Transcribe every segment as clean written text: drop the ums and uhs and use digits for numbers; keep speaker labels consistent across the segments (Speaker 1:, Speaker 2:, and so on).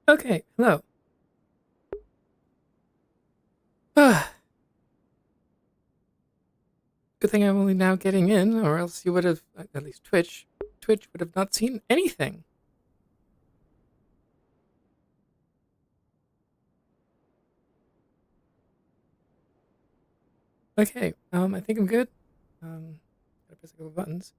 Speaker 1: Okay, hello. Good thing I'm only now getting in, or else you would have, at least Twitch would have not seen anything. Okay, I think I'm good. Gotta press a couple buttons.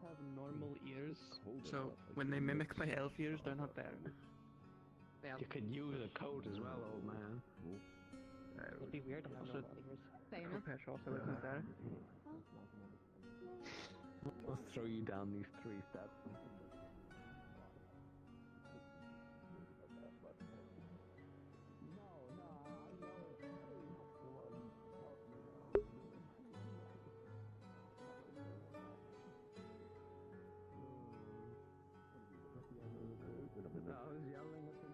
Speaker 2: Have normal ears, so when they mimic my elf ears, they're not there.
Speaker 3: You could use a coat as well, old man.
Speaker 2: It'd be weird to have normal ears. Kopesh also isn't there.
Speaker 3: I'll throw you down these 3 steps. I was yelling at the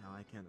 Speaker 4: Now I can't.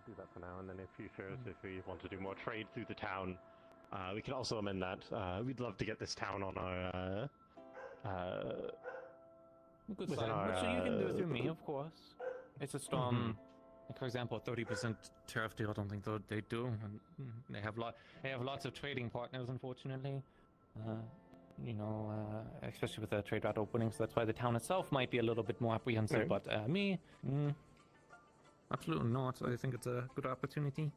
Speaker 4: do that for now, and then in future, if we want to do more trade through the town, we can also amend that. We'd love to get this town on our
Speaker 5: Good
Speaker 4: within
Speaker 5: sign.
Speaker 4: our,
Speaker 5: Which you can do through me, of course. It's just like for example, 30% tariff deal. I don't think they do. And they have lots of trading partners, unfortunately. Especially with the trade route openings. That's why the town itself might be a little bit more apprehensive.
Speaker 4: Right.
Speaker 5: But me, absolutely not. I think it's a good opportunity.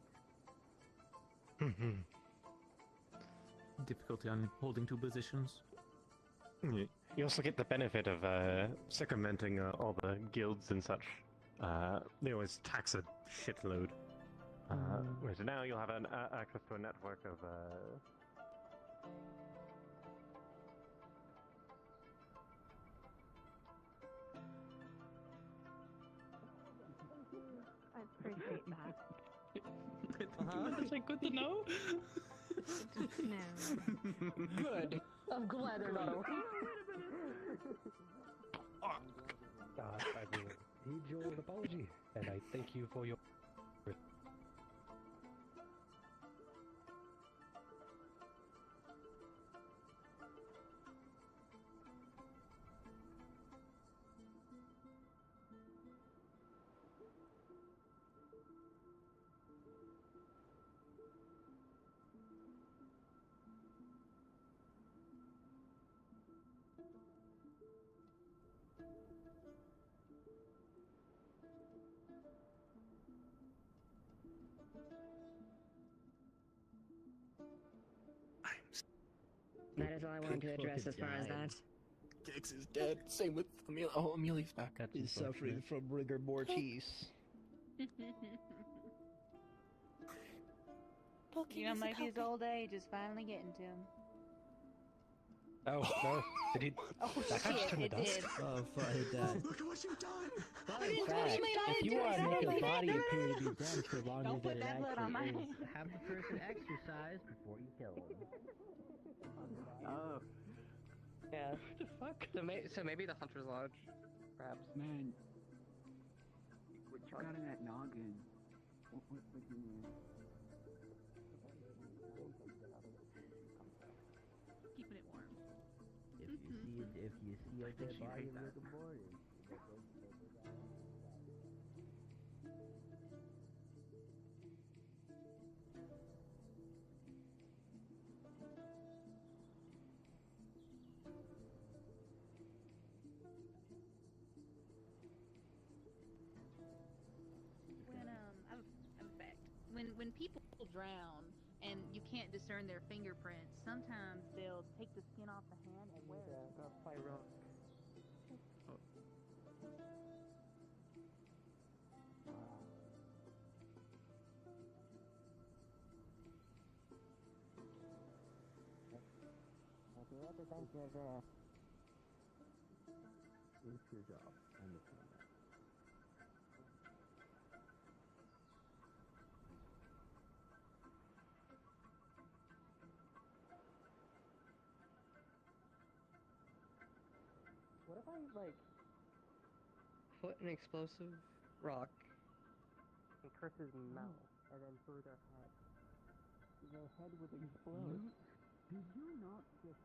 Speaker 5: Difficulty on holding two positions.
Speaker 4: You also get the benefit of circumventing all the guilds and such. They always tax a shitload. Whereas now you'll have access to a network of.
Speaker 6: I appreciate that.
Speaker 2: It's like good to know.
Speaker 6: No.
Speaker 3: Good. I'm glad they're not okay.
Speaker 7: I will heed your apology, and I thank you for your.
Speaker 8: That is all I wanted to address as far as that.
Speaker 2: Gix is dead. Same with Amelia. Oh, Amelia's back.
Speaker 9: He's suffering from rigor mortis.
Speaker 10: Maybe his old age is finally getting to him.
Speaker 7: Oh no! Did he?
Speaker 10: Oh
Speaker 7: that guy just
Speaker 10: shit,
Speaker 7: turned to
Speaker 10: it
Speaker 7: dust?
Speaker 10: did.
Speaker 9: Oh, fuck that.
Speaker 2: Look at what you've done!
Speaker 9: In fact, if you want to make a body appear to be dead for longer
Speaker 10: Don't put
Speaker 9: than it
Speaker 10: that blood on my
Speaker 9: actually
Speaker 10: hands.
Speaker 9: is, have the person exercise before you kill him.
Speaker 3: Oh. Yeah.
Speaker 2: What the fuck?
Speaker 3: So maybe the Hunter's Lodge, perhaps.
Speaker 11: Man, what you got in that noggin? What you mean?
Speaker 10: Keeping it warm.
Speaker 9: If you see a dead body in the morning,
Speaker 10: I have a fact. When people drown and you can't discern their fingerprints, sometimes they'll take the skin off the hand and wear it.
Speaker 3: That's probably wrong.
Speaker 9: it's your job. I understand that.
Speaker 3: What if I, put an explosive rock in Chris's mouth, and then through their head? Their head would explode.
Speaker 11: Did you not just...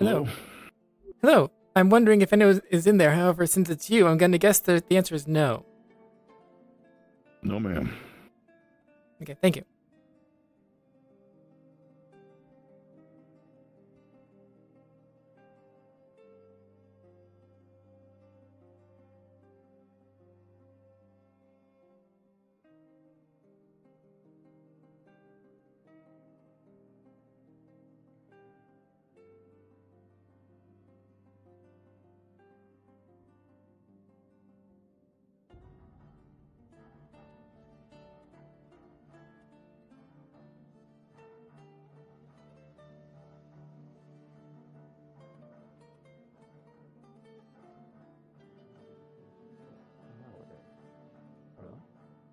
Speaker 1: Hello. Hello. I'm wondering if anyone is in there. However, since it's you, I'm going to guess that the answer is no.
Speaker 12: No, ma'am.
Speaker 1: Okay, thank you.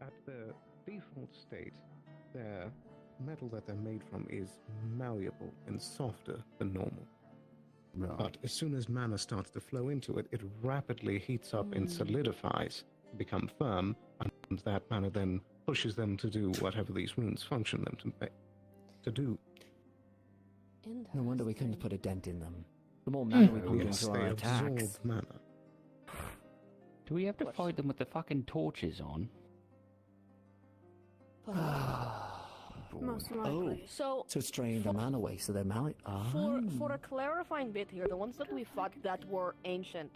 Speaker 13: At the default state, their metal that they're made from is malleable and softer than normal. But as soon as mana starts to flow into it, it rapidly heats up and solidifies to become firm, and that mana then pushes them to do whatever these runes function them to do.
Speaker 14: No wonder we couldn't put a dent in them. The more mana we pump
Speaker 13: Yes,
Speaker 14: into
Speaker 13: they
Speaker 14: our
Speaker 13: absorb
Speaker 14: attacks.
Speaker 13: mana.
Speaker 15: Do we have to fight them with the fucking torches on?
Speaker 6: Most likely.
Speaker 14: So it's draining their mana away, so they're
Speaker 3: For a clarifying bit here, the ones that we fought that were ancient,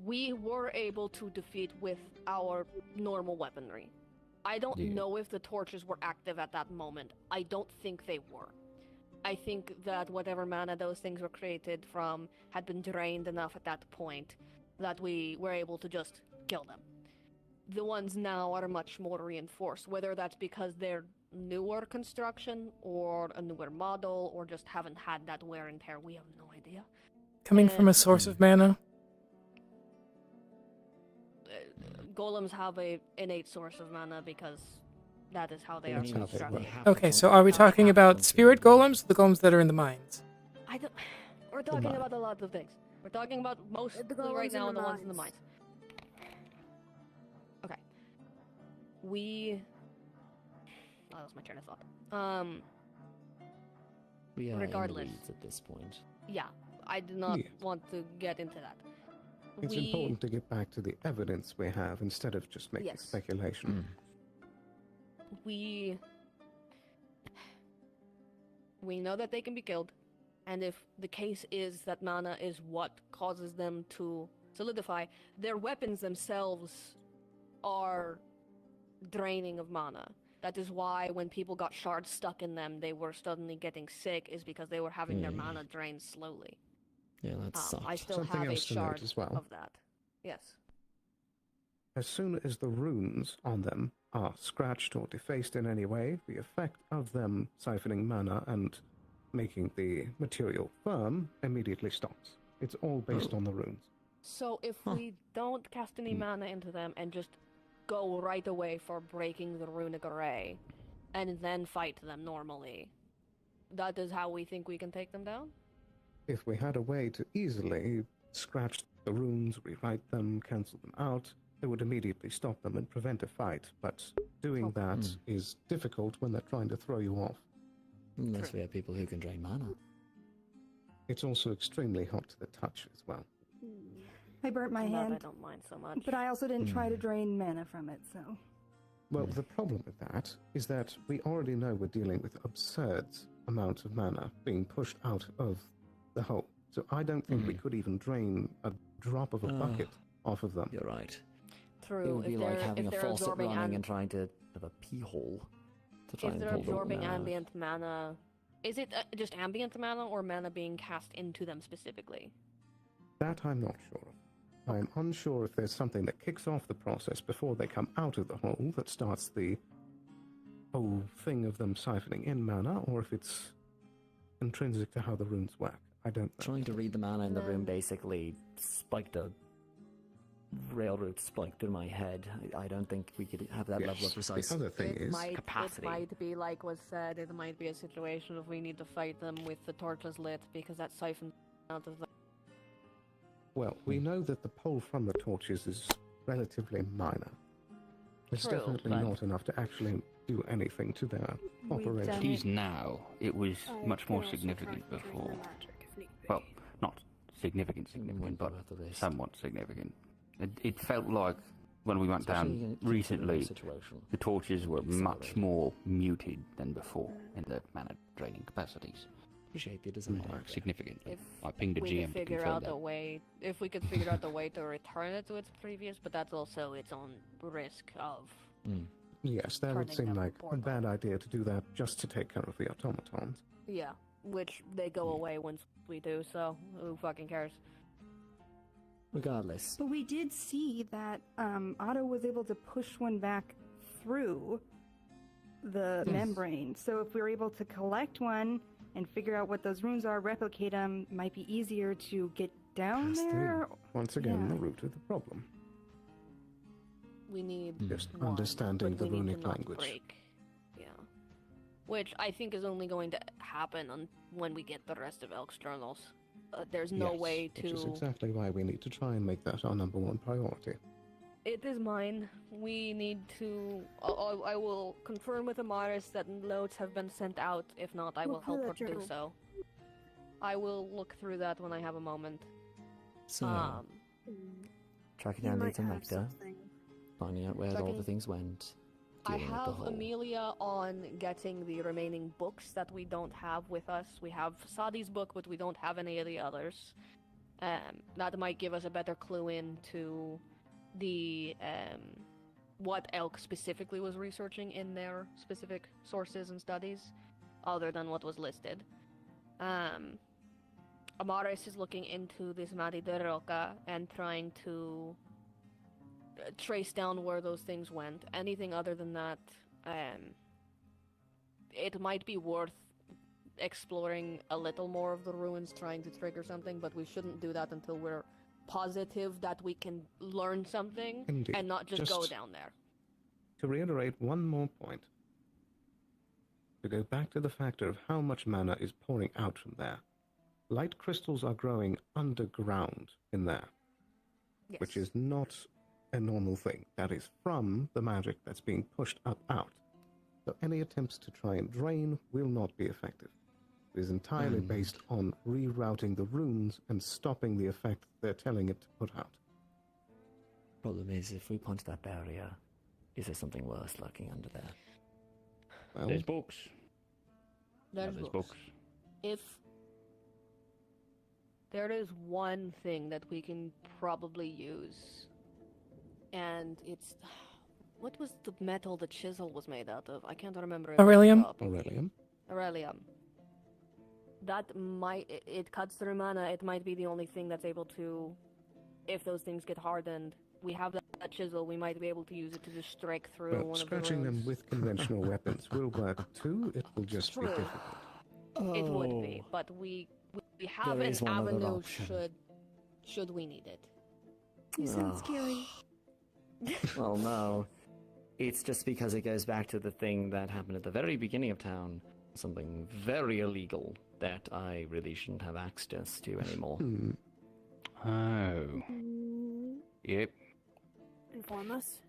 Speaker 3: we were able to defeat with our normal weaponry. I don't know if the torches were active at that moment. I don't think they were. I think that whatever mana those things were created from had been drained enough at that point that we were able to just kill them. The ones now are much more reinforced, whether that's because they're newer construction or a newer model or just haven't had that wear and tear. We have no idea.
Speaker 1: Coming from a source of mana?
Speaker 3: Golems have a innate source of mana because that is how they are constructed.
Speaker 1: Okay, so are we talking about spirit golems, the golems that are in the mines?
Speaker 3: We're talking about a lot of things. We're talking about mostly right now the ones in the mines. Okay. Oh, that was my train of thought.
Speaker 14: We are
Speaker 3: regardless.
Speaker 14: in the weeds at this point.
Speaker 3: Yeah, I do not want to get into that.
Speaker 13: It's important to get back to the evidence we have instead of just making speculation.
Speaker 3: We know that they can be killed, and if the case is that mana is what causes them to solidify, their weapons themselves are draining of mana. That is why when people got shards stuck in them, they were suddenly getting sick, is because they were having their mana drained slowly.
Speaker 14: Yeah, that sucks.
Speaker 3: I still
Speaker 13: Something
Speaker 3: have a
Speaker 13: else to note
Speaker 3: shard
Speaker 13: as well.
Speaker 3: of that. Yes.
Speaker 13: As soon as the runes on them are scratched or defaced in any way, the effect of them siphoning mana and making the material firm immediately stops. It's all based on the runes.
Speaker 3: So if we don't cast any mana into them and just go right away for breaking the runic array, and then fight them normally, that is how we think we can take them down?
Speaker 13: If we had a way to easily scratch the runes, rewrite them, cancel them out, it would immediately stop them and prevent a fight. But doing that is difficult when they're trying to throw you off.
Speaker 14: Unless we have people who can drain mana.
Speaker 13: It's also extremely hot to the touch as well.
Speaker 6: I burnt my
Speaker 3: That
Speaker 6: hand.
Speaker 3: I don't mind so much.
Speaker 6: But I also didn't try to drain mana from it, so.
Speaker 13: Well, the problem with that is that we already know we're dealing with absurd amounts of mana being pushed out of the hole. So I don't think we could even drain a drop of a bucket off of them.
Speaker 14: You're right.
Speaker 3: True.
Speaker 14: It would be like having a
Speaker 3: they're
Speaker 14: faucet
Speaker 3: absorbing
Speaker 14: running and trying to have a pee hole to try
Speaker 3: if
Speaker 14: and
Speaker 3: they're
Speaker 14: pull the
Speaker 3: absorbing
Speaker 14: mana out.
Speaker 3: ambient mana, is it just ambient mana or mana being cast into them specifically?
Speaker 13: That I'm not sure of. I'm unsure if there's something that kicks off the process before they come out of the hole that starts the whole thing of them siphoning in mana, or if it's intrinsic to how the runes work. I don't know.
Speaker 14: Trying to read the mana in the room basically spiked a railroad spike through my head. I don't think we could have that level of precise capacity.
Speaker 3: It might be like was said, it might be a situation if we need to fight them with the torches lit because that siphons out of the...
Speaker 13: Well, we know that the pull from the torches is relatively minor. It's
Speaker 3: True,
Speaker 13: definitely
Speaker 3: but-
Speaker 13: not enough to actually do anything to their operation.
Speaker 15: These now, it was much more significant before. Well, not significant, but
Speaker 14: worth the risk.
Speaker 15: somewhat significant. It felt like when we went
Speaker 14: Especially
Speaker 15: down
Speaker 14: in a
Speaker 15: recently,
Speaker 14: situation.
Speaker 15: the torches were much more muted than before in their mana draining capacities.
Speaker 14: Appreciate the design.
Speaker 15: Significantly.
Speaker 3: If
Speaker 15: I pinged a
Speaker 3: we
Speaker 15: GM
Speaker 3: could
Speaker 15: to
Speaker 3: figure
Speaker 15: confirm
Speaker 3: out
Speaker 15: that.
Speaker 3: a way, if we could figure out a way to return it to its previous, but that's also its own risk of.
Speaker 13: Yes, that would
Speaker 3: turning
Speaker 13: seem
Speaker 3: them
Speaker 13: like a
Speaker 3: portal.
Speaker 13: bad idea to do that just to take care of the automatons.
Speaker 3: Yeah, which they go away once we do. So who fucking cares?
Speaker 14: Regardless.
Speaker 6: But we did see that Otto was able to push one back through the membrane. So if we were able to collect one and figure out what those runes are, replicate them, might be easier to get down
Speaker 13: Pass
Speaker 6: there.
Speaker 13: through. Once again,
Speaker 6: Yeah.
Speaker 13: the root of the problem.
Speaker 3: We need
Speaker 13: Just
Speaker 3: one,
Speaker 13: understanding
Speaker 3: but
Speaker 13: the
Speaker 3: we need to
Speaker 13: runic
Speaker 3: not
Speaker 13: language.
Speaker 3: break. Yeah, which I think is only going to happen when we get the rest of Elk's journals. There's no
Speaker 13: Yes,
Speaker 3: way
Speaker 13: which is
Speaker 3: to.
Speaker 13: exactly why we need to try and make that our number one priority.
Speaker 3: It is mine. We need to. I will confirm with Amaris that notes have been sent out. If not, I will
Speaker 6: Look through
Speaker 3: help her
Speaker 6: that
Speaker 3: do
Speaker 6: journal.
Speaker 3: so. I will look through that when I have a moment.
Speaker 14: So, tracking down Leeds and Rector, finding out where all the
Speaker 3: Tracking-
Speaker 14: things went.
Speaker 3: I
Speaker 14: dealing with the
Speaker 3: have
Speaker 14: whole-
Speaker 3: Amelia on getting the remaining books that we don't have with us. We have Sadi's book, but we don't have any of the others. That might give us a better clue into the what Elk specifically was researching in their specific sources and studies, other than what was listed. Amaris is looking into this Madi de Roca and trying to trace down where those things went. Anything other than that, it might be worth exploring a little more of the ruins, trying to trigger something, but we shouldn't do that until we're positive that we can learn something
Speaker 13: Indeed.
Speaker 3: and not just go
Speaker 13: Just-
Speaker 3: down there.
Speaker 13: To reiterate one more point, to go back to the factor of how much mana is pouring out from there. Light crystals are growing underground in there,
Speaker 3: Yes.
Speaker 13: which is not a normal thing. That is from the magic that's being pushed up out. So any attempts to try and drain will not be effective. It is entirely based on rerouting the runes and stopping the effect they're telling it to put out.
Speaker 14: Problem is, if we punch that barrier, is there something worse lurking under there?
Speaker 13: Well,
Speaker 15: There's books.
Speaker 3: There's
Speaker 15: There's
Speaker 3: books.
Speaker 15: books.
Speaker 3: If there is one thing that we can probably use, and it's what was the metal the chisel was made out of? I can't remember. it off the
Speaker 1: Aurelium?
Speaker 3: top.
Speaker 13: Aurelium.
Speaker 3: Aurelium. That might it cuts through mana. It might be the only thing that's able to, if those things get hardened. We have that chisel. We might be able to use it to just strike through
Speaker 13: But
Speaker 3: one
Speaker 13: scratching
Speaker 3: of the
Speaker 13: them
Speaker 3: runes.
Speaker 13: with conventional weapons will work too. It will just be
Speaker 3: True.
Speaker 13: difficult.
Speaker 3: It would be, but we have
Speaker 14: There
Speaker 3: an
Speaker 14: is one other
Speaker 3: avenue
Speaker 14: option.
Speaker 3: should we need it.
Speaker 6: You sound
Speaker 14: Oh.
Speaker 6: scary.
Speaker 14: Well, no. It's just because it goes back to the thing that happened at the very beginning of town. Something very illegal that I really shouldn't have access to anymore.
Speaker 15: Oh. Yep.
Speaker 6: Inform us.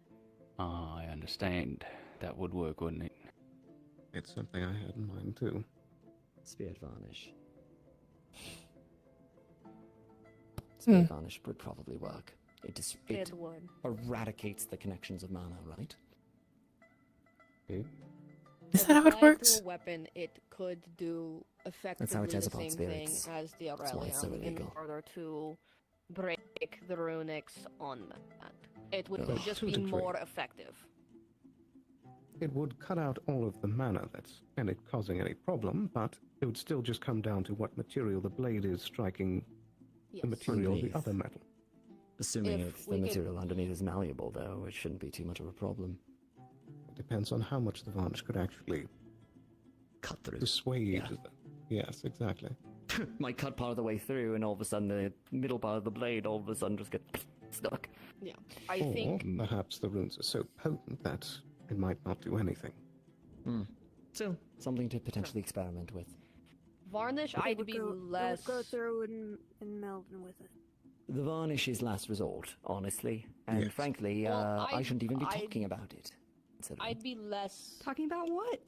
Speaker 15: I understand. That would work, wouldn't it?
Speaker 13: It's something I had in mind too.
Speaker 14: Spirit Varnish.
Speaker 1: Hmm.
Speaker 14: Spirit Varnish would probably work. It
Speaker 3: It would.
Speaker 14: eradicates the connections of mana, right?
Speaker 1: Is that how it
Speaker 3: Applied to
Speaker 1: works?
Speaker 3: a weapon, it could do
Speaker 14: That's
Speaker 3: effectively
Speaker 14: how it does
Speaker 3: the
Speaker 14: upon
Speaker 3: same thing
Speaker 14: spirits.
Speaker 3: as the
Speaker 14: That's why it's so
Speaker 3: Aurelium in
Speaker 14: illegal.
Speaker 3: order to break the runics on that. It would
Speaker 13: Ugh.
Speaker 3: just
Speaker 13: To a
Speaker 3: be
Speaker 13: degree.
Speaker 3: more effective.
Speaker 13: It would cut out all of the mana that's and it causing any problem, but it would still just come down to what material the blade is striking
Speaker 3: Yes.
Speaker 13: the material of the
Speaker 14: Underneath.
Speaker 13: other metal.
Speaker 14: Assuming
Speaker 3: If
Speaker 14: if the
Speaker 3: we could-
Speaker 14: material underneath is malleable, though, it shouldn't be too much of a problem.
Speaker 13: It depends on how much the varnish could actually
Speaker 14: Cut through.
Speaker 13: dissuade.
Speaker 14: Yeah.
Speaker 13: Yes, exactly.
Speaker 14: Might cut part of the way through, and all of a sudden the middle part of the blade all of a sudden just gets stuck.
Speaker 3: Yeah. I
Speaker 13: Or
Speaker 3: think
Speaker 13: perhaps the runes are so potent that it might not do anything.
Speaker 14: Still, something to potentially experiment with.
Speaker 3: varnish
Speaker 6: It
Speaker 3: I'd
Speaker 6: would
Speaker 3: be
Speaker 6: go,
Speaker 3: less
Speaker 6: It would go through and meld in with it.
Speaker 14: The varnish is last resort, honestly, and
Speaker 13: Yes.
Speaker 14: frankly,
Speaker 3: Well,
Speaker 14: I shouldn't even be
Speaker 3: I'd-
Speaker 14: talking about it. considering.
Speaker 3: I'd be less
Speaker 6: Talking about what,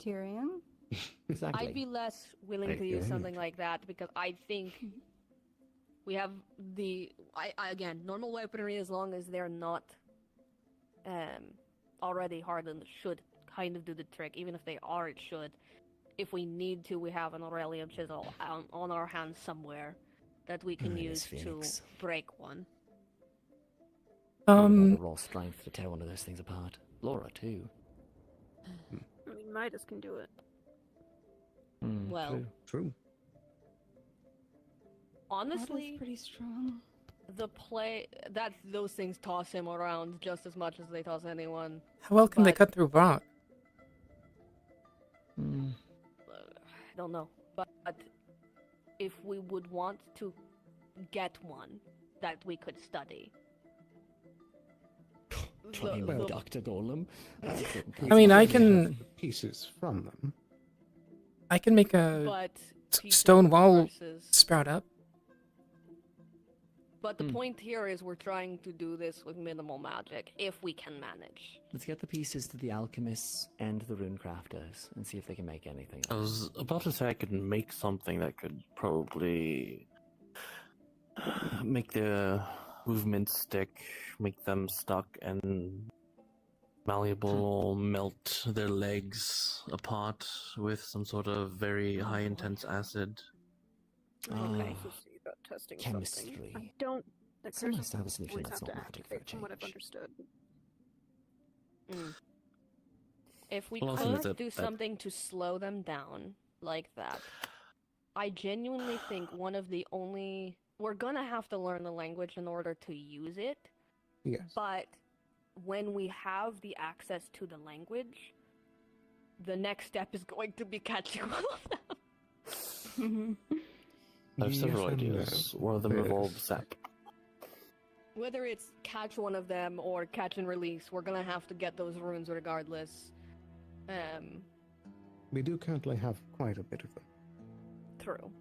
Speaker 14: Exactly.
Speaker 3: I'd be less willing
Speaker 13: Hey,
Speaker 3: to use
Speaker 13: yeah.
Speaker 3: something like that because I think We have the again normal weaponry as long as they're not already hardened should kind of do the trick. Even if they are, it should. If we need to, we have an Aurelium chisel on our hands somewhere that we can use to break one.
Speaker 14: Raw strength to tear one of those things apart. Laura too.
Speaker 16: I mean, Midas can do it.
Speaker 3: Well,
Speaker 13: true.
Speaker 3: Honestly,
Speaker 6: pretty strong.
Speaker 3: The play that those things toss him around just as much as they toss anyone.
Speaker 1: How well can they cut through rock?
Speaker 3: I don't know, but if we would want to get one that we could study.
Speaker 14: Try Dr. Golem.
Speaker 1: I mean, I can
Speaker 13: pieces from them.
Speaker 1: I can make a
Speaker 3: But
Speaker 1: stone wall
Speaker 3: versus-
Speaker 1: sprout up.
Speaker 3: But the point here is we're trying to do this with minimal magic, if we can manage.
Speaker 14: Let's get the pieces to the alchemists and the rune crafters and see if they can make anything.
Speaker 17: I was about to say I could make something that could probably make the movements stick, make them stuck and malleable, or melt their legs apart with some sort of very high intense acid.
Speaker 16: Okay, so see about testing
Speaker 14: chemistry.
Speaker 16: something. I don't. The
Speaker 14: Someone
Speaker 16: curse
Speaker 14: has to have a solution
Speaker 16: would
Speaker 14: that's
Speaker 16: have to
Speaker 14: not magic for a
Speaker 16: activate, from what I've
Speaker 14: change.
Speaker 16: understood.
Speaker 3: If we
Speaker 17: Well, also
Speaker 3: could
Speaker 17: that-
Speaker 3: do
Speaker 17: that-
Speaker 3: something to slow them down like that, I genuinely think one of the only... We're gonna have to learn the language in order to use it.
Speaker 13: Yes.
Speaker 3: But when we have the access to the language, the next step is going to be catching all of them.
Speaker 17: I have several
Speaker 13: Yes, and
Speaker 17: ideas. One of them
Speaker 13: yes.
Speaker 17: involves sap.
Speaker 3: Whether it's catch one of them or catch and release, we're gonna have to get those runes regardless.
Speaker 13: We do currently have quite a bit of them.
Speaker 3: True.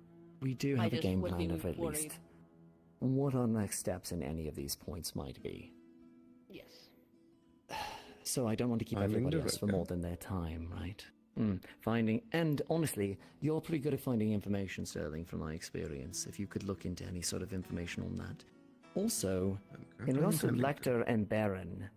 Speaker 14: We do
Speaker 3: I
Speaker 14: have a
Speaker 3: just
Speaker 14: game
Speaker 3: would be
Speaker 14: plan of at
Speaker 3: worried.
Speaker 14: least what our next steps in any of these points might be.
Speaker 3: Yes.
Speaker 14: So I don't want to keep
Speaker 13: Finding
Speaker 14: everybody else for
Speaker 13: Durga.
Speaker 14: more than their time, right? Finding, and honestly, you're pretty good at finding information, Sterling, from my experience. If you could look into any sort of information on that. Also, in regards to Lecter and Baron,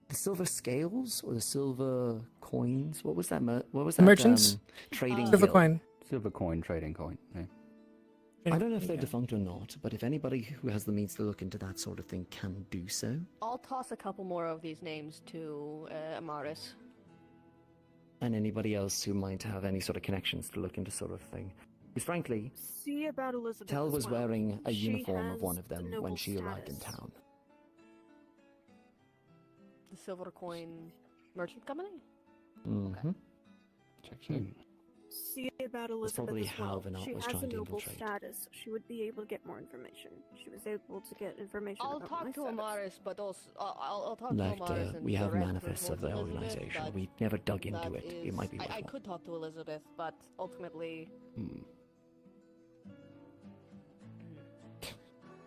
Speaker 14: the silver scales or the silver coins? What was that? What was that?
Speaker 1: Merchants?
Speaker 14: Trading
Speaker 1: Silver
Speaker 14: guild?
Speaker 1: coin.
Speaker 15: Silver coin, trading coin. Yeah.
Speaker 14: I don't know if they're defunct or not, but if anybody who has the means to look into that sort of thing can do so.
Speaker 3: I'll toss a couple more of these names to Amaris.
Speaker 14: And anybody else who might have any sort of connections to look into sort of thing. Because frankly,
Speaker 16: See about Elizabeth.
Speaker 14: Tell
Speaker 16: as
Speaker 14: was
Speaker 16: well.
Speaker 14: wearing a
Speaker 16: She
Speaker 14: uniform of
Speaker 16: has
Speaker 14: one of
Speaker 16: the
Speaker 14: them when
Speaker 16: noble
Speaker 14: she arrived in
Speaker 16: status.
Speaker 14: town.
Speaker 3: The Silver Coin Merchant Company?
Speaker 14: Mm-hmm.
Speaker 16: See about Elizabeth
Speaker 14: probably
Speaker 16: as well.
Speaker 14: how Venat
Speaker 16: She
Speaker 14: was
Speaker 16: has
Speaker 14: trying
Speaker 16: a
Speaker 14: to
Speaker 16: noble
Speaker 14: infiltrate.
Speaker 16: status. She would be able to get more information. She was able to get information
Speaker 3: I'll
Speaker 16: about
Speaker 3: talk
Speaker 16: my
Speaker 3: to
Speaker 16: status.
Speaker 3: Amaris, but also I'll talk to
Speaker 14: Like,
Speaker 3: Amaris and
Speaker 14: we have
Speaker 3: direct
Speaker 14: manifests of
Speaker 3: towards
Speaker 14: the
Speaker 3: Elizabeth,
Speaker 14: organization.
Speaker 3: but
Speaker 14: We never dug into
Speaker 3: that
Speaker 14: it. It
Speaker 3: is-
Speaker 14: might be
Speaker 3: I
Speaker 14: worthwhile.
Speaker 3: could talk to Elizabeth, but ultimately,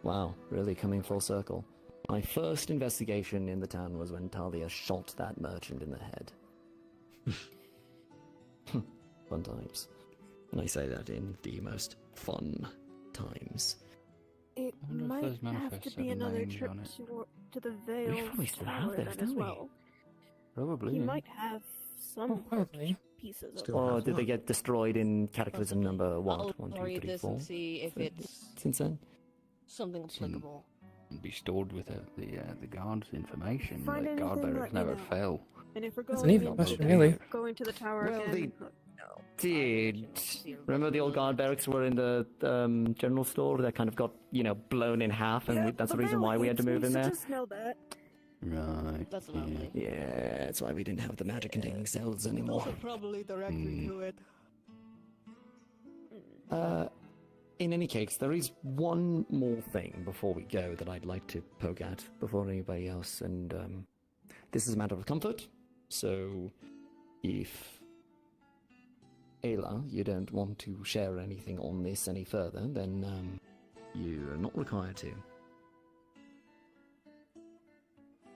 Speaker 14: Wow, really coming full circle. My first investigation in the town was when Talia shot that merchant in the head. Fun times. And I say that in the most fun times.
Speaker 16: It
Speaker 15: wonder if
Speaker 16: might
Speaker 15: those
Speaker 16: have
Speaker 15: manifests
Speaker 16: to be
Speaker 15: have
Speaker 16: another
Speaker 15: names
Speaker 16: trip
Speaker 15: on it.
Speaker 16: to the Vale
Speaker 14: probably still have
Speaker 16: Tower
Speaker 14: those,
Speaker 16: then as
Speaker 14: don't we?
Speaker 16: well.
Speaker 14: Probably.
Speaker 16: He might have some pieces of
Speaker 14: Or did they get destroyed in Cataclysm number what?
Speaker 3: I'll
Speaker 14: 1, 2,
Speaker 3: read
Speaker 14: 3,
Speaker 3: this
Speaker 14: 4?
Speaker 3: and see if it's
Speaker 14: Since then?
Speaker 3: something applicable.
Speaker 15: And be stored with the guards' information.
Speaker 16: Find
Speaker 15: The guard
Speaker 16: anything,
Speaker 15: barracks
Speaker 16: let me
Speaker 15: never
Speaker 16: know.
Speaker 15: fail.
Speaker 16: And if we're
Speaker 1: That's
Speaker 16: going
Speaker 1: an easy question, really.
Speaker 16: going to the tower
Speaker 14: Well,
Speaker 16: again,
Speaker 14: Did remember the old guard barracks were in the general store that kind of got blown in half, and that's the reason why we had to move in there.
Speaker 16: Just know that.
Speaker 15: Right.
Speaker 3: That's lovely.
Speaker 14: Yeah, that's why we didn't have the magic-containing cells anymore.
Speaker 3: probably directly to it.
Speaker 14: In any case, there is one more thing before we go that I'd like to poke at before anybody else, and this is a matter of comfort. So, if Ayla, you don't want to share anything on this any further, then you're not required to.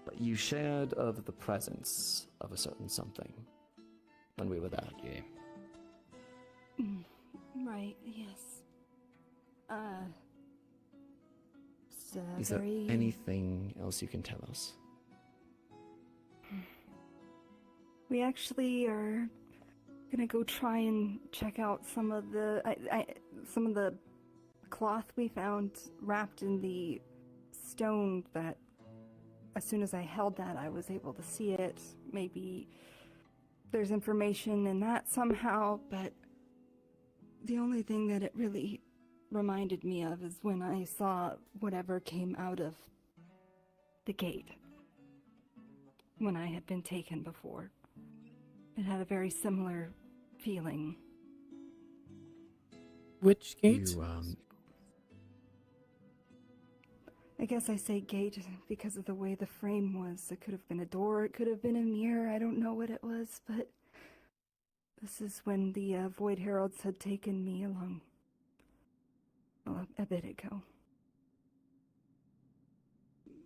Speaker 14: But you shared of the presence of a certain something when we were there.
Speaker 15: Yeah.
Speaker 6: Right, yes.
Speaker 14: Is there anything else you can tell us?
Speaker 6: We actually are gonna go try and check out some of the cloth we found wrapped in the stone that as soon as I held that I was able to see it. Maybe there's information in that somehow, but the only thing that it really reminded me of is when I saw whatever came out of the gate when I had been taken before. It had a very similar feeling.
Speaker 1: Which gate?
Speaker 6: I guess I say gate because of the way the frame was. It could have been a door, it could have been a mirror, I don't know what it was, but this is when the Void Heralds had taken me along a bit ago.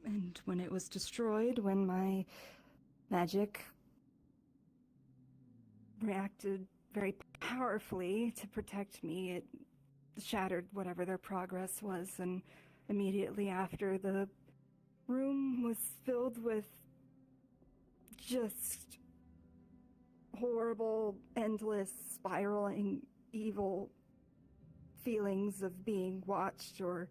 Speaker 6: And when it was destroyed, when my magic reacted very powerfully to protect me, it shattered whatever their progress was, and immediately after, the room was filled with just horrible, endless, spiraling, evil feelings of being watched, or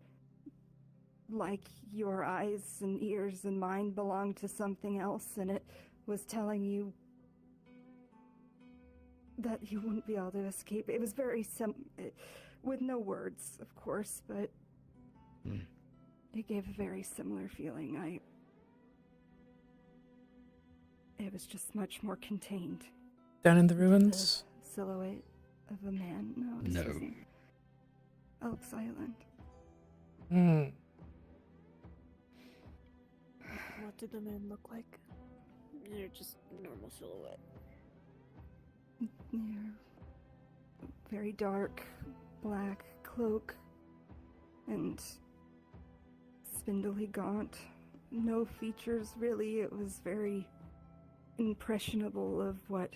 Speaker 6: like your eyes and ears and mind belonged to something else, and it was telling you that you wouldn't be able to escape. It was very with no words, of course, but it gave a very similar feeling. It was just much more contained.
Speaker 1: Down in the ruins?
Speaker 6: The silhouette of a man. No, this isn't Elk's Island.
Speaker 16: What did the man look like? They're just normal silhouette.
Speaker 6: Yeah. Very dark, black cloak, and spindly gaunt. No features, really. It was very impressionable of what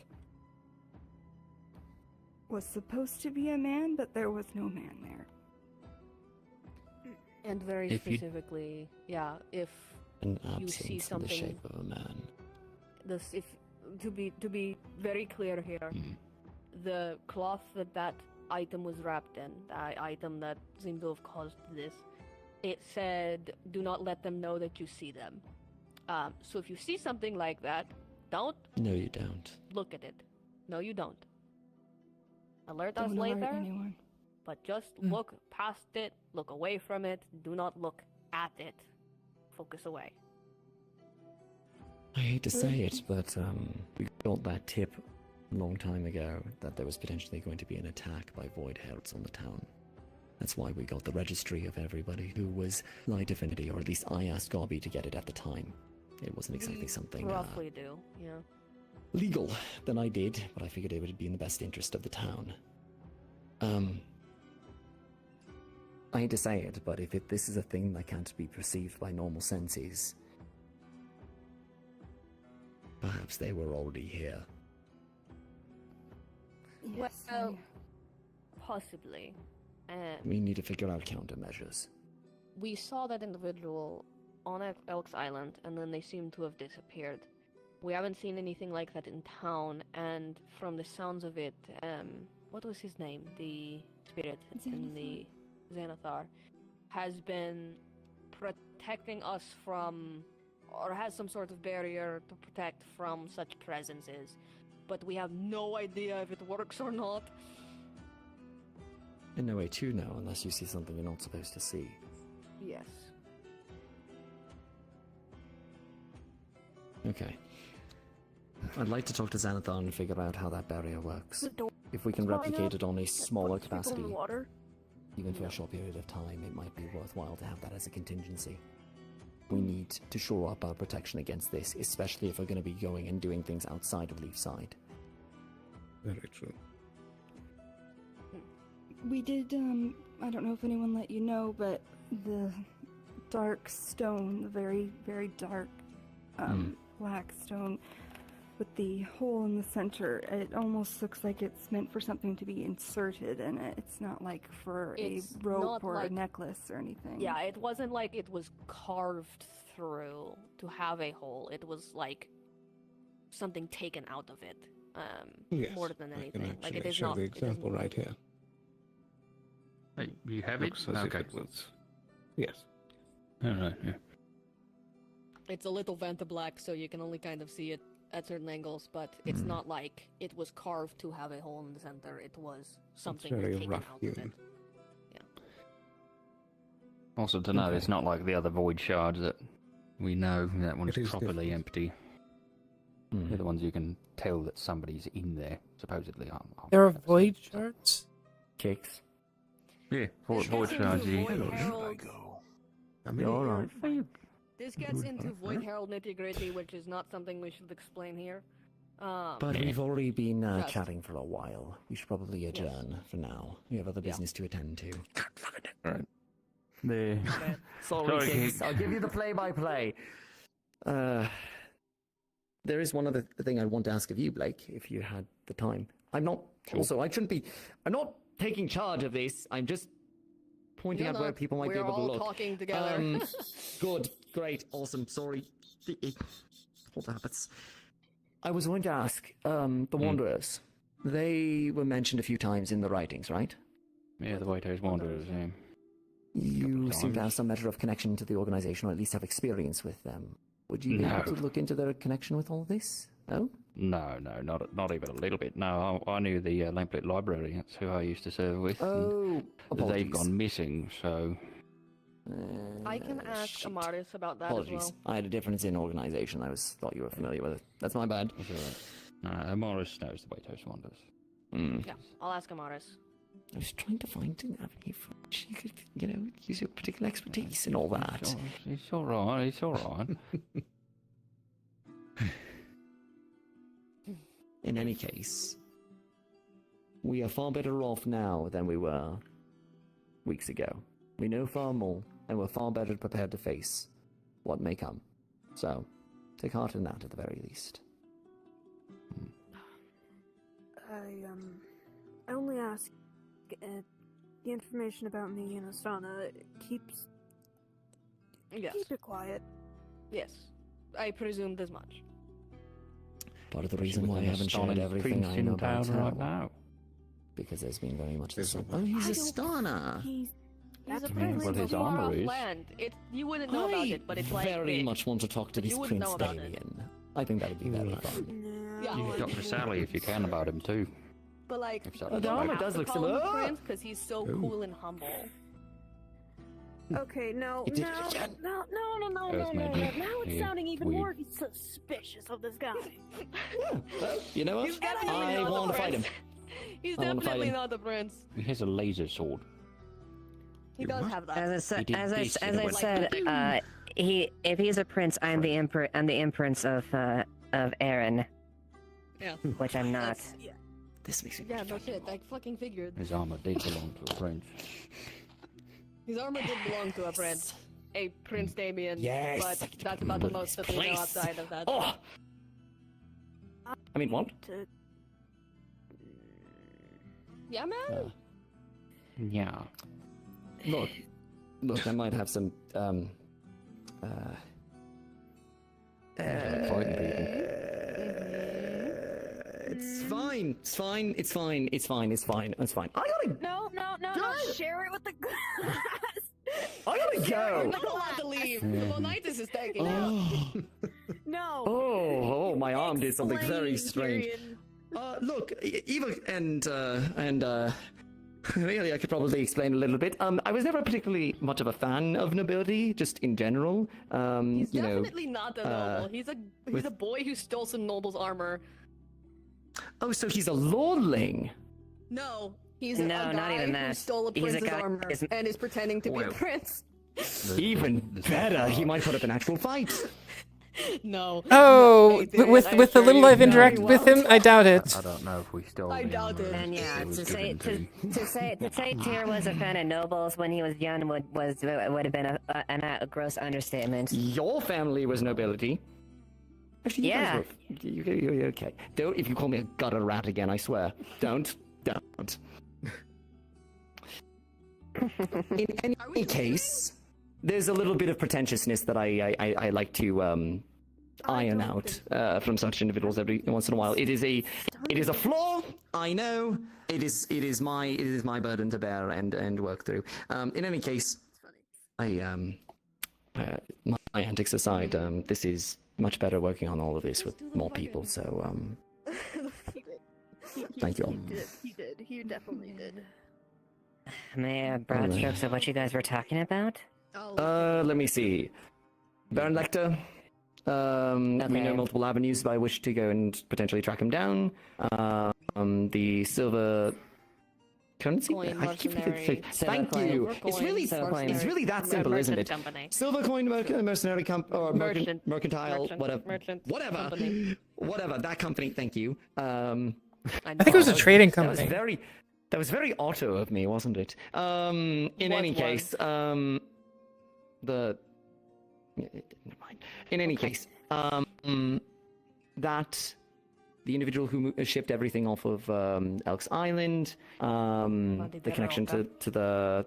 Speaker 6: was supposed to be a man, but there was no man there.
Speaker 3: And very specifically, if
Speaker 14: An
Speaker 3: you see
Speaker 14: absence in
Speaker 3: something,
Speaker 14: the shape of a man.
Speaker 3: To be very clear here, the cloth that item was wrapped in, the item that seemed to have caused this, it said, "Do not let them know that you see them." So if you see something like that, don't.
Speaker 14: No, you don't.
Speaker 3: Look at it. No, you don't. Alert
Speaker 6: Don't
Speaker 3: us
Speaker 6: alert
Speaker 3: later.
Speaker 6: anyone.
Speaker 3: But just look past it. Look away from it. Do not look at it. Focus away.
Speaker 14: I hate to say it, but we got that tip a long time ago that there was potentially going to be an attack by Void Heralds on the town. That's why we got the registry of everybody who was Light Affinity, or at least I asked Garby to get it at the time. It wasn't exactly something
Speaker 3: Roughly do, yeah.
Speaker 14: legal than I did, but I figured it would be in the best interest of the town. I hate to say it, but if this is a thing that can't be perceived by normal senses, perhaps they were already here.
Speaker 3: Well, possibly.
Speaker 14: We need to figure out countermeasures.
Speaker 3: We saw that individual on Elk's Island, and then they seem to have disappeared. We haven't seen anything like that in town, and from the sounds of it, what was his name? The spirit in the Xanathar has been protecting us from, or has some sort of barrier to protect from such presences. But we have no idea if it works or not.
Speaker 14: And no way to know unless you see something you're not supposed to see.
Speaker 3: Yes.
Speaker 14: Okay. I'd like to talk to Xanathar and figure out how that barrier works. If we can replicate it on a smaller capacity, even for a short period of time, it might be worthwhile to have that as a contingency. We need to shore up our protection against this, especially if we're going to be going and doing things outside of Leefside.
Speaker 13: Very true.
Speaker 6: We did, I don't know if anyone let you know, but the dark stone, the very, very dark, black stone, with the hole in the center, it almost looks like it's meant for something to be inserted in it. It's not like for
Speaker 3: It's
Speaker 6: a rope
Speaker 3: not
Speaker 6: or
Speaker 3: like-
Speaker 6: a necklace or anything.
Speaker 3: Yeah, it wasn't like it was carved through to have a hole. It was like something taken out of it,
Speaker 13: Yes,
Speaker 3: more than
Speaker 13: I can
Speaker 3: anything. Like it
Speaker 13: actually
Speaker 3: is
Speaker 13: show
Speaker 3: not.
Speaker 13: the
Speaker 3: it isn't
Speaker 13: example right here.
Speaker 15: Hey, you have it?
Speaker 13: Looks as if
Speaker 15: Okay.
Speaker 13: it was. Yes.
Speaker 15: Alright, yeah.
Speaker 3: It's a little Vanta black, so you can only kind of see it at certain angles, but it's not like it was carved to have a hole in the center. It was something
Speaker 13: very
Speaker 3: taken
Speaker 13: rough
Speaker 3: out of it.
Speaker 13: hewn.
Speaker 15: Also to know,
Speaker 13: Okay.
Speaker 15: it's not like the other void shards that we know. That one's
Speaker 13: It is
Speaker 15: properly
Speaker 13: different.
Speaker 15: empty. They're the ones you can tell that somebody's in there, supposedly.
Speaker 1: There are void shards?
Speaker 14: Kicks.
Speaker 15: Yeah, void shards. Yeah.
Speaker 14: You're alright.
Speaker 3: This gets into Void Herald nitty gritty, which is not something we should explain here.
Speaker 14: But we've already been
Speaker 3: Yes.
Speaker 14: chatting for a while. We should probably adjourn for now. We have other business to attend to.
Speaker 15: Right. There.
Speaker 14: Sorry, Kicks. I'll give you the play-by-play. There is one other thing I want to ask of you, Blake, if you had the time. I'm not... Also, I shouldn't be... I'm not taking charge of this. I'm just pointing
Speaker 3: You're
Speaker 14: out where
Speaker 3: not.
Speaker 14: people might be
Speaker 3: We're
Speaker 14: able to
Speaker 3: all
Speaker 14: look.
Speaker 3: talking together.
Speaker 14: Good. Great. Awesome. Sorry. All the habits. I was going to ask, the Wanderers. They were mentioned a few times in the writings, right?
Speaker 15: Yeah, the White House Wanderers, yeah.
Speaker 14: You seem to
Speaker 15: times.
Speaker 14: have some measure of connection to the organization, or at least have experience with them. Would you be
Speaker 15: No.
Speaker 14: able to look into their connection with all this? No?
Speaker 15: No, not even a little bit. No, I knew the Lamplit Library. That's who I used to serve with.
Speaker 14: Oh,
Speaker 15: and
Speaker 14: apologies.
Speaker 15: they've gone missing, so...
Speaker 3: I can ask
Speaker 14: shit.
Speaker 3: Amaris about that
Speaker 14: Apologies.
Speaker 3: as well.
Speaker 14: I had a difference in organization. thought you were familiar with it. That's my bad.
Speaker 15: Morris knows the White House Wanderers.
Speaker 3: Yeah, I'll ask Amaris.
Speaker 14: I was trying to find an avenue for which you could, use your particular expertise and all that.
Speaker 15: It's alright, it's alright.
Speaker 14: In any case, we are far better off now than we were weeks ago. We know far more, and we're far better prepared to face what may come. So, take heart in that at the very least.
Speaker 16: I only ask the information about me and Astana keeps.
Speaker 3: Yes.
Speaker 16: Keep it quiet.
Speaker 3: Yes, I presumed as much.
Speaker 14: Part of the reason why I haven't shared everything I know about right now. Because there's been very much this. Oh, he's Astana!
Speaker 3: He's a
Speaker 14: mean,
Speaker 3: prince
Speaker 14: what
Speaker 3: of
Speaker 14: his
Speaker 3: far
Speaker 14: armor
Speaker 3: off
Speaker 14: is.
Speaker 3: land. You wouldn't know about it, but it's like
Speaker 14: very
Speaker 3: big.
Speaker 14: much want to talk to
Speaker 3: But
Speaker 14: this
Speaker 3: you wouldn't
Speaker 14: Prince
Speaker 3: know about it.
Speaker 14: Damien. I think that would be very fun.
Speaker 3: Yeah.
Speaker 15: You can talk to Sally if you can about him too.
Speaker 3: But like,
Speaker 15: If so,
Speaker 3: you
Speaker 15: the
Speaker 3: don't
Speaker 15: armor
Speaker 3: have
Speaker 14: does
Speaker 3: to
Speaker 14: look
Speaker 3: call him
Speaker 14: similar.
Speaker 3: Prince because he's so cool and humble.
Speaker 16: Okay, no.
Speaker 14: You did
Speaker 16: Now
Speaker 15: Earth magic.
Speaker 16: it's
Speaker 15: Yeah,
Speaker 16: sounding even
Speaker 15: weird.
Speaker 16: more suspicious of this guy.
Speaker 14: Well, you know what?
Speaker 3: He's definitely
Speaker 14: I
Speaker 3: not
Speaker 14: want
Speaker 3: the
Speaker 14: to fight him.
Speaker 3: prince. He's
Speaker 14: I wanna fight
Speaker 3: definitely
Speaker 14: him.
Speaker 3: not the prince.
Speaker 15: He has a laser sword.
Speaker 3: He does have that.
Speaker 8: As
Speaker 15: He did
Speaker 8: I
Speaker 15: this in a way.
Speaker 8: said, if he's a prince, I'm the empress of Aaron,
Speaker 3: Yeah.
Speaker 8: which I'm not.
Speaker 3: Yeah.
Speaker 14: This makes me.
Speaker 3: Yeah, no shit. I fucking figured.
Speaker 15: His armor did belong to a prince.
Speaker 3: His armor did belong to a prince. A Prince Damien.
Speaker 14: Yes, I
Speaker 3: But
Speaker 14: get to
Speaker 3: that's
Speaker 14: put
Speaker 3: about
Speaker 14: him
Speaker 3: the
Speaker 14: in
Speaker 3: most
Speaker 14: his
Speaker 3: that we know
Speaker 14: place.
Speaker 3: outside of that.
Speaker 14: Oh! I mean, what?
Speaker 3: Yeah, man.
Speaker 15: Yeah.
Speaker 14: Look, I might have some, It's fine. It's fine. It's fine. It's fine. It's fine. It's fine. I gotta.
Speaker 16: No. Share it with the.
Speaker 14: I gotta go.
Speaker 3: You're not allowed to leave.
Speaker 15: Yeah.
Speaker 3: The Monitis is taking out.
Speaker 14: Oh.
Speaker 16: No.
Speaker 14: Oh, my arm did something very
Speaker 16: Explain,
Speaker 14: strange.
Speaker 16: Tyrion.
Speaker 14: Look, Eva and really, I could probably explain a little bit. I was never particularly much of a fan of nobility, just in general.
Speaker 3: He's
Speaker 14: you know,
Speaker 3: definitely not a noble. He's a boy who stole some noble's armor.
Speaker 14: Oh, so he's a lordling.
Speaker 3: No, he's
Speaker 8: No,
Speaker 3: a
Speaker 8: not
Speaker 3: guy
Speaker 8: even
Speaker 3: who
Speaker 8: that.
Speaker 3: stole a
Speaker 8: He's a
Speaker 3: prince's
Speaker 8: guy-
Speaker 3: armor
Speaker 8: is-
Speaker 3: and is pretending to be a
Speaker 14: Well.
Speaker 3: prince.
Speaker 14: Even better, he might put up an actual fight.
Speaker 3: No.
Speaker 1: Oh,
Speaker 3: Hey, Tyrion,
Speaker 1: with
Speaker 3: I
Speaker 1: the
Speaker 3: assure
Speaker 1: little
Speaker 3: you,
Speaker 1: I've
Speaker 3: no, he
Speaker 1: interacted with him,
Speaker 3: won't.
Speaker 1: I doubt it.
Speaker 15: I don't know if we stole
Speaker 3: I
Speaker 15: the
Speaker 3: doubt
Speaker 15: armor
Speaker 3: it.
Speaker 8: And
Speaker 15: that
Speaker 8: yeah,
Speaker 15: was
Speaker 8: to say
Speaker 15: given
Speaker 8: Tyr was a fan of nobles when he was young would have been a gross understatement.
Speaker 14: Your family was nobility. Actually, you guys were, you're okay. Don't, if you call me a gutter rat again, I swear. Don't. In any case, there's a little bit of pretentiousness that I like to iron out from such individuals every once in a while. It is a flaw. I know. It is my burden to bear and work through. In any case, my antics aside, this is much better working on all of this with more people. So thank you all.
Speaker 16: He did. He definitely did.
Speaker 8: May I have broad strokes of what you guys were talking about?
Speaker 14: Let me see. Baron Lecter. We know multiple avenues by which to go and potentially track him down. The silver currency. Thank you. It's really that simple, isn't it? Silver coin mercenary mercantile, whatever. That company. Thank you.
Speaker 1: I think it was a trading company.
Speaker 14: That was very Otto of me, wasn't it? In any case, never mind. In any case, that the individual who shipped everything off of Elk's Island, the connection to the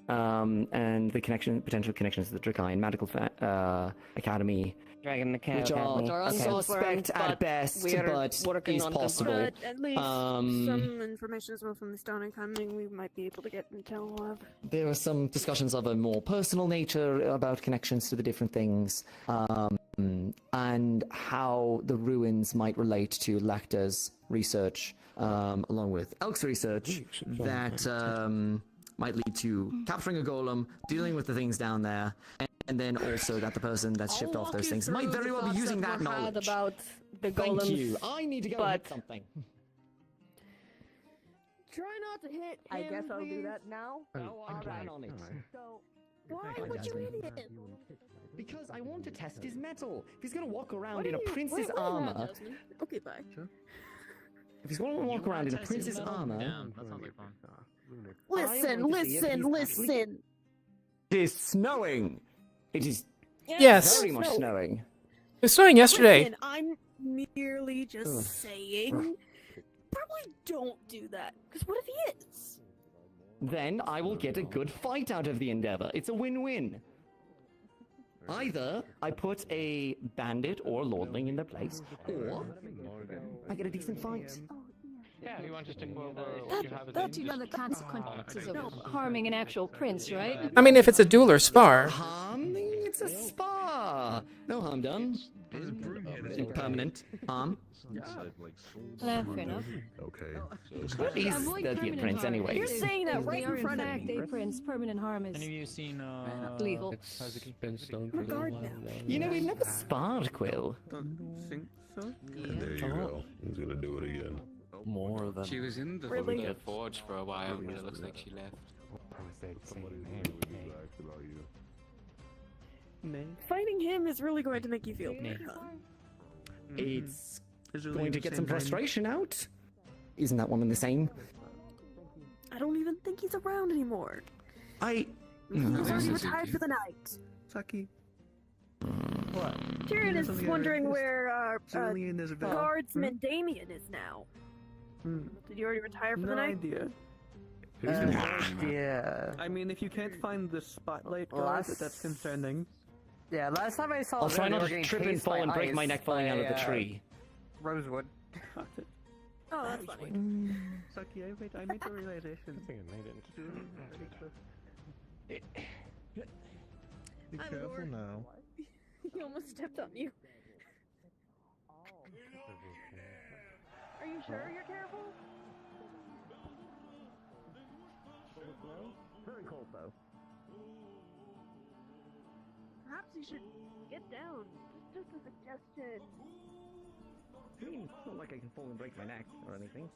Speaker 14: and the potential connections to the Dracayan Medical Academy, which are suspect at best, but is possible.
Speaker 16: But at least some information as well from the Stone coming, we might be able to get intel of.
Speaker 14: There are some discussions of a more personal nature about connections to the different things, and how the ruins might relate to Lecter's research, along with Elk's research, that might lead to capturing a golem, dealing with the things down there, and then also that the person that's shipped off those things might very well be using that knowledge.
Speaker 3: About the
Speaker 14: Thank
Speaker 3: golems,
Speaker 14: you. I need to go and hit something.
Speaker 3: Try not to hit him. I guess I'll do that now.
Speaker 14: I'm planning on it.
Speaker 3: So, why would you hit him?
Speaker 14: Because I want to test his metal. If he's gonna walk around in a prince's armor,
Speaker 16: Okay, bye.
Speaker 14: if he's gonna walk around in a prince's armor,
Speaker 5: That sounds like fun.
Speaker 16: Listen.
Speaker 14: It is snowing. It is
Speaker 1: Yes.
Speaker 14: very much snowing.
Speaker 1: It was snowing yesterday.
Speaker 16: Listen, I'm merely just saying. Probably don't do that. Because what if he is?
Speaker 14: Then I will get a good fight out of the endeavor. It's a win-win. Either I put a bandit or lordling in their place, or I get a decent fight.
Speaker 5: Yeah, you want to stick over what you have as
Speaker 3: That's the consequences of harming an actual prince, right?
Speaker 1: I mean, if it's a duel or spar.
Speaker 14: It's a spa. No harm done. Impermanent harm.
Speaker 3: Fair enough.
Speaker 12: Okay.
Speaker 14: What is the prince anyway?
Speaker 3: You're saying that right in front of me. Prince, permanent harm is
Speaker 2: Have you seen
Speaker 3: legal.
Speaker 14: You know, we've never sparred, Quill.
Speaker 2: Don't think so.
Speaker 12: There you go. He's gonna do it again.
Speaker 17: More than
Speaker 18: She was in the
Speaker 16: Really?
Speaker 18: forge for a while, but it looks like she left.
Speaker 16: Fighting him is really going to make you feel bad.
Speaker 14: It's going to get some frustration out. Isn't that one and the same?
Speaker 16: I don't even think he's around anymore.
Speaker 14: He's
Speaker 16: already retired for the night.
Speaker 2: Saki.
Speaker 16: Tyrion is wondering where
Speaker 2: Julian is about.
Speaker 16: guardsman Damien is now. Did you already retire for the night?
Speaker 2: Yeah. I mean, if you can't find the spotlight guard, that's concerning.
Speaker 19: Yeah, last time I saw
Speaker 14: I'll
Speaker 19: them,
Speaker 14: try
Speaker 19: they
Speaker 14: not
Speaker 19: were
Speaker 14: to
Speaker 19: getting
Speaker 14: trip and
Speaker 19: chased
Speaker 14: fall
Speaker 19: by
Speaker 14: and break my
Speaker 19: ice
Speaker 14: neck falling out of the
Speaker 19: by,
Speaker 14: tree.
Speaker 19: Rosewood.
Speaker 16: Oh, that's funny.
Speaker 2: Saki, I made the realization. I think I made it.
Speaker 16: Be careful now. He almost stepped on you. Are you sure you're careful?
Speaker 14: Very cold though.
Speaker 16: Perhaps you should get down. Just a suggestion.
Speaker 14: It's not like I can fall and break my neck or anything.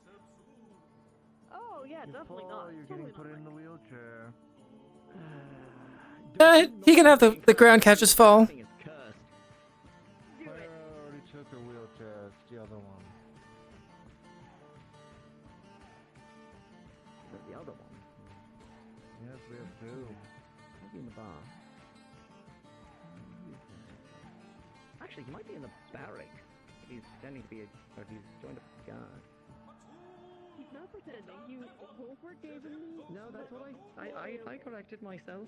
Speaker 16: Oh yeah, definitely not.
Speaker 2: You're getting put in the wheelchair.
Speaker 1: He can have the ground catches fall.
Speaker 2: I already took the wheelchair. It's the other one.
Speaker 14: The other one?
Speaker 2: Yes, we have two.
Speaker 14: Maybe in the bar. I Actually, he might be in the barracks. If he's pretending to be or if he's joined up with the guard.
Speaker 3: He's not pretending. You forgave me.
Speaker 14: No, that's what I corrected myself.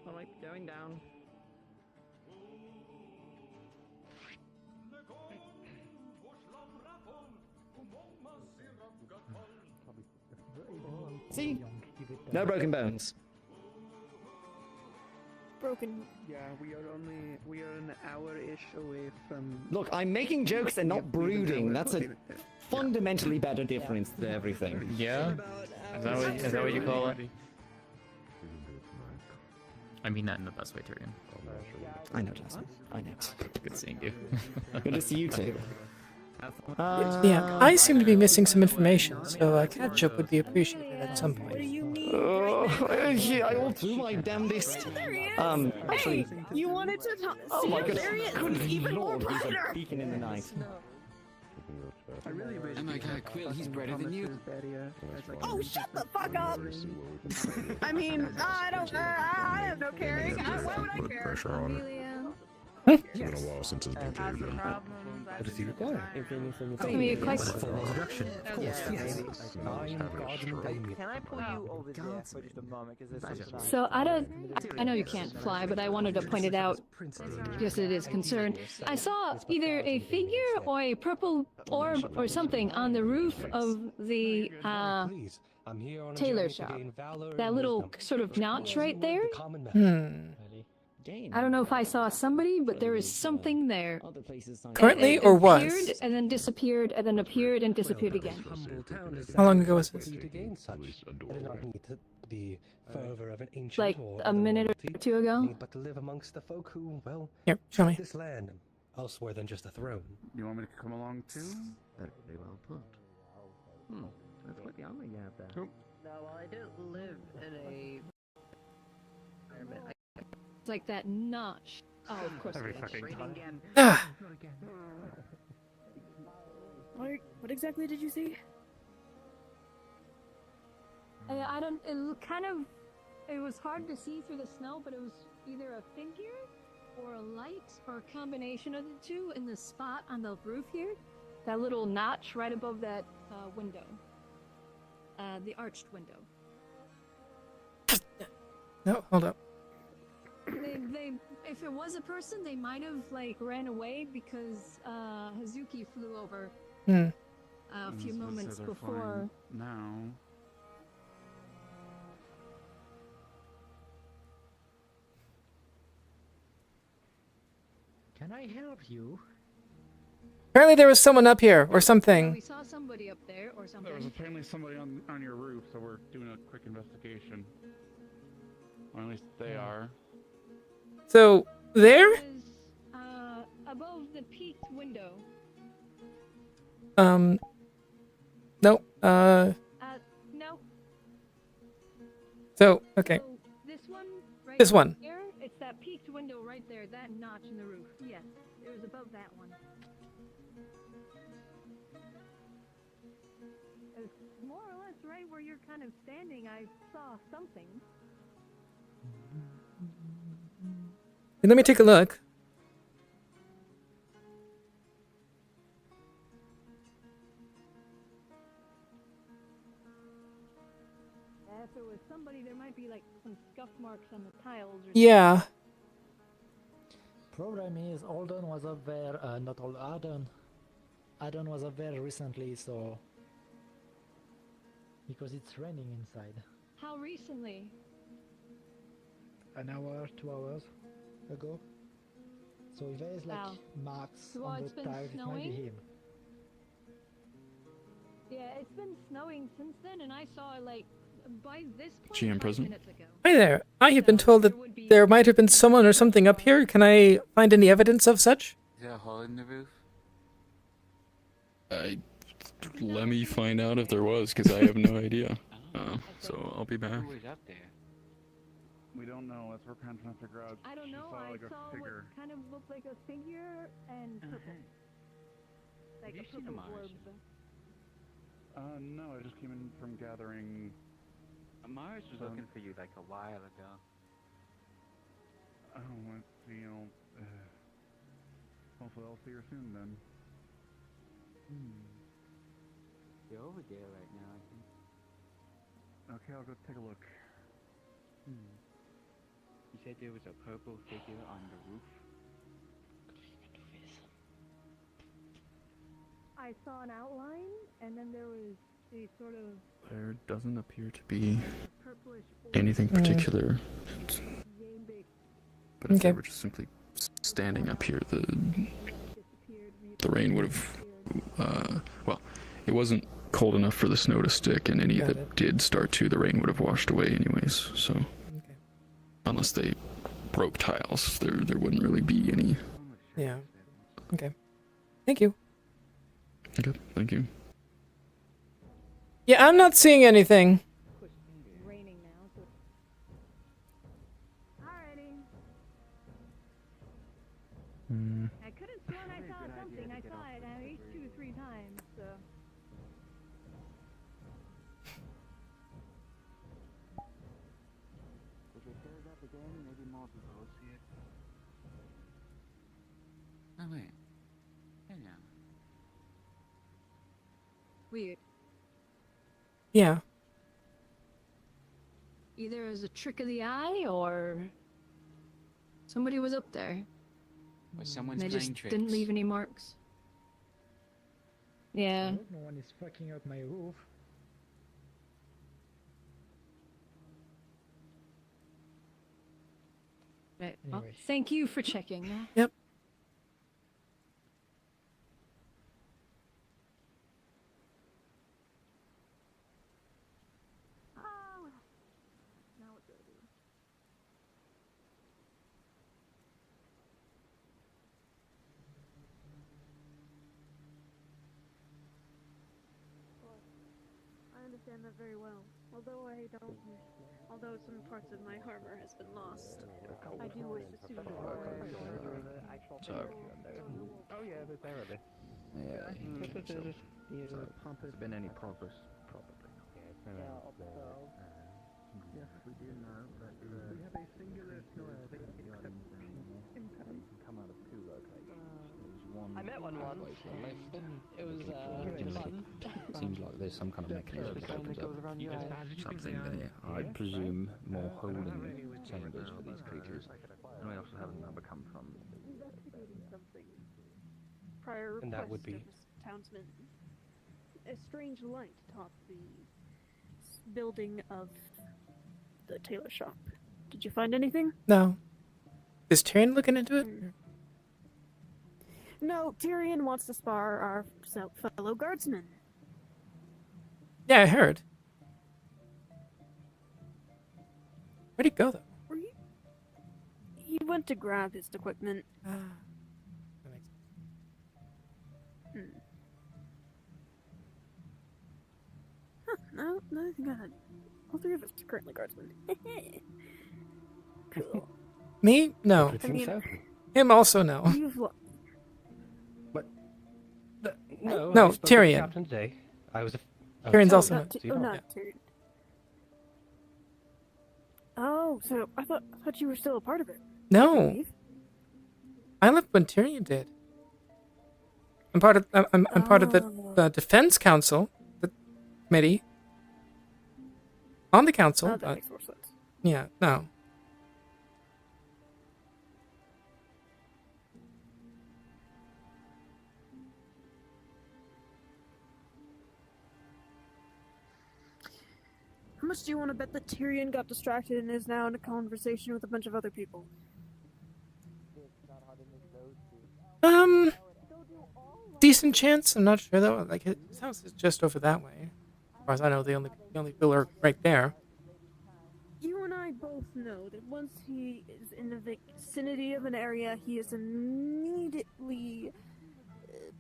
Speaker 14: Alright, going down. See? No broken bones.
Speaker 16: Broken.
Speaker 2: Yeah, we are an hour-ish away from.
Speaker 14: Look, I'm making jokes and not brooding. That's a fundamentally better difference to everything.
Speaker 20: Yeah? Is that what you call it? I mean that in the best way, Tyrion.
Speaker 14: I know, Jasmine. I know.
Speaker 20: Good seeing you.
Speaker 14: Good to see you too.
Speaker 1: Yeah, I seem to be missing some information, so a catch-up would be appreciated at some point.
Speaker 16: What do you need?
Speaker 14: Yeah, I will do my damnedest. Actually,
Speaker 16: You wanted to talk.
Speaker 14: oh my god,
Speaker 16: There he is.
Speaker 14: good
Speaker 16: Even more
Speaker 14: lord, he's a
Speaker 16: brighter.
Speaker 14: beacon in the night.
Speaker 2: I really wish.
Speaker 18: Oh my god, Quill, he's brighter than you.
Speaker 16: Oh, shut the fuck up! I mean, I have no caring. Why would I care?
Speaker 12: Pressure on it.
Speaker 16: Amelia.
Speaker 12: It's been a while since it's been caved in.
Speaker 9: What does he require?
Speaker 3: Give me a question.
Speaker 9: For resurrection, of course, yes.
Speaker 11: Can I pull you over there for just a moment? Because there's something
Speaker 3: So I know you can't fly, but I wanted to point it out. Yes, it is concerned. I saw either a figure or a purple orb or something on the roof of the tailor shop. That little sort of notch right there. I don't know if I saw somebody, but there is something there.
Speaker 1: Currently
Speaker 3: It
Speaker 1: or was?
Speaker 3: appeared and then disappeared and then appeared and disappeared again.
Speaker 1: How long ago was this?
Speaker 3: Like a minute or two ago.
Speaker 7: But to live amongst the folk who, well,
Speaker 1: Here, show me.
Speaker 7: this land elsewhere than just a throne.
Speaker 2: You want me to come along too?
Speaker 14: Very well put. That's quite the armor you have there.
Speaker 3: No, well, I don't live in a environment. It's like that notch. Oh, of course.
Speaker 2: Every fucking time.
Speaker 1: Ah.
Speaker 16: What exactly did you see?
Speaker 3: I don't. It kind of. It was hard to see through the snow, but it was either a figure or a light or a combination of the two in the spot on the roof here. That little notch right above that window. The arched window.
Speaker 1: No, hold up.
Speaker 3: They, if it was a person, they might have like ran away because Hazuki flew over a few moments before.
Speaker 2: Now.
Speaker 9: Can I help you?
Speaker 1: Apparently there was someone up here, or something.
Speaker 3: We saw somebody up there or something.
Speaker 2: There was apparently somebody on your roof, so we're doing a quick investigation. Or at least they are.
Speaker 1: So, there?
Speaker 3: It was, above the peaked window.
Speaker 1: No,
Speaker 3: No.
Speaker 1: so, okay.
Speaker 3: So this one right
Speaker 1: This one.
Speaker 3: here, it's that peaked window right there, that notch in the roof. Yes, it was above that one. It was more or less right where you're kind of standing. I saw something.
Speaker 1: Let me take a look.
Speaker 3: If it was somebody, there might be like some scuff marks on the tiles. Or
Speaker 1: Yeah.
Speaker 9: Problem is, Alden was up there, not all Arden. Arden was up there recently, so... Because it's raining inside.
Speaker 3: How recently?
Speaker 9: An hour, 2 hours ago. So if there's like
Speaker 3: Wow.
Speaker 9: marks
Speaker 3: Well,
Speaker 9: on
Speaker 3: it's
Speaker 9: the
Speaker 3: been
Speaker 9: tiles, it might be
Speaker 3: snowing.
Speaker 9: him.
Speaker 3: Yeah, it's been snowing since then, and I saw like by this point
Speaker 20: She in
Speaker 3: 5
Speaker 20: prison?
Speaker 3: minutes ago.
Speaker 1: Hi there. I have been told that there might have been someone or something up here. Can I find any evidence of such?
Speaker 18: Is there a hole in the roof?
Speaker 20: Let me find out if there was, because I have no idea. So I'll be back.
Speaker 18: Who was up there?
Speaker 2: We don't know. That's what we're kind of trying to figure out.
Speaker 3: I don't
Speaker 2: She
Speaker 3: know.
Speaker 2: saw,
Speaker 3: I
Speaker 2: like, a
Speaker 3: saw
Speaker 2: figure.
Speaker 3: what kind of looked like a figure and purple. Like
Speaker 18: you
Speaker 3: a
Speaker 18: seen
Speaker 3: purple
Speaker 18: a Mars?
Speaker 3: orb.
Speaker 2: No, I just came in from gathering.
Speaker 18: Mars was looking for you like a while ago.
Speaker 2: Oh, let's see. Hopefully I'll see her soon then.
Speaker 18: They're over there right now, I think.
Speaker 2: Okay, I'll go take a look.
Speaker 18: You said there was a purple figure on the roof.
Speaker 21: I saw an outline, and then there was a sort of
Speaker 20: There doesn't appear to be
Speaker 21: purplish
Speaker 20: anything particular. But if
Speaker 1: Okay.
Speaker 20: they were just simply standing up here, the rain would have, well, it wasn't cold enough for the snow to stick, and any that did start to, the rain would have washed away anyways, so.
Speaker 1: Okay.
Speaker 20: Unless they broke tiles, there wouldn't really be any.
Speaker 1: Yeah. Okay. Thank you.
Speaker 20: Okay, thank you.
Speaker 1: Yeah, I'm not seeing anything.
Speaker 21: raining now. So... Alrighty. I could have sworn I saw something. I saw it at least 2 or 3 times. So.
Speaker 18: If it shows up again, maybe more people will see it. Oh wait. Hang on.
Speaker 16: Weird.
Speaker 1: Yeah.
Speaker 16: Either as a trick of the eye or somebody was up there.
Speaker 18: Or someone's
Speaker 16: They
Speaker 18: playing
Speaker 16: just
Speaker 18: tricks.
Speaker 16: didn't leave any marks. Yeah.
Speaker 9: No one is fucking up my roof.
Speaker 16: Right. Well,
Speaker 9: Anyway.
Speaker 16: thank you for checking.
Speaker 1: Yep.
Speaker 21: Now what do I do? I understand that very well. Although some parts of my armor has been lost, I do wish to see
Speaker 15: So,
Speaker 4: Oh yeah, they're there already.
Speaker 15: yeah. So, has there been any progress? Probably not.
Speaker 18: Yes, we do know that
Speaker 7: We have a singular kinetic exception.
Speaker 15: Come out of 2 locations. There's one
Speaker 19: I met one
Speaker 15: halfway to the left.
Speaker 19: It was
Speaker 15: It seems like there's some kind of mechanism that opens up something there. I presume more holding chambers for these creatures. And we also have another come from.
Speaker 21: investigating something. Prior
Speaker 7: And that would
Speaker 21: request
Speaker 7: be?
Speaker 21: of this townsman. A strange light topped the building of the tailor shop. Did you find anything?
Speaker 1: No. Is Tyrion looking into it?
Speaker 21: No, Tyrion wants to spar our fellow guardsmen.
Speaker 1: Yeah, I heard. Where'd he go, though?
Speaker 21: He went to grab his equipment.
Speaker 1: That makes
Speaker 21: Hmm. Huh, no, I think I had all 3 of us are currently guardsmen. Cool.
Speaker 1: Me? No.
Speaker 21: I mean,
Speaker 1: Him also no.
Speaker 21: you've
Speaker 7: No,
Speaker 1: No,
Speaker 7: I spoke with
Speaker 1: Tyrion.
Speaker 7: Captain today. I was.
Speaker 1: Tyrion's also
Speaker 21: not
Speaker 1: no.
Speaker 21: Ty- oh, not Tyrion. Oh, so I thought you were still a part of it.
Speaker 1: No. I left when Tyrion did. I'm part of I'm part of the defense council, the committee. On the council.
Speaker 21: Oh, that makes more sense.
Speaker 1: Yeah, no.
Speaker 21: How much do you want to bet that Tyrion got distracted and is now in a conversation with a bunch of other people?
Speaker 1: Decent chance. I'm not sure though. Like his house is just over that way. As far as I know, the only people are right there.
Speaker 21: You and I both know that once he is in the vicinity of an area, he is immediately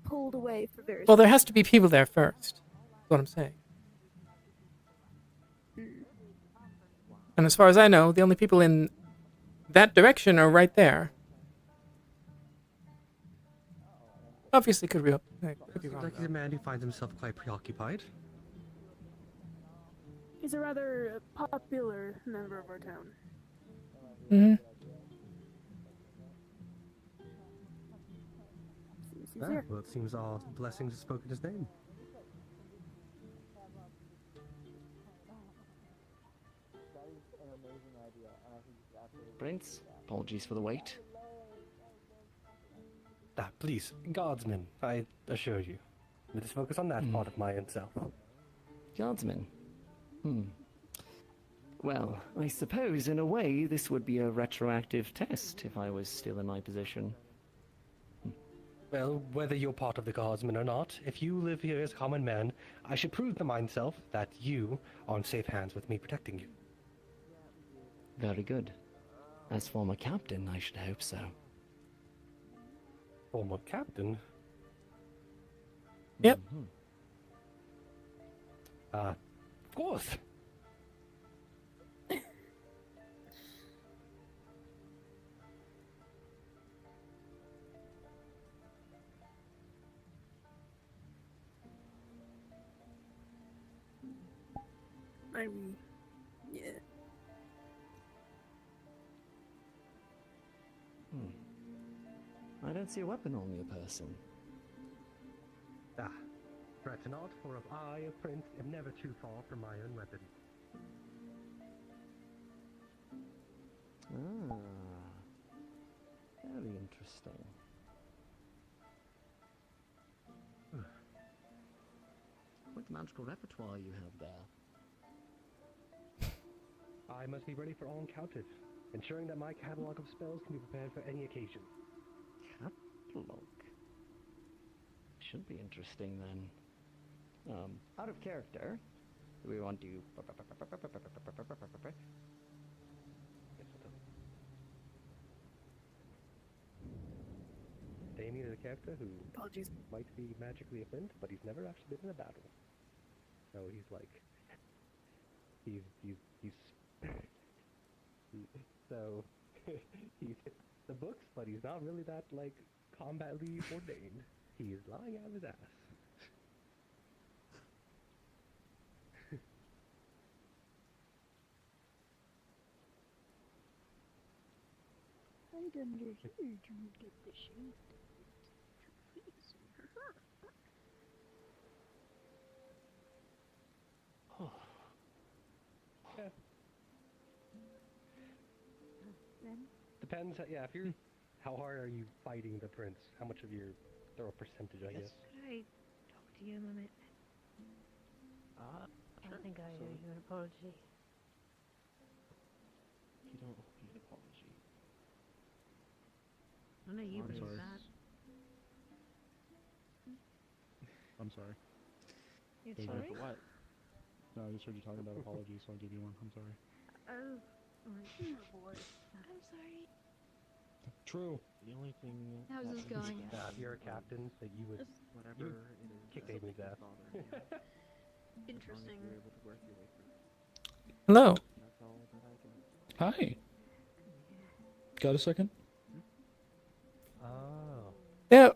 Speaker 21: pulled away for various.
Speaker 1: Well, there has to be people there first. That's what I'm saying. And as far as I know, the only people in that direction are right there. Obviously, could be
Speaker 7: Seems
Speaker 1: wrong.
Speaker 7: like he's a man who finds himself quite preoccupied.
Speaker 21: He's a rather popular member of our town.
Speaker 1: Mm-hmm.
Speaker 21: he's here.
Speaker 7: Well, it seems all blessings have spoken his name.
Speaker 14: Prince, apologies for the wait.
Speaker 7: Please, guardsmen, I assure you. Let us focus on that part of my own self.
Speaker 14: Guardsman? Well, I suppose in a way this would be a retroactive test if I was still in my position.
Speaker 7: Well, whether you're part of the guardsmen or not, if you live here as a common man, I should prove to myself that you are in safe hands with me protecting you.
Speaker 14: Very good. As former captain, I should hope so.
Speaker 7: Former captain?
Speaker 1: Yep.
Speaker 7: Of course.
Speaker 21: I mean, yeah.
Speaker 14: I don't see a weapon on your person.
Speaker 7: Fret not, for if I, a prince, am never too far from my own weapon.
Speaker 14: Very interesting. What magical repertoire you have there.
Speaker 7: I must be ready for all encounters, ensuring that my catalog of spells can be prepared for any occasion.
Speaker 14: Catalog? Should be interesting then. Out of character, do we want to...
Speaker 7: Damien is a character who might be magically a flint, but he's never actually been in a battle. So he's like... He's so... he's hit the books, but he's not really that, like, combatly ordained. He's lying out of his ass.
Speaker 21: Right under here to get the shade.
Speaker 7: Yeah. Depends, yeah, if you're... How hard are you fighting the prince? How much of your throw percentage, I guess?
Speaker 21: Could I talk to you a moment?
Speaker 10: I think I owe you an apology.
Speaker 15: You don't owe me an apology.
Speaker 10: I know you
Speaker 15: I'm
Speaker 10: believe
Speaker 15: sorry.
Speaker 10: that.
Speaker 2: I'm sorry.
Speaker 10: You're
Speaker 15: Sorry
Speaker 10: sorry?
Speaker 15: for what?
Speaker 2: No, I just heard you talking about apologies, so I'll give you one. I'm sorry.
Speaker 10: Oh, my boy. I'm sorry.
Speaker 15: True. The only thing.
Speaker 10: How's this going?
Speaker 7: If you're a captain, that you would
Speaker 18: Whatever
Speaker 7: kick Damon's ass.
Speaker 10: Interesting.
Speaker 1: Hello.
Speaker 20: Hi. Got a second?
Speaker 7: Oh.
Speaker 1: Yeah.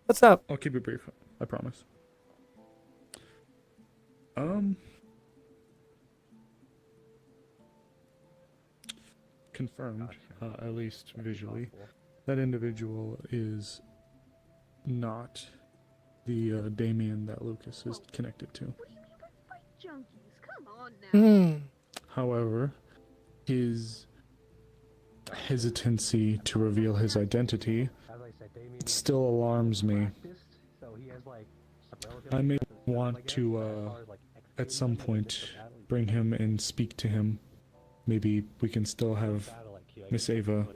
Speaker 1: What's up?
Speaker 20: I'll keep it brief. I promise. Confirmed, at least visually, that individual is not the Damien that Lucas is connected to.
Speaker 21: What do you mean by fight junkies? Come on now.
Speaker 20: However, his hesitancy to reveal his identity still alarms me. I may want to, at some point, bring him and speak to him. Maybe we can still have Miss Ava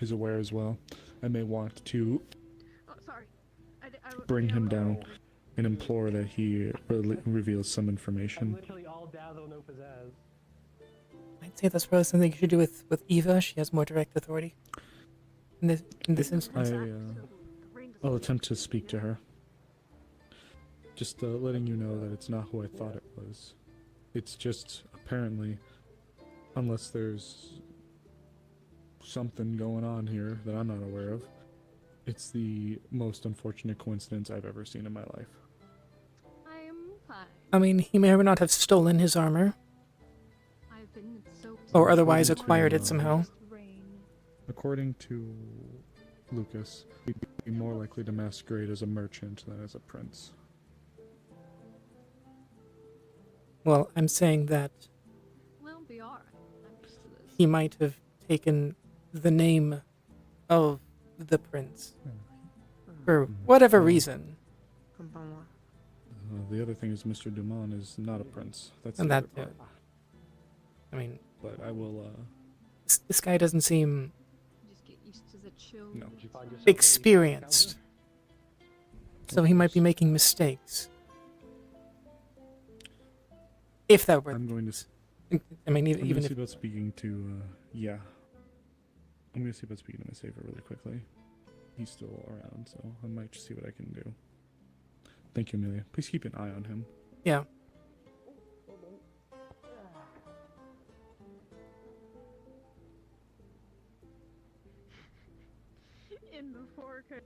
Speaker 20: is aware as well. I may want to bring him down and implore that he reveals some information.
Speaker 1: I'd say that's probably something you should do with Eva. She has more direct authority in this instance.
Speaker 20: I'll attempt to speak to her. Just letting you know that it's not who I thought it was. It's just apparently, unless there's something going on here that I'm not aware of, it's the most unfortunate coincidence I've ever seen in my life.
Speaker 10: I am fine.
Speaker 1: I mean, he may or may not have stolen his armor.
Speaker 10: I've been soaked.
Speaker 1: Or otherwise acquired it somehow.
Speaker 20: According to Lucas, be more likely to masquerade as a merchant than as a prince.
Speaker 1: Well, I'm saying that
Speaker 10: We'll be alright. I'm used to this.
Speaker 1: he might have taken the name of the prince for whatever reason.
Speaker 20: The other thing is Mr. Dumont is not a prince. That's
Speaker 1: And
Speaker 20: the
Speaker 1: that
Speaker 20: other part.
Speaker 1: I mean,
Speaker 20: But I will,
Speaker 1: this guy doesn't seem
Speaker 10: Just get used to the chill.
Speaker 20: No.
Speaker 1: experienced. So he might be making mistakes. If that were...
Speaker 20: I'm going to...
Speaker 1: I mean,
Speaker 20: I'm
Speaker 1: even
Speaker 20: going to
Speaker 1: if...
Speaker 20: see about speaking to, yeah. I'm going to see about speaking to my saver really quickly. He's still around, so I might just see what I can do. Thank you, Amelia. Please keep an eye on him.
Speaker 1: Yeah.
Speaker 10: In the forecast.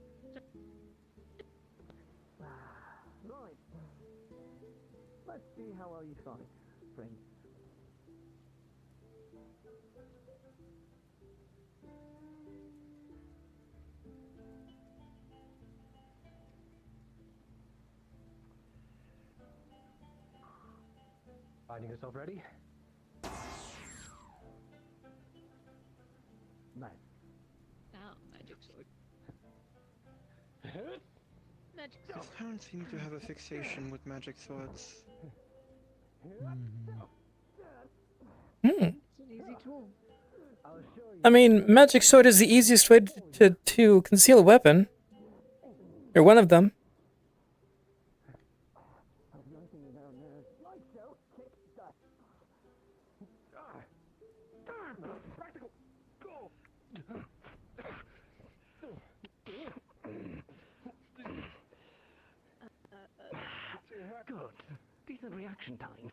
Speaker 14: Right. Let's see how well you fight, Prince.
Speaker 7: Finding yourself ready? Nice.
Speaker 10: Oh, magic sword.
Speaker 6: Magic sword. This town seems to have a fixation with magic swords.
Speaker 1: Hmm.
Speaker 10: It's an easy tool.
Speaker 1: I mean, magic sword is the easiest way to conceal a weapon. Or one of them.
Speaker 14: Good. Decent reaction times.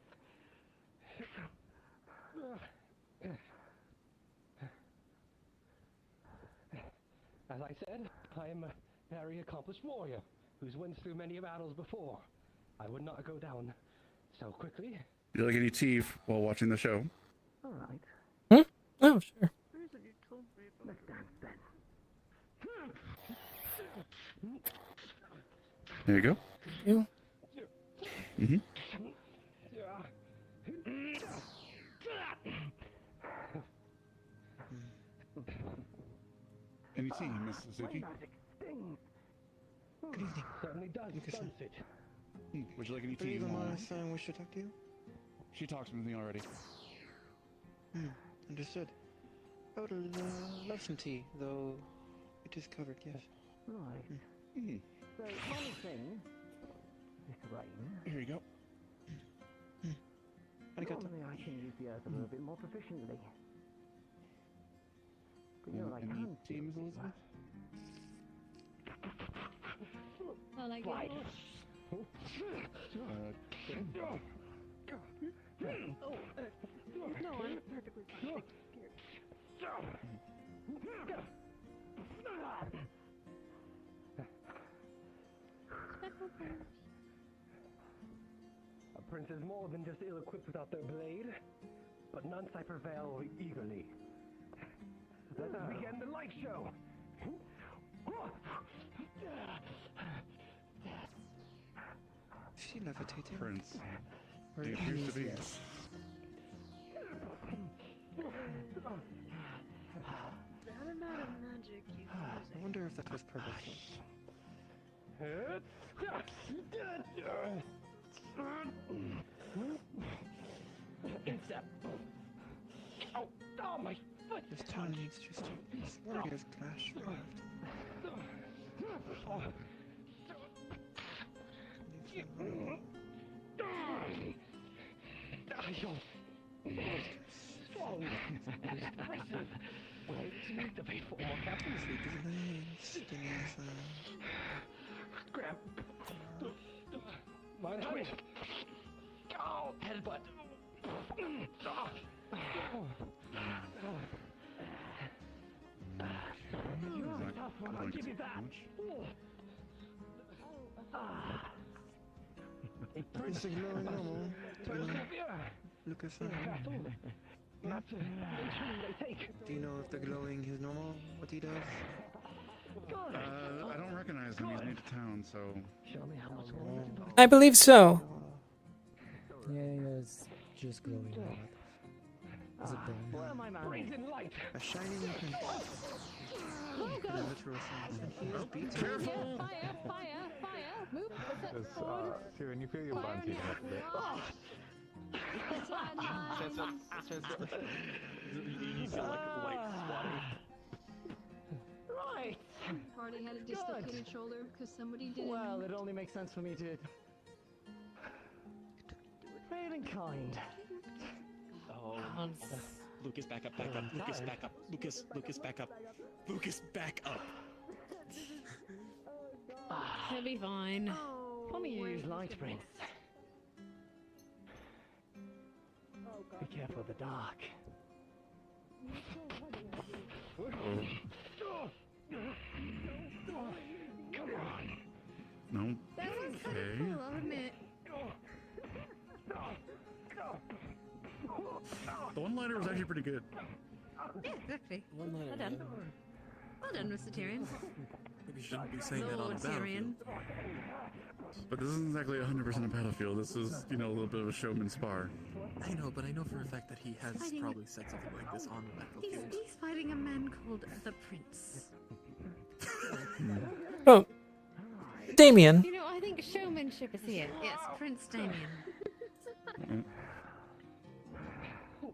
Speaker 7: As I said, I am a very accomplished warrior who's went through many battles before. I would not go down so quickly.
Speaker 2: You like any tea while watching the show?
Speaker 14: All right.
Speaker 1: Hmm? Oh, sure.
Speaker 14: Let's dance then.
Speaker 2: There you go.
Speaker 1: You?
Speaker 2: Mm-hmm. Any tea, Miss Suzuki?
Speaker 6: Good evening.
Speaker 7: Certainly does.
Speaker 6: Lucas-san.
Speaker 7: It.
Speaker 2: Would you like any tea?
Speaker 6: Believe Amara-san wished to talk to you?
Speaker 2: She talked with me already.
Speaker 6: Understood. I would love some tea, though it is covered, yes.
Speaker 14: Right. So, one thing, this rain.
Speaker 2: Here you go.
Speaker 14: Normally I can use the earth a little bit more proficiently. But you know what I can't
Speaker 2: tea, Miss Elizabeth?
Speaker 10: I like
Speaker 14: Right.
Speaker 10: No, I'm perfectly fine.
Speaker 7: A prince is more than just ill-equipped without their blade, but none I prevail eagerly. Let us begin the light show.
Speaker 6: She levitated.
Speaker 2: Prince.
Speaker 6: Where
Speaker 2: He
Speaker 6: is
Speaker 2: appears to be.
Speaker 6: this?
Speaker 10: That amount of magic you
Speaker 6: I wonder if that was purposeful.
Speaker 7: Instep. Oh, oh my foot!
Speaker 6: This town needs just these warriors clash revived.
Speaker 7: Strong. Impressive. We need to pay for more captains. Grab. Mine twist. Oh, headbutt. You're a tough one, I'll give you that.
Speaker 6: Is the glowing normal? Lucas-san. Do you know if the glowing is normal? What he does?
Speaker 2: I don't There's gonna be new to town, so.
Speaker 7: Show me how much longer.
Speaker 1: I believe so.
Speaker 13: Yeah, it's just glowing hot. Is it burning?
Speaker 7: Where am I, man? Brazen light.
Speaker 18: A shiny weapon. In a literal sense.
Speaker 3: Careful! Fire! Fire! Fire! Move!
Speaker 4: Tyrion, you feel your bun heating up a bit. You feel like light spotting.
Speaker 7: Right.
Speaker 10: Party had a dislocated shoulder because somebody did.
Speaker 7: Well, it only makes sense for me to fail in kind.
Speaker 4: Oh, Lucas, back up, Lucas, back up, Lucas, back up, Lucas, back up.
Speaker 10: He'll be fine.
Speaker 7: Funny you use light, Prince. Be careful of the dark. Come on.
Speaker 2: No.
Speaker 10: That was kind of cool, I'll admit.
Speaker 2: The one-liner was actually pretty good.
Speaker 10: Yeah, exactly.
Speaker 17: Well
Speaker 10: Well done. Well done, Mr. Tyrion.
Speaker 12: Maybe you shouldn't be saying that on a
Speaker 10: Lord Tyrion.
Speaker 12: battlefield.
Speaker 2: But this isn't exactly 100% a battlefield. This is, a little bit of a showman spar.
Speaker 12: I know, but I know for a fact that he has
Speaker 10: Fighting-
Speaker 12: probably said something like this on the battlefield.
Speaker 10: He's fighting a man called the Prince.
Speaker 1: Oh, Damien.
Speaker 10: You know, I think showmanship is here. Yes, Prince Damien. Oh.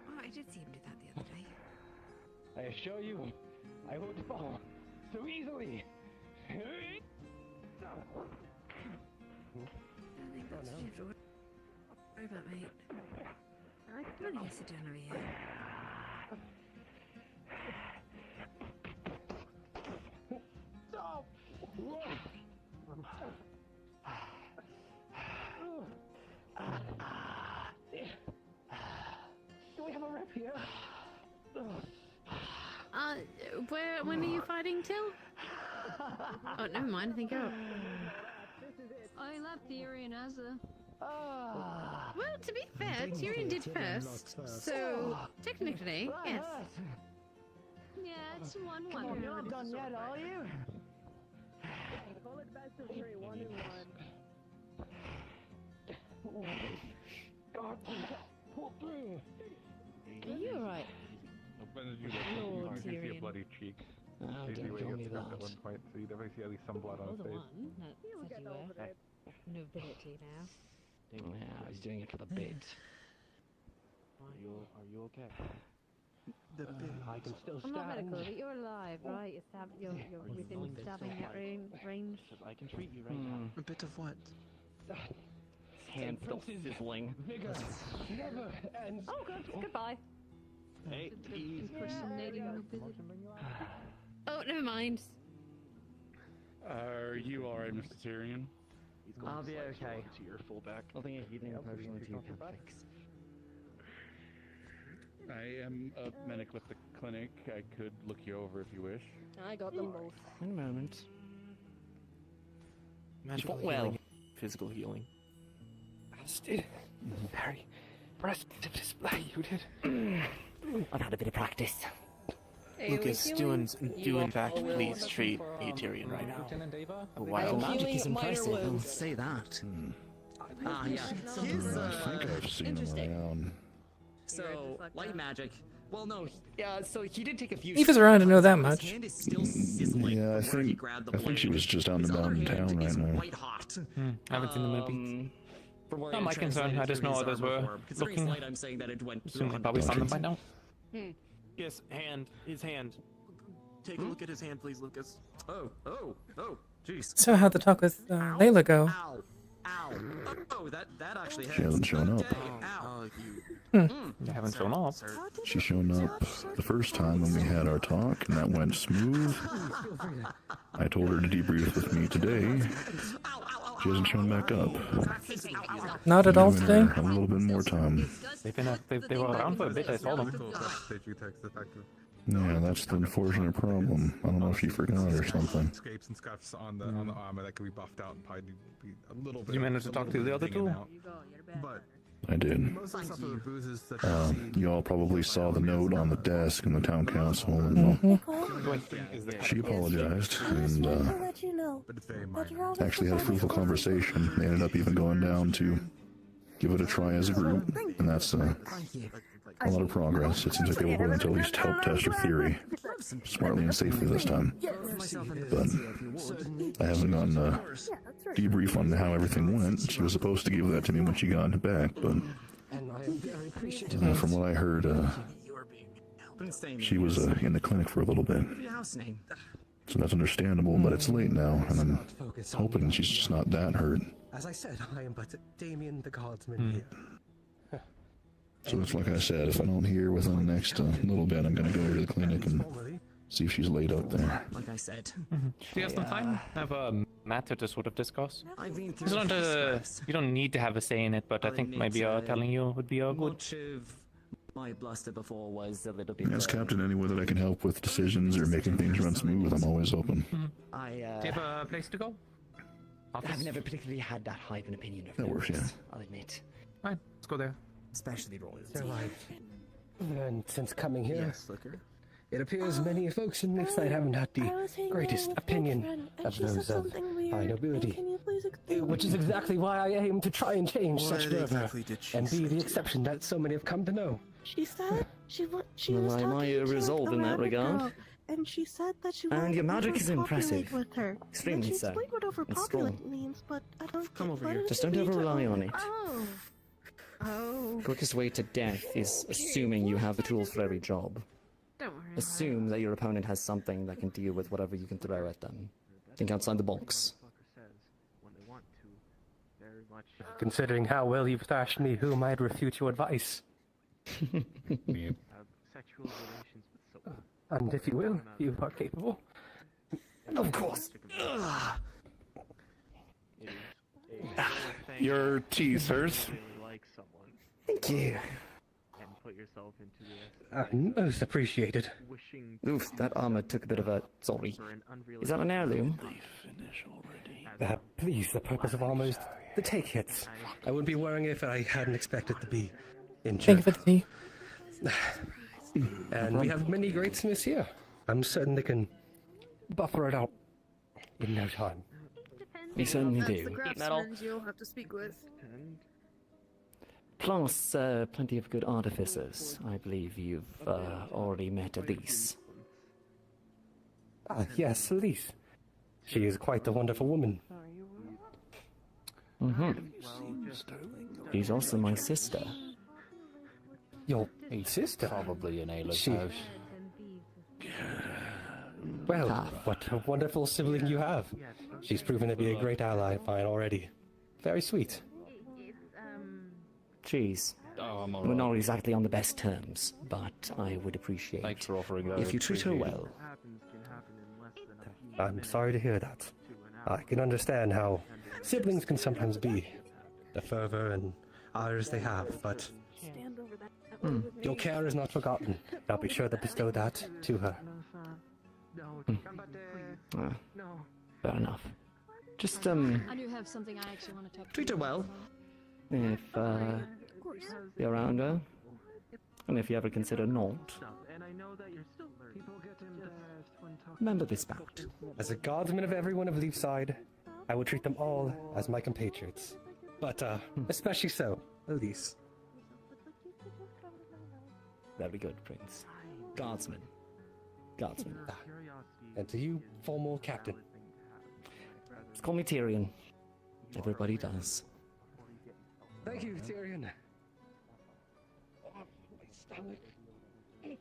Speaker 10: Oh, I did see him do that the other day.
Speaker 7: I assure you, I won't fall so easily.
Speaker 10: I think that's just what. Sorry about mate. What are you sit down over here?
Speaker 7: Do we have a rep here?
Speaker 10: When are you fighting till? Oh, never mind, I think out. I left Tyrion as a... Well, to be fair, Tyrion did first, so technically, yes. Yeah, it's 1-1.
Speaker 7: Come on, you're not done yet, are you?
Speaker 21: Call it best of 3, 1 and 1.
Speaker 7: God, pull through.
Speaker 10: Are you alright?
Speaker 4: When did you
Speaker 10: Lord
Speaker 4: you can see a
Speaker 10: Tyrion.
Speaker 4: bloody cheek.
Speaker 14: Oh,
Speaker 4: Usually
Speaker 14: don't
Speaker 4: when
Speaker 14: tell
Speaker 4: you
Speaker 14: me
Speaker 4: get stabbed at
Speaker 14: that.
Speaker 4: one point, so you definitely see at least some blood on
Speaker 10: You're
Speaker 4: his
Speaker 10: the
Speaker 4: face.
Speaker 10: one that said you were nobility now.
Speaker 14: Yeah, I was doing it for the bit.
Speaker 15: Are you okay?
Speaker 7: I can still
Speaker 10: I'm not
Speaker 7: stand.
Speaker 10: medical, but you're alive, right? You're within stabbing range.
Speaker 15: I can treat you right now.
Speaker 12: A bit of what?
Speaker 14: Hand still sizzling.
Speaker 7: Vigor never ends.
Speaker 3: Oh, good. Goodbye.
Speaker 15: Hey,
Speaker 10: Impersonating nobility. Oh, never mind.
Speaker 2: Are you alright, Mr. Tyrion?
Speaker 14: I'll be okay.
Speaker 15: To your fullback.
Speaker 14: Nothing a healing potion or two can fix.
Speaker 2: I am a medic with the clinic. I could look you over if you wish.
Speaker 3: I got them both.
Speaker 14: In a moment.
Speaker 17: Magical
Speaker 14: Well.
Speaker 17: healing, physical healing.
Speaker 13: Still very impressive display you did.
Speaker 14: I've had a bit of practice.
Speaker 17: Lucas, do in fact please treat Tyrion right now.
Speaker 5: Lieutenant Ava?
Speaker 17: A wild
Speaker 14: Magic is
Speaker 3: minor
Speaker 14: impressive, I'll
Speaker 3: wounds.
Speaker 14: say that.
Speaker 12: I
Speaker 14: yeah.
Speaker 12: think I've seen him around.
Speaker 14: So, light magic. Well, no, so he did take a few.
Speaker 1: Eve is around to know that much.
Speaker 14: His hand is still sizzling
Speaker 12: Yeah, I
Speaker 14: from where he
Speaker 12: think
Speaker 14: grabbed the
Speaker 12: I think
Speaker 14: blade.
Speaker 12: she was just out and
Speaker 14: His
Speaker 12: about
Speaker 14: other
Speaker 12: in
Speaker 14: hand
Speaker 12: town right
Speaker 14: is
Speaker 12: now.
Speaker 14: white hot.
Speaker 5: I haven't seen the movie.
Speaker 14: From where
Speaker 5: Not
Speaker 14: I
Speaker 5: my concern,
Speaker 14: translated
Speaker 5: I just
Speaker 14: through
Speaker 5: know
Speaker 14: his
Speaker 5: others
Speaker 14: armor
Speaker 5: were
Speaker 14: form. Considering
Speaker 5: looking.
Speaker 14: it's light, I'm saying that it went.
Speaker 5: Assume they probably found them by now.
Speaker 17: Yes, his hand. Take a look at his hand, please, Lucas.
Speaker 14: Oh, jeez.
Speaker 1: So how'd the talk with Layla go?
Speaker 14: Ow. Oh, that actually hurts.
Speaker 12: She hasn't shown up.
Speaker 14: Okay, ow.
Speaker 5: They haven't shown up.
Speaker 12: She shown up the first time when we had our talk, and that went smooth. I told her to debrief with me today. She hasn't shown back up.
Speaker 1: Not at all
Speaker 12: Giving
Speaker 1: today?
Speaker 12: her a little bit more time.
Speaker 5: They were around for a bit, I saw them.
Speaker 12: Yeah, that's the unfortunate problem. I don't know if she forgot or something.
Speaker 4: Scrapes and scuffs on the armor that could be buffed out and probably be a little bit.
Speaker 5: You managed to talk to the other two?
Speaker 4: But
Speaker 12: I did. You all probably saw the note on the desk in the town council, and she apologized, and actually had a fruitful conversation. They ended up even going down to give it a try as a group, and that's a lot of progress. It seems like they were willing to at least help test her theory, smartly and safely this time. But I haven't gotten a debrief on how everything went. She was supposed to give that to me when she got back, but from what I heard, she was in the clinic for a little bit. So that's understandable, but it's late now, and I'm hoping she's just not that hurt.
Speaker 7: As I said, I am but Damien the Guardsman here.
Speaker 12: So it's like I said, if I don't hear within the next little bit, I'm going to go to the clinic and see if she's laid out there.
Speaker 14: Like I said.
Speaker 5: Do you have some time? Have a matter to sort of discuss?
Speaker 14: You
Speaker 5: You don't need to have a say in it, but I think maybe telling you would be good.
Speaker 14: Much of my bluster before was a little bit...
Speaker 12: As captain, anywhere that I can help with decisions or making things run smooth, I'm always open.
Speaker 5: Do you have a place to go?
Speaker 14: I've never particularly had that high of an opinion of
Speaker 12: That works, yeah.
Speaker 14: I'll admit.
Speaker 5: Right, let's go there.
Speaker 14: Especially royalty.
Speaker 7: So I've learned since coming here.
Speaker 6: Yes, Slicker.
Speaker 7: It appears many folks in Leefside haven't had the greatest opinion of those of high nobility. Which is exactly why I aim to try and change such fervor, and be the exception that so many have come to know.
Speaker 21: She said she was
Speaker 14: Well, am I resolved in that regard?
Speaker 21: girl, and she said that she
Speaker 14: And
Speaker 21: wanted
Speaker 14: your magic
Speaker 21: to
Speaker 14: is
Speaker 21: overpopulate
Speaker 14: impressive.
Speaker 21: with her.
Speaker 14: Extremely
Speaker 21: and she
Speaker 14: so.
Speaker 21: explained what
Speaker 14: And strong.
Speaker 21: overpopulate means, but I don't
Speaker 14: Come over
Speaker 21: why
Speaker 14: here.
Speaker 21: did
Speaker 14: Just
Speaker 21: you
Speaker 14: don't
Speaker 21: need
Speaker 14: ever
Speaker 21: to
Speaker 14: rely on it.
Speaker 21: Oh. Oh.
Speaker 14: Quickest way to death is assuming you have the tools for every job.
Speaker 10: Don't worry.
Speaker 14: Assume that your opponent has something that can deal with whatever you can throw at them. Think outside the box.
Speaker 7: Considering how well you've thrashed me, who might refute your advice? And if you will, you are capable.
Speaker 14: Of course.
Speaker 17: Your tea, sirs.
Speaker 14: Thank you.
Speaker 7: Most appreciated.
Speaker 14: Oof, that armor took a bit of a... Sorry. Is that an heirloom?
Speaker 7: Please, the purpose of armor is to take hits. I wouldn't be wearing it if I hadn't expected to be injured.
Speaker 1: Thank you for the tea.
Speaker 7: And we have many great smiths here. I'm certain they can buffer it out in no time.
Speaker 14: We certainly
Speaker 21: That's
Speaker 14: do.
Speaker 21: the craftsmen you'll have to speak with.
Speaker 14: Plus, plenty of good artificers. I believe you've already met Elise.
Speaker 7: Ah, yes, Elise. She is quite a wonderful woman.
Speaker 14: Mm-hmm. She's also my sister.
Speaker 7: Your sister?
Speaker 15: Probably in Ayla's
Speaker 7: She-
Speaker 15: house.
Speaker 7: Well, what a wonderful sibling you have. She's proven to be a great ally of mine already. Very sweet.
Speaker 14: Jeez.
Speaker 15: Oh, I'm
Speaker 14: We're
Speaker 15: alright.
Speaker 14: not exactly on the best terms, but I would appreciate
Speaker 15: Thanks for offering that.
Speaker 14: if you treat her well.
Speaker 7: I'm sorry to hear that. I can understand how siblings can sometimes be. The fervor and ardors they have, but
Speaker 21: Stand over that
Speaker 14: Hmm.
Speaker 21: way with
Speaker 7: your
Speaker 21: me.
Speaker 7: care is not forgotten. I'll be sure to bestow that to her.
Speaker 14: Fair enough. Just,
Speaker 10: I do have something I actually want to talk to
Speaker 14: treat
Speaker 10: you
Speaker 14: her well.
Speaker 10: about.
Speaker 14: If, be around her. And if you ever consider not, remember this fact.
Speaker 7: As a guardsman of everyone of Leefside, I will treat them all as my compatriots. But, especially so, Elise.
Speaker 14: Very good, Prince. Guardsman. Guardsman.
Speaker 7: And to you, formal captain.
Speaker 14: Just call me Tyrion. Everybody does.
Speaker 7: Thank you, Tyrion.
Speaker 15: Did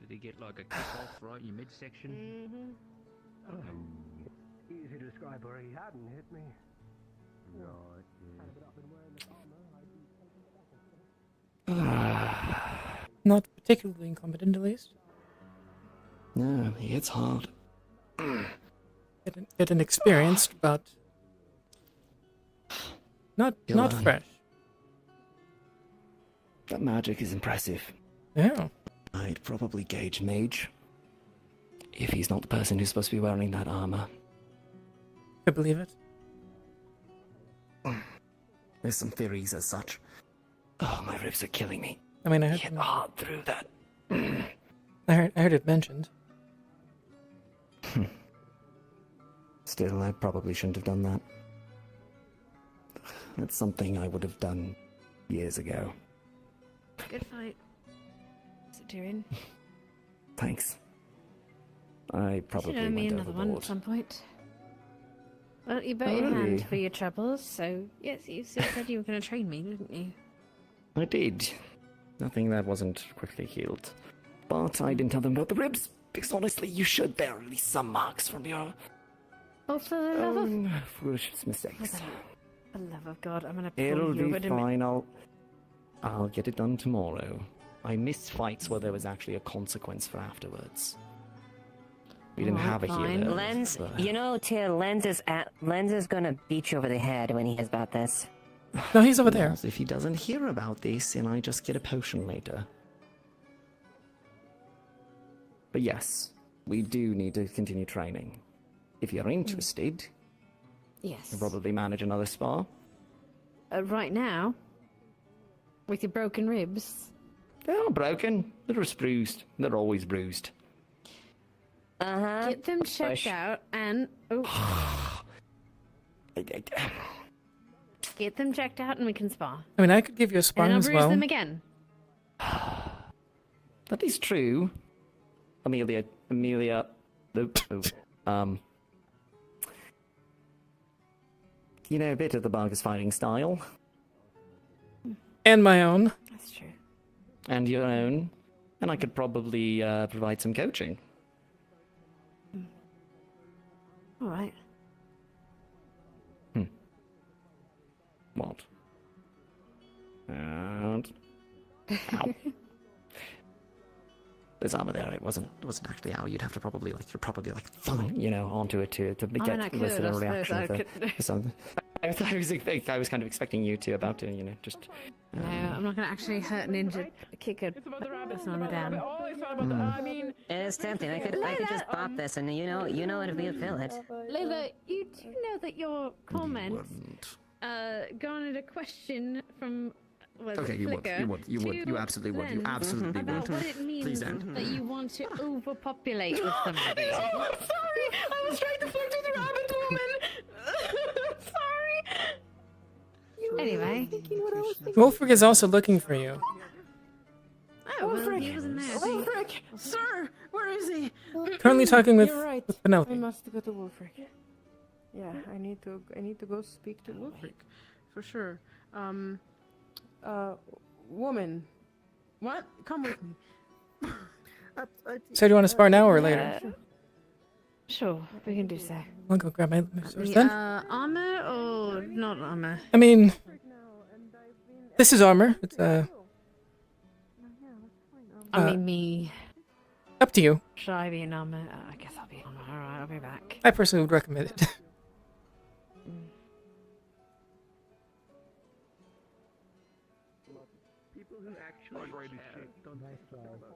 Speaker 15: he get like a kick off right in your midsection?
Speaker 7: Easy to describe where he hadn't hit me.
Speaker 1: Not particularly incompetent, at least.
Speaker 14: No, he hits hard.
Speaker 1: Get an experienced, but not
Speaker 14: You're
Speaker 1: fresh.
Speaker 14: That magic is impressive.
Speaker 1: Yeah.
Speaker 14: I'd probably gauge mage. If he's not the person who's supposed to be wearing that armor.
Speaker 1: I believe it.
Speaker 14: There's some theories as such. Oh, my ribs are killing me.
Speaker 1: I mean, I
Speaker 14: Hit hard through that.
Speaker 1: I heard it mentioned.
Speaker 14: Still, I probably shouldn't have done that. That's something I would have done years ago.
Speaker 10: Good fight. Tyrion.
Speaker 14: Thanks. I probably
Speaker 10: Should owe me
Speaker 14: went
Speaker 10: another one at
Speaker 14: overboard.
Speaker 10: some point. Well, you burnt
Speaker 14: Oh,
Speaker 10: your hand
Speaker 14: really?
Speaker 10: for your troubles, so yes, you still said you were going to train me, didn't you?
Speaker 14: I did. Nothing that wasn't quickly healed. But I didn't tell them about the ribs, because honestly, you should bear at least some marks from your
Speaker 10: Oh, for the love of...
Speaker 14: foolish mistakes.
Speaker 10: For the love of God, I'm going to pull
Speaker 14: It'll
Speaker 10: you
Speaker 14: be
Speaker 10: over to
Speaker 14: fine. I'll get it done tomorrow. I missed fights where there was actually a consequence for afterwards. We didn't have a healer.
Speaker 8: Lens,
Speaker 14: but-
Speaker 8: you know, Till, Lens is gonna beat you over the head when he hears about this.
Speaker 1: No, he's over there.
Speaker 14: Well, if he doesn't hear about this, and I just get a potion later. But yes, we do need to continue training. If you're interested,
Speaker 10: Yes.
Speaker 14: you'll probably manage another spa.
Speaker 10: Right now, with your broken ribs.
Speaker 14: They're not broken. They're just bruised. They're always bruised.
Speaker 10: Get them checked out and... Oh. Get them checked out and we can spa.
Speaker 1: I mean, I could give you a
Speaker 10: And
Speaker 1: sparring
Speaker 10: I'll
Speaker 1: as
Speaker 10: bruise
Speaker 1: well.
Speaker 10: them again.
Speaker 14: That is true. Amelia, you know a bit of the Barker's fighting style.
Speaker 1: And my own.
Speaker 10: That's true.
Speaker 14: And your own. And I could probably provide some coaching.
Speaker 10: All right.
Speaker 14: What? And... Ow. There's armor there. It wasn't actually how you'd have to probably you know, onto it to
Speaker 10: mean, I
Speaker 14: get
Speaker 10: could,
Speaker 14: listed
Speaker 10: I
Speaker 14: a
Speaker 10: suppose
Speaker 14: reaction
Speaker 10: I
Speaker 14: for,
Speaker 10: could.
Speaker 14: for something. I was kind of expecting you to you know, just.
Speaker 10: No, I'm not going to actually hurt Ninja. Kick a person on the down.
Speaker 8: I mean, it's tempting. I could just pop this, and you know it'd be a fill it.
Speaker 10: Layla, you do know that your comments garnered a question from
Speaker 14: Okay, you would. You absolutely would. You absolutely
Speaker 10: about
Speaker 14: would.
Speaker 10: what it means
Speaker 14: Please don't.
Speaker 10: that you want to overpopulate with somebody.
Speaker 3: Oh, I'm sorry. I was trying to flirt with the rabbit woman. Sorry.
Speaker 10: Anyway.
Speaker 1: Wolfric is also looking for you.
Speaker 10: Oh, well, he wasn't there. so you-
Speaker 3: Wolfric, sir, where is he?
Speaker 1: Currently talking with,
Speaker 22: You're right.
Speaker 1: with Penelope.
Speaker 22: I must go to Wolfric. Yeah, I need to go speak to Wolfric, for sure. Woman, what? Come with me.
Speaker 1: So do you want to spar now or later?
Speaker 10: Sure, we can do so.
Speaker 1: I'll go grab my source
Speaker 10: The,
Speaker 1: then.
Speaker 10: armor or not armor?
Speaker 1: I mean, this is armor. It's
Speaker 10: I mean, me.
Speaker 1: up to you.
Speaker 10: Should I be in armor? I guess I'll be in armor. Alright, I'll be back.
Speaker 1: I personally would recommend it.
Speaker 2: People who actually care don't talk about.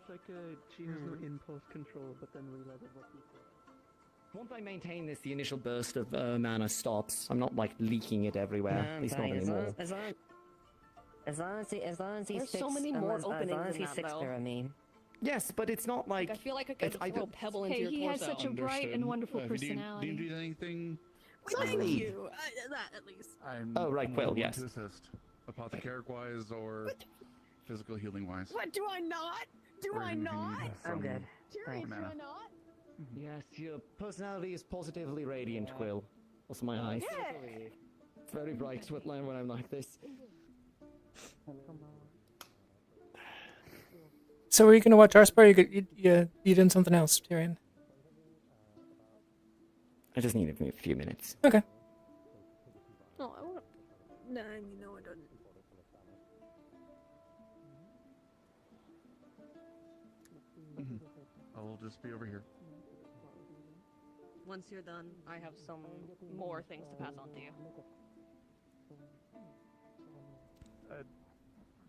Speaker 6: It's like she has no impulse control, but then realizes what people.
Speaker 14: Once I maintain this, the initial burst of mana stops. I'm not like leaking it everywhere.
Speaker 8: No,
Speaker 14: At
Speaker 8: I'm
Speaker 14: least not
Speaker 8: fine.
Speaker 14: anymore.
Speaker 8: As long as he
Speaker 3: There's
Speaker 8: sticks,
Speaker 3: so many more
Speaker 8: as long
Speaker 3: openings
Speaker 8: as
Speaker 3: in
Speaker 8: he
Speaker 3: that,
Speaker 8: sticks
Speaker 3: though.
Speaker 8: through me.
Speaker 14: Yes, but it's not like.
Speaker 3: I feel like I could throw a pebble into
Speaker 10: Hey,
Speaker 3: your
Speaker 10: he
Speaker 3: torso.
Speaker 10: has such a bright and wonderful
Speaker 2: If you
Speaker 10: personality.
Speaker 2: need anything,
Speaker 21: Thank you. That at least.
Speaker 2: I'm
Speaker 14: Oh, right,
Speaker 2: more
Speaker 14: Quill,
Speaker 2: than willing
Speaker 14: yes.
Speaker 2: to assist, apothecaric-wise or physical healing-wise.
Speaker 21: What do I not? Do
Speaker 2: Or
Speaker 21: I
Speaker 2: even if you
Speaker 21: not?
Speaker 2: need
Speaker 8: I'm
Speaker 2: some
Speaker 8: good.
Speaker 21: Tyrion, do
Speaker 2: mana.
Speaker 21: I not?
Speaker 14: Yes, your personality is positively radiant, Quill. Also, my eyes.
Speaker 21: Yeah.
Speaker 14: It's very bright when I'm like this.
Speaker 1: So are you gonna watch our spar? You doing something else, Tyrion?
Speaker 14: I just need a few minutes.
Speaker 1: Okay.
Speaker 21: No, I want. No, I mean, no, I don't.
Speaker 2: I'll just be over here.
Speaker 3: Once you're done, I have some more things to pass on to you.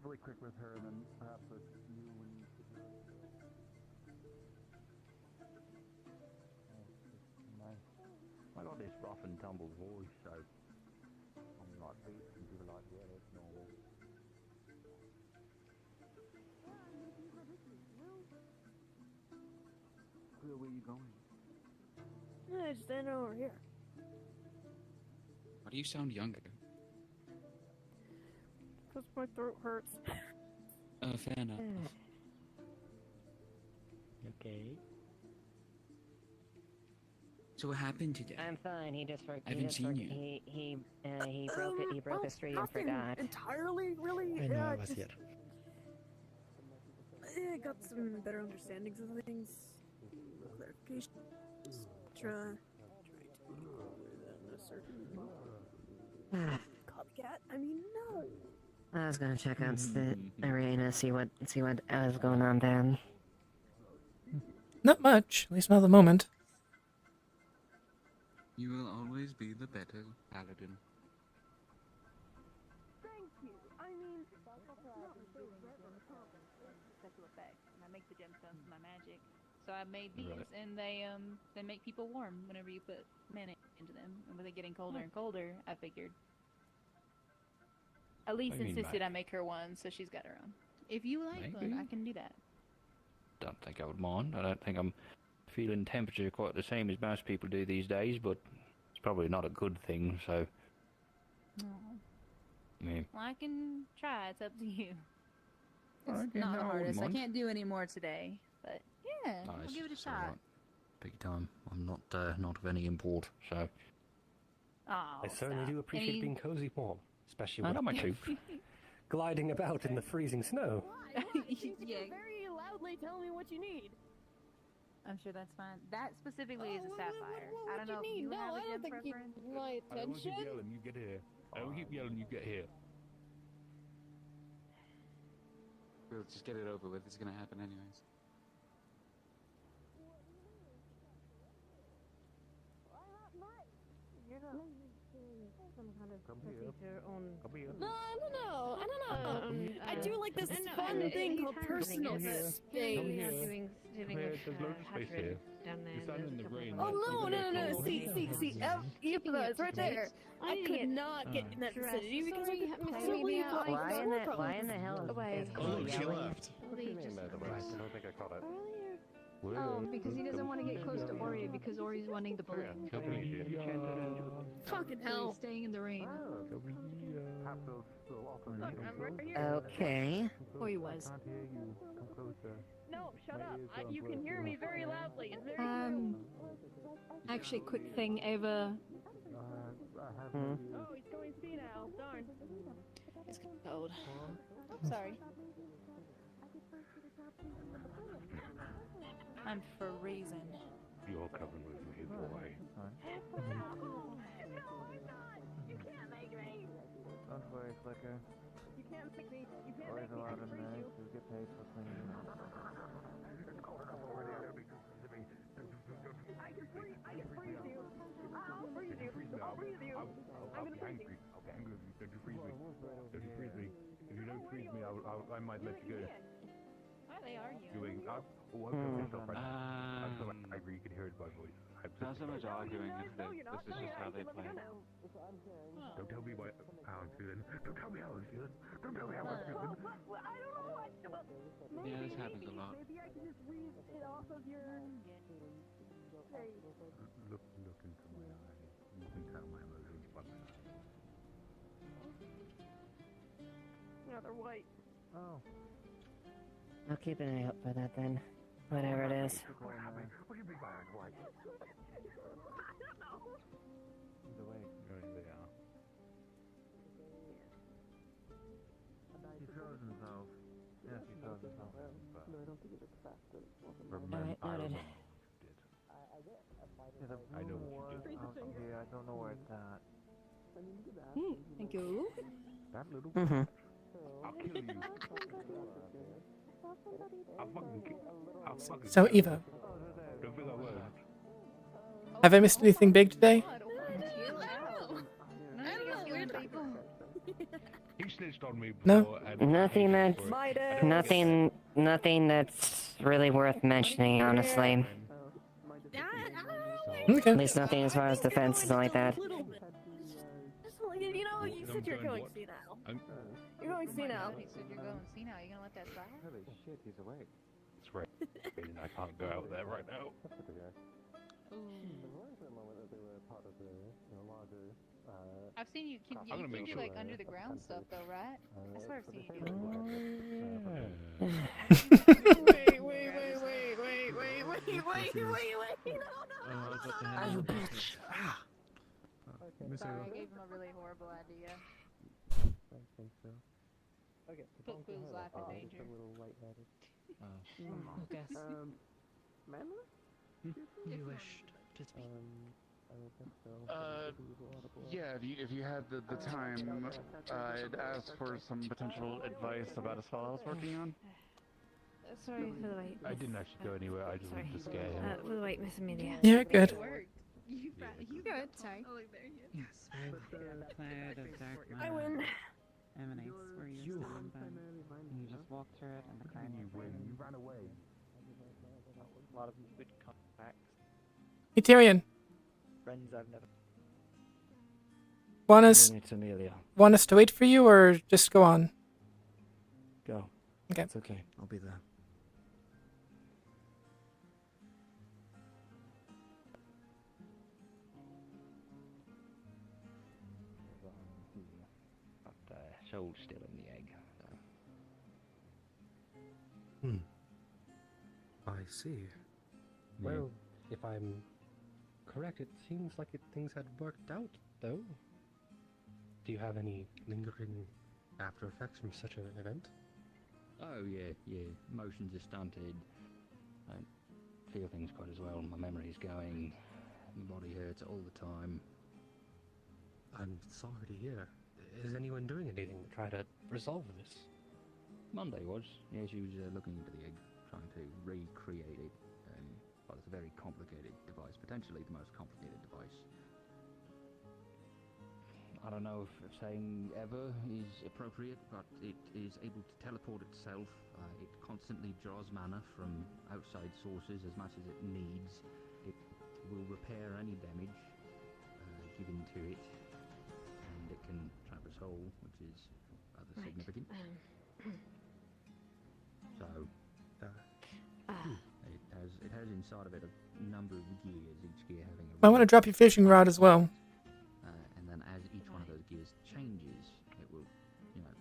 Speaker 2: Really quick with her, and then perhaps with you when you.
Speaker 15: I got this rough and tumble voice, so I'm like beats and people like, yeah, that's normal. Where were you going?
Speaker 21: No, just stand over here.
Speaker 6: Why do you sound younger?
Speaker 21: Cause my throat hurts.
Speaker 6: Fair enough.
Speaker 15: Okay.
Speaker 6: So what happened today?
Speaker 8: I'm fine. He just
Speaker 6: I haven't seen you.
Speaker 8: He broke it. He broke a street and
Speaker 21: Nothing
Speaker 8: forgot.
Speaker 21: entirely, really.
Speaker 13: I know I was
Speaker 21: just,
Speaker 13: here.
Speaker 21: I got some better understandings of things. Clarification. Try to be a certain copycat. I mean, no.
Speaker 8: I was gonna check out the arena, see what was going on then.
Speaker 1: Not much, at least not at the moment.
Speaker 6: You will always be the better paladin.
Speaker 21: Thank you. I mean,
Speaker 9: Special effects, and I make the gemstones with my magic. So I made these, and they make people warm whenever you put mana into them. And with it getting colder and colder, I figured. Elise
Speaker 15: What do you mean
Speaker 9: insisted
Speaker 15: by-
Speaker 9: I make her one, so she's got her own. If you like one,
Speaker 15: Maybe.
Speaker 9: I can do that.
Speaker 15: Don't think I would mind. I don't think I'm feeling temperature quite the same as most people do these days, but it's probably not a good thing, so.
Speaker 9: Oh.
Speaker 15: Yeah.
Speaker 9: Well, I can try. It's up to you.
Speaker 15: Okay,
Speaker 9: It's not
Speaker 15: no,
Speaker 9: the
Speaker 15: I wouldn't
Speaker 9: hardest. I
Speaker 15: mind.
Speaker 9: can't do any more today, but yeah,
Speaker 15: No,
Speaker 9: I'll
Speaker 15: it's-
Speaker 9: give it a
Speaker 15: it's
Speaker 9: shot.
Speaker 15: alright. Big time. I'm not not of any import, so.
Speaker 9: Oh,
Speaker 7: I certainly
Speaker 9: stop.
Speaker 7: do appreciate
Speaker 9: Any-
Speaker 7: being cozy warm, especially
Speaker 15: I
Speaker 7: with
Speaker 15: got my tooth.
Speaker 7: gliding about in the freezing snow.
Speaker 9: Yeah.
Speaker 21: very loudly tell me what you need.
Speaker 9: I'm sure that's fine. That specifically is a sapphire.
Speaker 21: what
Speaker 9: I don't know
Speaker 21: you
Speaker 9: if you
Speaker 21: need?
Speaker 9: have
Speaker 21: No,
Speaker 9: a
Speaker 21: I don't
Speaker 9: gem
Speaker 21: think you
Speaker 9: preference.
Speaker 21: need my attention.
Speaker 15: you get here. I don't keep yelling, you get here.
Speaker 6: We'll just get it over with. It's gonna happen anyways.
Speaker 21: You're not some kind of
Speaker 15: Come here.
Speaker 21: procedure on.
Speaker 15: Come here.
Speaker 21: No, I don't know. I do like this
Speaker 10: no,
Speaker 21: fun
Speaker 10: no,
Speaker 21: thing
Speaker 10: he's
Speaker 21: called
Speaker 10: hard
Speaker 21: personal
Speaker 10: to get.
Speaker 21: space.
Speaker 15: Come here.
Speaker 10: Doing
Speaker 15: Come here,
Speaker 10: with
Speaker 15: there's loads of space
Speaker 10: Hatred
Speaker 15: here.
Speaker 10: down there.
Speaker 15: You're standing in the
Speaker 10: There's a
Speaker 15: rain.
Speaker 10: couple
Speaker 21: Oh
Speaker 10: of-
Speaker 21: no! See, it's right there. I
Speaker 10: didn't
Speaker 21: could
Speaker 10: get
Speaker 21: not get in that
Speaker 10: dressed.
Speaker 21: vicinity because I
Speaker 10: Sorry,
Speaker 21: could
Speaker 10: Miss
Speaker 21: possibly
Speaker 10: Amelia,
Speaker 21: have
Speaker 8: Why in the
Speaker 21: problems.
Speaker 8: why in the hell
Speaker 10: Away.
Speaker 8: is he yelling?
Speaker 10: Lee
Speaker 7: What do you
Speaker 10: just
Speaker 7: mean by the way? I don't think I caught it.
Speaker 10: Oh, because he doesn't want to get close to Ori because Ori's wanting the balloon.
Speaker 21: Fucking
Speaker 10: So
Speaker 21: hell.
Speaker 10: he's staying in the rain.
Speaker 8: Okay.
Speaker 10: Ori was.
Speaker 21: No, shut up. You can hear me very loudly. It's very
Speaker 10: Actually, quick thing, Ava.
Speaker 21: Oh, he's going senile. Darn.
Speaker 3: It's cold. Oh, sorry.
Speaker 9: I'm freezing.
Speaker 15: You're coming with me, boy.
Speaker 21: You can't make me.
Speaker 11: Don't worry, Flicker.
Speaker 21: You can't make me. You can't
Speaker 11: Always
Speaker 21: make me. I
Speaker 11: allowed
Speaker 21: can
Speaker 11: in
Speaker 21: freeze
Speaker 11: there.
Speaker 21: you.
Speaker 11: You get paid for cleaning.
Speaker 21: I can freeze you. I'll freeze you. I'll freeze you. I'm gonna freeze you.
Speaker 15: I'll be angry with you. Don't you freeze me. Don't you freeze me. If you don't freeze me, I might let you go.
Speaker 21: I
Speaker 9: Why are they arguing?
Speaker 2: I'm so angry you can hear it in my voice.
Speaker 16: Not so much arguing as this is just how they play.
Speaker 2: Don't tell me how I'm feeling. Don't tell me how I'm feeling. Don't tell me how I'm feeling.
Speaker 16: Yeah, this happens a lot.
Speaker 21: Maybe I can just read it off of your face.
Speaker 2: Look into my eye. You can tell my emotions by my eye.
Speaker 21: No, they're white.
Speaker 11: Oh.
Speaker 8: I'll keep an eye out for that then. Whatever it is.
Speaker 2: What do you mean by I'm white?
Speaker 11: The way.
Speaker 2: They are.
Speaker 11: He throws himself. Yes, he throws himself.
Speaker 21: No, I don't think it was faster.
Speaker 8: Alright, noted.
Speaker 11: Yeah, the
Speaker 2: I know
Speaker 11: blue
Speaker 2: what
Speaker 11: one
Speaker 2: you did.
Speaker 11: out here, I don't know where it's at.
Speaker 21: Thank you.
Speaker 2: That little
Speaker 8: Mm-hmm.
Speaker 2: I'll kill you. I'll fucking
Speaker 1: So,
Speaker 2: kill you.
Speaker 1: Eva,
Speaker 2: Don't think I won't.
Speaker 1: have I missed anything big today?
Speaker 2: He snitched on me
Speaker 1: No.
Speaker 2: before. And
Speaker 8: Nothing that's nothing that's really worth mentioning, honestly.
Speaker 1: Okay.
Speaker 8: At least nothing as far as defenses like that.
Speaker 21: You know, you said you're going senile. You're going senile.
Speaker 9: You said you're going senile. You gonna let that slide?
Speaker 11: Holy shit, he's awake.
Speaker 2: It's right. I can't go out there right now.
Speaker 9: I've seen you. You
Speaker 2: I'm gonna
Speaker 9: can
Speaker 2: make
Speaker 9: do
Speaker 2: sure
Speaker 9: like under the ground stuff though, right? That's what I've seen you do.
Speaker 21: Wait.
Speaker 9: No.
Speaker 20: You bitch.
Speaker 9: Sorry, I gave him a really horrible idea.
Speaker 11: I think so. Okay.
Speaker 9: Put Boo's life in danger.
Speaker 21: Manla?
Speaker 11: You wished to speak. I don't think so.
Speaker 2: Yeah, if you had the time, I'd ask for some potential advice about a spell I was working on.
Speaker 10: Sorry for the wait.
Speaker 2: I didn't actually go anywhere, I just wanted to scare him.
Speaker 10: For the wait, Miss Amelia.
Speaker 1: Yeah, good.
Speaker 10: You good, sorry.
Speaker 19: Yes, where the cloud of dark
Speaker 21: I
Speaker 19: matter
Speaker 21: win.
Speaker 19: emanates where you're standing by. And you just walk through it and the cloud
Speaker 2: You win. You ran away.
Speaker 11: A lot of good contacts.
Speaker 1: Hey, Tyrion.
Speaker 11: Friends I've never.
Speaker 14: It's Amelia.
Speaker 1: Want us to wait for you, or just go on?
Speaker 14: Go.
Speaker 1: Okay.
Speaker 14: It's okay. I'll be there.
Speaker 15: But soul's still in the egg.
Speaker 7: I see. Well, if I'm correct, it seems like things had worked out, though. Do you have any lingering after effects from such an event?
Speaker 15: Oh yeah. Emotions are stunted. I don't feel things quite as well. My memory's going. My body hurts all the time.
Speaker 7: I'm sorry to hear. Is anyone doing anything to try to resolve this?
Speaker 15: Monday was. Yeah, she was looking into the egg, trying to recreate it. Well, it's a very complicated device, potentially the most complicated device. I don't know if saying ever is appropriate, but it is able to teleport itself. It constantly draws mana from outside sources as much as it needs. It will repair any damage given to it, and it can trap a soul, which is rather significant. So, it has inside of it a number of gears, each gear having a...
Speaker 1: I want to drop your fishing rod as well.
Speaker 15: And then as each one of those gears changes, it will,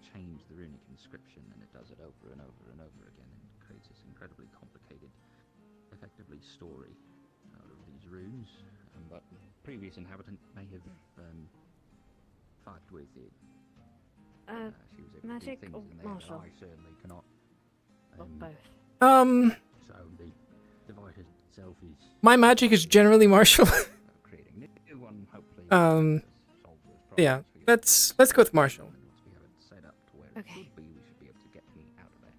Speaker 15: change the runic inscription, and it does it over and over and over again, and creates this incredibly complicated, effectively, story out of these runes. But the previous inhabitant may have fucked with it. She was able to do
Speaker 10: magic
Speaker 15: things
Speaker 10: or
Speaker 15: in there that
Speaker 10: martial?
Speaker 15: I certainly cannot.
Speaker 10: Or both?
Speaker 15: So the device itself is
Speaker 1: My magic is generally martial.
Speaker 15: creating new one, hopefully.
Speaker 1: Yeah, let's go with martial.
Speaker 15: Once we have it set up to where it should be, we should be able to get me out of there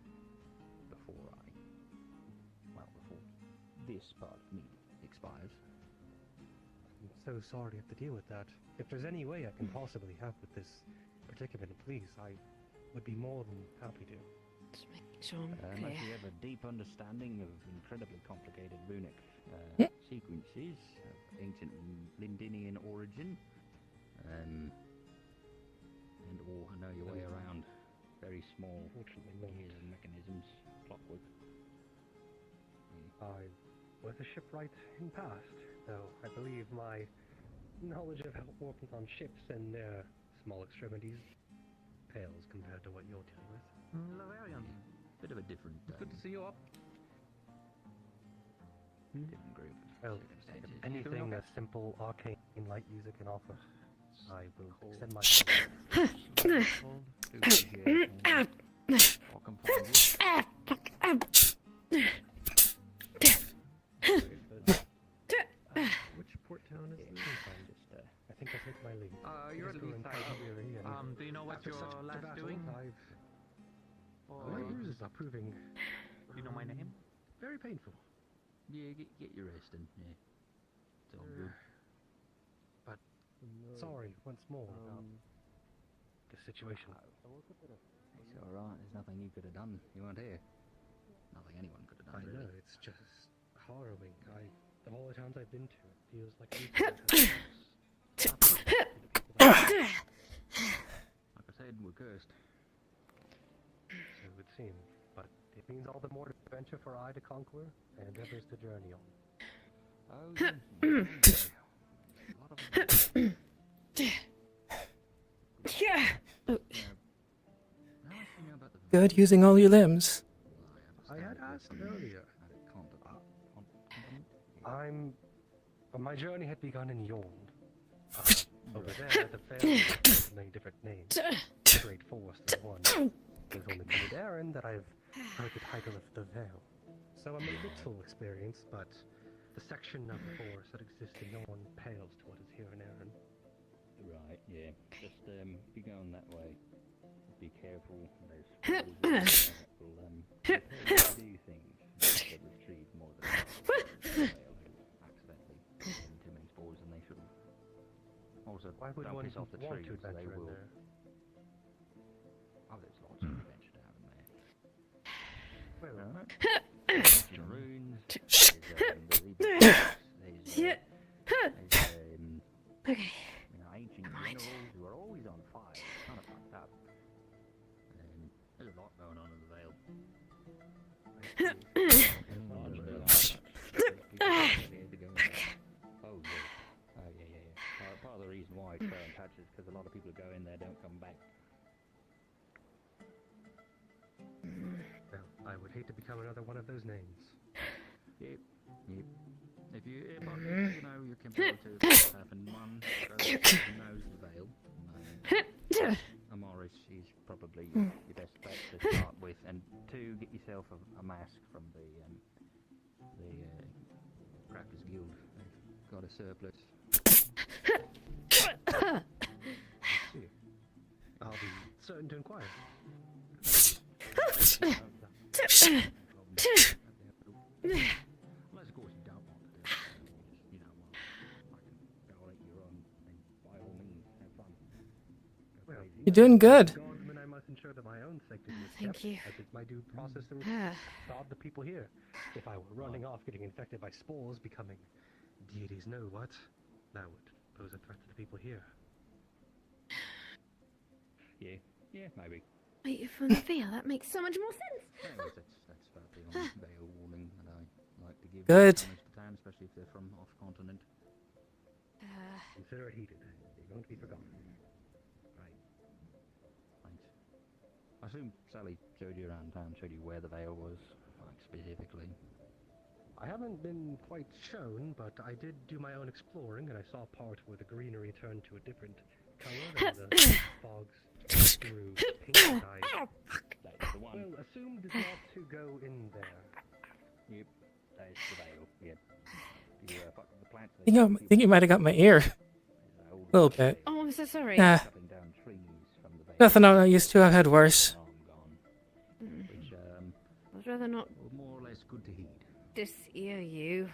Speaker 15: before this part of me expires.
Speaker 7: I'm so sorry to have to deal with that. If there's any way I can possibly help with this predicament, please, I would be more than happy to.
Speaker 15: Unless you have a deep understanding of incredibly complicated runic sequences of ancient Lindinian origin, and or know your way around very small gears and mechanisms, clockwork.
Speaker 4: I was a shipwright in past, though I believe my knowledge of how it works on ships and their small extremities pales compared to what you're dealing with.
Speaker 15: Lavarian. Bit of a different.
Speaker 4: Good to see you up.
Speaker 15: Different group.
Speaker 4: Well, anything a simple arcane light user can offer, I will extend my Which port town is this? I think I took my leave.
Speaker 5: You're at Leefside. Do you know what you're last doing?
Speaker 4: My bruises are proving.
Speaker 5: Do you know my name?
Speaker 4: Very painful.
Speaker 15: Yeah, get your rest in. Yeah, it's all good.
Speaker 4: But sorry once more about the situation.
Speaker 15: It's all right. There's nothing you could have done. You weren't here. Nothing anyone could have done.
Speaker 4: I
Speaker 15: really.
Speaker 4: know, it's just harrowing. Of all the towns I've been to, it feels like
Speaker 15: Like I said, we're cursed.
Speaker 4: So it would seem, but it means all the more adventure for I to conquer and others to journey on.
Speaker 1: Good using all your limbs.
Speaker 4: I had asked earlier. My journey had begun in Yorn. Over there, the fair has many different names. Great Forest is one. There's only been an errand that I've heard the title of the Veil. So I'm a little experienced, but the section of the forest that exists in Yorn pales to what is here in Erin.
Speaker 15: Right, yeah. Just be going that way. Be careful. There's will do things that retrieve more than accidentally put in too many spores than they should. Also,
Speaker 4: why would
Speaker 15: don't
Speaker 4: one
Speaker 15: piss off the
Speaker 4: want
Speaker 15: trees,
Speaker 4: to adventure
Speaker 15: they
Speaker 4: in
Speaker 15: will.
Speaker 4: there?
Speaker 15: Oh, there's lots of adventure to have in there.
Speaker 4: Well,
Speaker 15: There's runes. There's ancient minerals who are always on fire. It's kind of fucked up. There's a lot going on in the Vale. Part of the reason why it's so untouched is because a lot of people who go in there don't come back.
Speaker 4: Well, I would hate to become another one of those names.
Speaker 15: Yep. If you you're compared to stuff and one knows the Vale. Amoris is probably your best bet to start with, and two, get yourself a mask from the Crackers Guild. They've got a surplus.
Speaker 4: I'll be certain to inquire.
Speaker 15: Unless, of course, you don't want to do it. You know, I can go at your own, and by all means, have fun. Go crazy.
Speaker 1: You're doing good.
Speaker 4: Guardsmen, I must ensure that my own safety is
Speaker 22: Thank
Speaker 4: kept,
Speaker 22: you.
Speaker 4: as it's my due process to stop the people here. If I were running off, getting infected by spores, becoming deities know what, that would pose a threat to the people here.
Speaker 15: Yeah, maybe.
Speaker 10: Wait, you're from the Veil. That makes so much more sense.
Speaker 15: Anyways, that's about the only Vale warning that I like to give.
Speaker 1: Good.
Speaker 15: To town, especially if they're from off continent.
Speaker 4: Consider it heeded. You're going to be forgotten.
Speaker 15: Right. Thanks. I assume Sally showed you around town, showed you where the Vale was, like specifically.
Speaker 4: I haven't been quite shown, but I did do my own exploring, and I saw a part where the greenery turned to a different color and the fogs grew pink and
Speaker 15: That's the one.
Speaker 4: well, assumed not to go in there.
Speaker 15: Yep, that's the Vale. Yep. You fuck with the plants.
Speaker 1: I think you might have got my ear. A little bit.
Speaker 10: Oh, I'm so sorry.
Speaker 1: Nah. Nothing I'm not used to. I've had worse.
Speaker 15: Which,
Speaker 10: I'd rather not
Speaker 15: more or less good to heed.
Speaker 10: dis-ear you.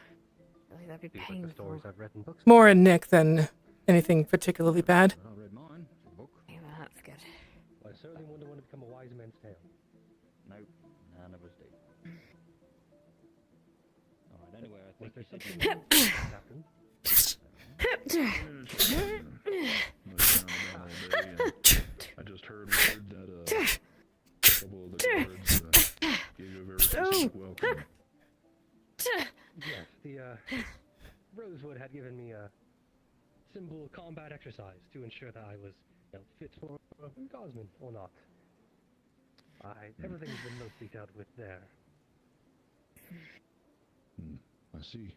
Speaker 10: I think that'd be painful.
Speaker 4: Stories I've read in books.
Speaker 1: More in Nick than anything particularly bad.
Speaker 15: I read mine. It's a book.
Speaker 10: Yeah, well, that's good.
Speaker 4: Well, I certainly wouldn't want to become a wise man's tale.
Speaker 15: Nope. No.
Speaker 4: there's something Captain.
Speaker 12: I just heard word that a couple of the guards gave you a very specific welcome.
Speaker 4: Yes, the Rosewood had given me a simple combat exercise to ensure that I was fit for Gosman or not. Everything's been mostly dealt with there.
Speaker 12: I see.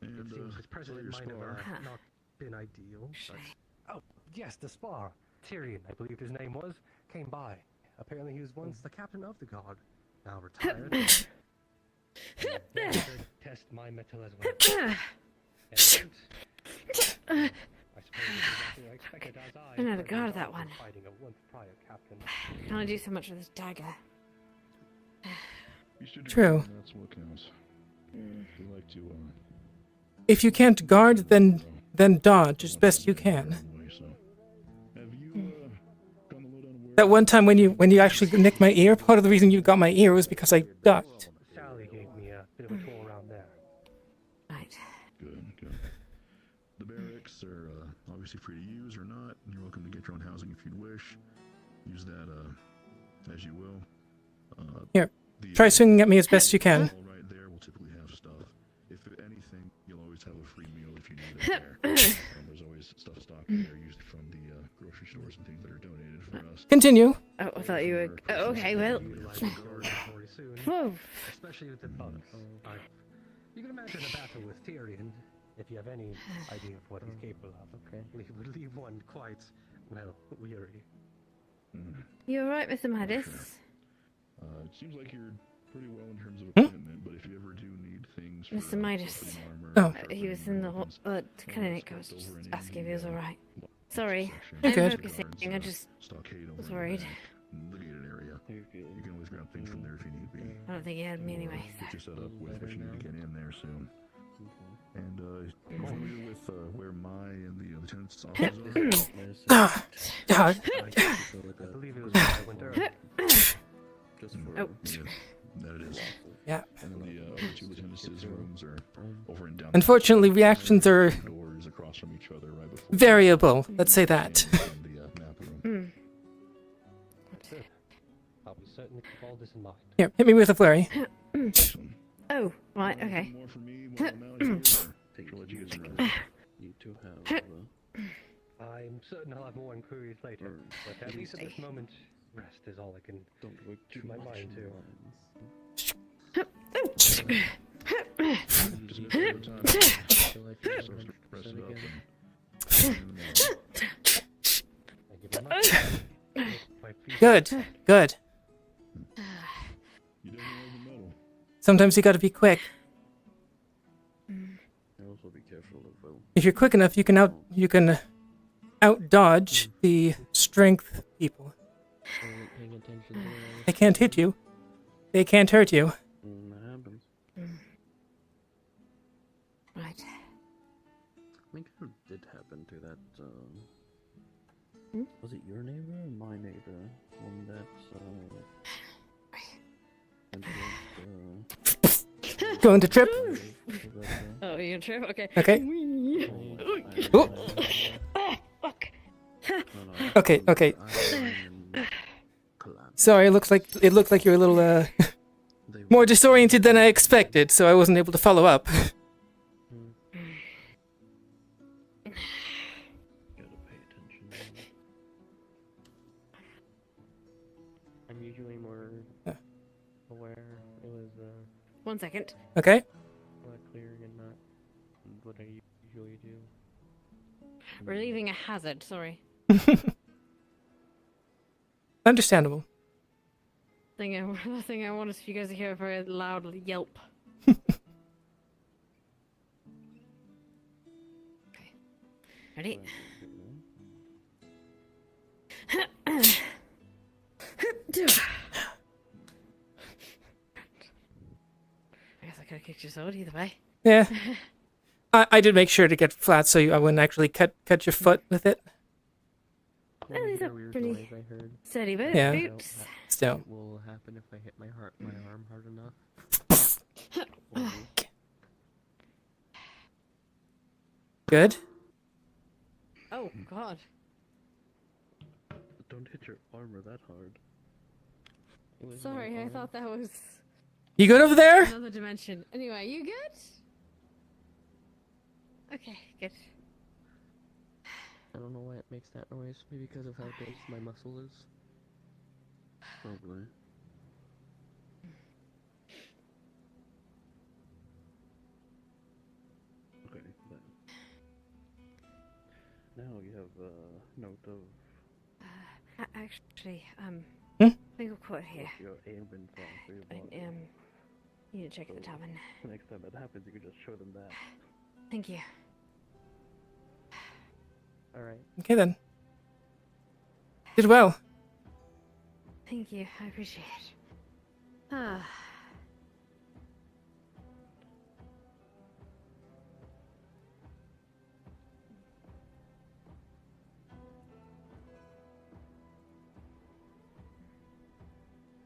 Speaker 4: It
Speaker 12: And
Speaker 4: seems his president
Speaker 12: your
Speaker 4: might
Speaker 12: spar.
Speaker 4: have not been ideal. But... Oh, yes, the spar. Tyrion, I believe his name was, came by. Apparently he was once the captain of the guard, now retired. To test my mettle as well. And I suppose it was exactly I expected as
Speaker 10: I never got that one.
Speaker 4: Fighting a once prior captain.
Speaker 10: I can only do so much with this dagger.
Speaker 12: You should do
Speaker 1: True.
Speaker 12: that, that's what counts. We like to
Speaker 1: If you can't guard, then dodge as best you can. That one time when you actually nicked my ear, part of the reason you got my ear was because I ducked.
Speaker 4: Sally gave me a bit of a tour around there.
Speaker 10: Right.
Speaker 12: Good. The barracks are obviously free to use or not. You're welcome to get your own housing if you'd wish. Use that as you will.
Speaker 1: Here, try swinging at me as best you can.
Speaker 12: Right there, we'll typically have stuff. If anything, you'll always have a free meal if you need it there. There's always stuff stocked there, usually from the grocery stores and things that are donated for us.
Speaker 1: Continue.
Speaker 10: Oh, I thought you were... Oh, okay, well...
Speaker 4: Whoa. Especially with the bugs. You can imagine a battle with Tyrion, if you have any idea of what he's capable of. Okay. Would leave one quite, well, weary.
Speaker 10: You alright, Mr. Midas?
Speaker 12: It seems like you're pretty well in terms of equipment, but if you ever do need things for
Speaker 10: Mr. Midas.
Speaker 1: Oh.
Speaker 10: He was in the clinic. I was just asking if he was alright. Sorry.
Speaker 1: You're
Speaker 10: I'm
Speaker 1: good.
Speaker 10: focusing. I just was worried.
Speaker 12: The gated area. You can always grab things from there if you need be.
Speaker 10: I don't think he had me anyway.
Speaker 12: Get you set up with what you need to get in there soon. And you're familiar with where my and the lieutenant's offices are?
Speaker 4: I believe it was when I went earlier.
Speaker 10: Oh.
Speaker 12: That it is.
Speaker 1: Yeah.
Speaker 12: And then the other two lieutenants' rooms are over and down.
Speaker 1: Unfortunately, reactions are
Speaker 12: doors across from each other right before
Speaker 1: variable. Let's say that.
Speaker 4: I'll be certain to keep all this in mind.
Speaker 1: Here, hit me with a flurry.
Speaker 10: Oh, right, okay.
Speaker 17: You two have.
Speaker 4: I'm certain I'll have more inquiries later, but at least at this moment, rest is all I can keep my mind to.
Speaker 1: Good. Sometimes you gotta be quick.
Speaker 17: Also be careful of
Speaker 1: If you're quick enough, you can out dodge the strength people. They can't hit you. They can't hurt you.
Speaker 17: That happens.
Speaker 10: Right.
Speaker 17: I think it did happen to that. Was it your neighbor or my neighbor? One that
Speaker 1: Going to trip?
Speaker 10: Oh, you're gonna trip? Okay.
Speaker 1: Okay.
Speaker 10: Oh. Fuck.
Speaker 1: Okay. Sorry, it looked like you were a little more disoriented than I expected, so I wasn't able to follow up.
Speaker 11: I'm usually more aware. It was
Speaker 10: 1 second.
Speaker 1: Okay.
Speaker 11: Clear and not what I usually do.
Speaker 10: Relieving a hazard, sorry.
Speaker 1: Understandable.
Speaker 10: The thing I want is for you guys to hear a very loud yelp. Okay. Ready? I guess I could have kicked your sword either way.
Speaker 1: Yeah. I did make sure to get flat so I wouldn't actually cut your foot with it.
Speaker 10: Well, these are pretty steady boots.
Speaker 1: Yeah. Still.
Speaker 11: It will happen if I hit my arm hard enough.
Speaker 1: Good.
Speaker 22: Oh God.
Speaker 11: Don't hit your armor that hard.
Speaker 10: Sorry, I thought that was
Speaker 1: You good over there?
Speaker 10: another dimension. Anyway, you good? Okay, good.
Speaker 17: I don't know why it makes that noise. Maybe because of how dense my muscle is.
Speaker 11: Probably. Okay, then. Now you have a note of
Speaker 10: Actually,
Speaker 1: Hmm?
Speaker 10: legal quote here.
Speaker 11: your aiming from for your body.
Speaker 10: Need to check the tab.
Speaker 11: Next time that happens, you can just show them that.
Speaker 10: Thank you.
Speaker 17: Alright.
Speaker 1: Okay then. Did well.
Speaker 10: Thank you. I appreciate it. Ah.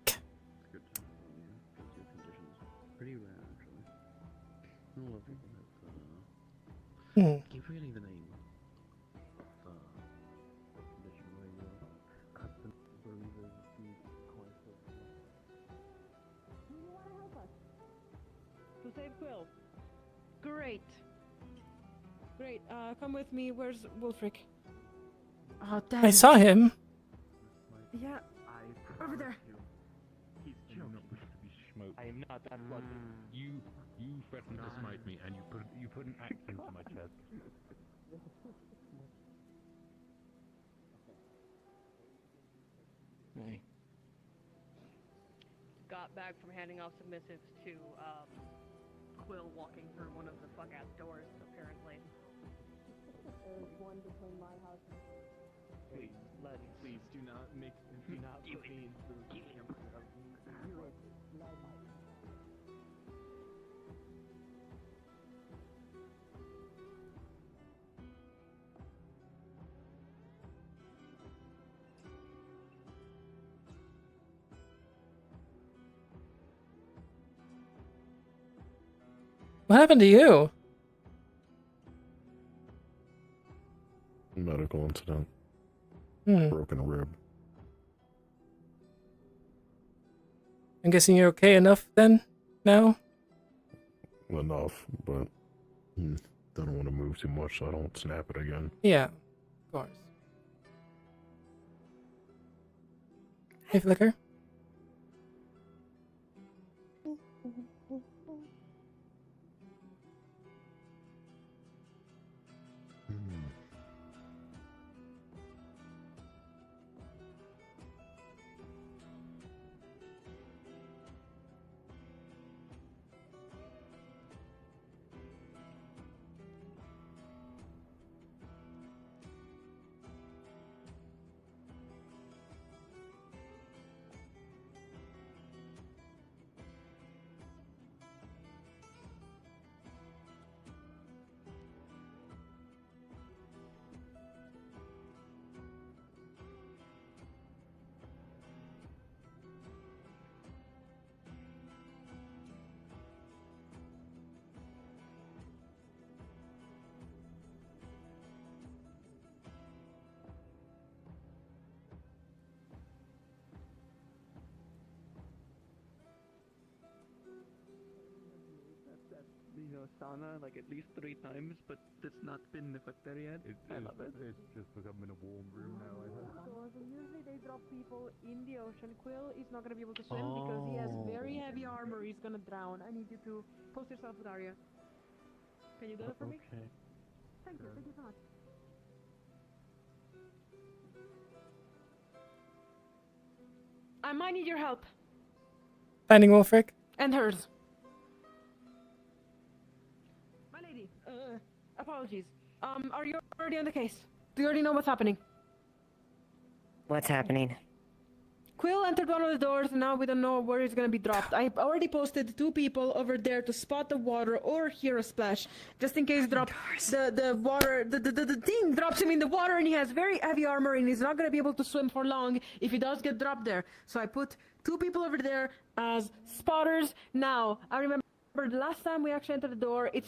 Speaker 11: It's good to know you, because your condition's pretty rare, actually. Not a lot of people have, give really the name of, the condition where your constant bruises the course of...
Speaker 22: Do you want to help us? To save Quill. Great. Great. Come with me. Where's Wolfric? Oh, damn.
Speaker 1: I saw him.
Speaker 22: Yeah. Over there.
Speaker 2: He's not supposed to be smoked. I am not that lucky. You threatened to smite me, and you put an axe into my chest.
Speaker 14: Hey.
Speaker 3: Got back from handing off submissives to Quill walking through one of the fuck-ass doors, apparently. There's one between my house and...
Speaker 5: Please, please do not put me into the
Speaker 1: What happened to you?
Speaker 12: Medical incident.
Speaker 1: Hmm.
Speaker 12: Broken rib.
Speaker 1: I'm guessing you're okay enough then? Now?
Speaker 12: Enough, but don't want to move too much so I don't snap it again.
Speaker 1: Yeah, of course. Hey, Flicker.
Speaker 11: Sauna like at least 3 times, but it's not been effect there yet. I love it.
Speaker 2: It's just becoming a warm room now, I think.
Speaker 22: Usually they drop people in the ocean. Quill is not gonna be able to swim because he has very heavy armor. He's gonna drown. I need you to post yourself with Arya. Can you do that for me?
Speaker 11: Okay.
Speaker 22: Thank you. Thank you so much. I might need your help.
Speaker 1: Finding Wolfric?
Speaker 22: And hers. My lady, apologies. Are you already on the case? Do you already know what's happening?
Speaker 8: What's happening?
Speaker 22: Quill entered one of the doors, and now we don't know where he's gonna be dropped. I already posted 2 people over there to spot the water or hear a splash, just in case the water, the thing drops him in the water, and he has very heavy armor, and he's not gonna be able to swim for long if he does get dropped there. So I put 2 people over there as spotters. Now I remember the last time we actually entered the door, it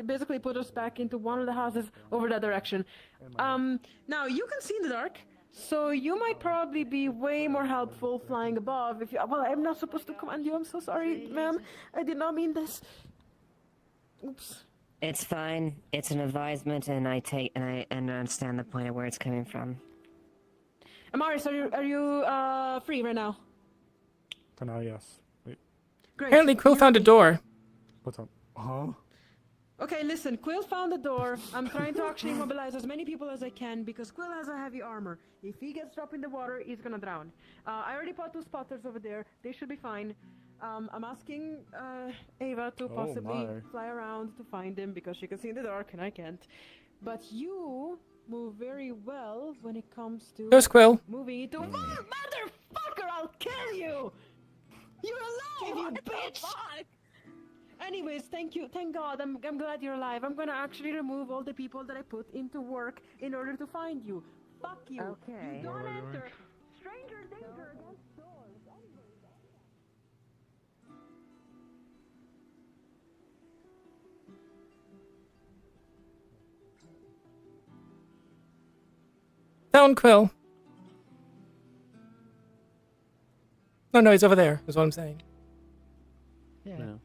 Speaker 22: basically put us back into one of the houses over that direction. Now you can see in the dark, so you might probably be way more helpful flying above. If you, well, I'm not supposed to command you. I'm so sorry, ma'am. I did not mean this. Oops.
Speaker 8: It's fine. It's an advisement, and I understand the point of where it's coming from.
Speaker 22: Amaris, are you free right now?
Speaker 20: For now, yes. Wait.
Speaker 22: Great.
Speaker 1: Apparently, Quill found a door.
Speaker 20: What's up? Huh?
Speaker 22: Okay, listen, Quill found the door. I'm trying to actually mobilize as many people as I can because Quill has a heavy armor. If he gets dropped in the water, he's gonna drown. I already put 2 spotters over there. They should be fine. I'm asking Ava to possibly fly around to find him because she can see in the dark and I can't. But you move very well when it comes to
Speaker 1: There's Quill.
Speaker 22: moving into motherfucker, I'll kill you! You're alive, you bitch! Anyways, thank you, thank God, I'm glad you're alive. I'm gonna actually remove all the people that I put into work in order to find you. Fuck you.
Speaker 8: Okay.
Speaker 22: You don't enter stranger danger against doors.
Speaker 1: Found Quill. No, he's over there, is what I'm saying.
Speaker 14: Yeah.
Speaker 20: No.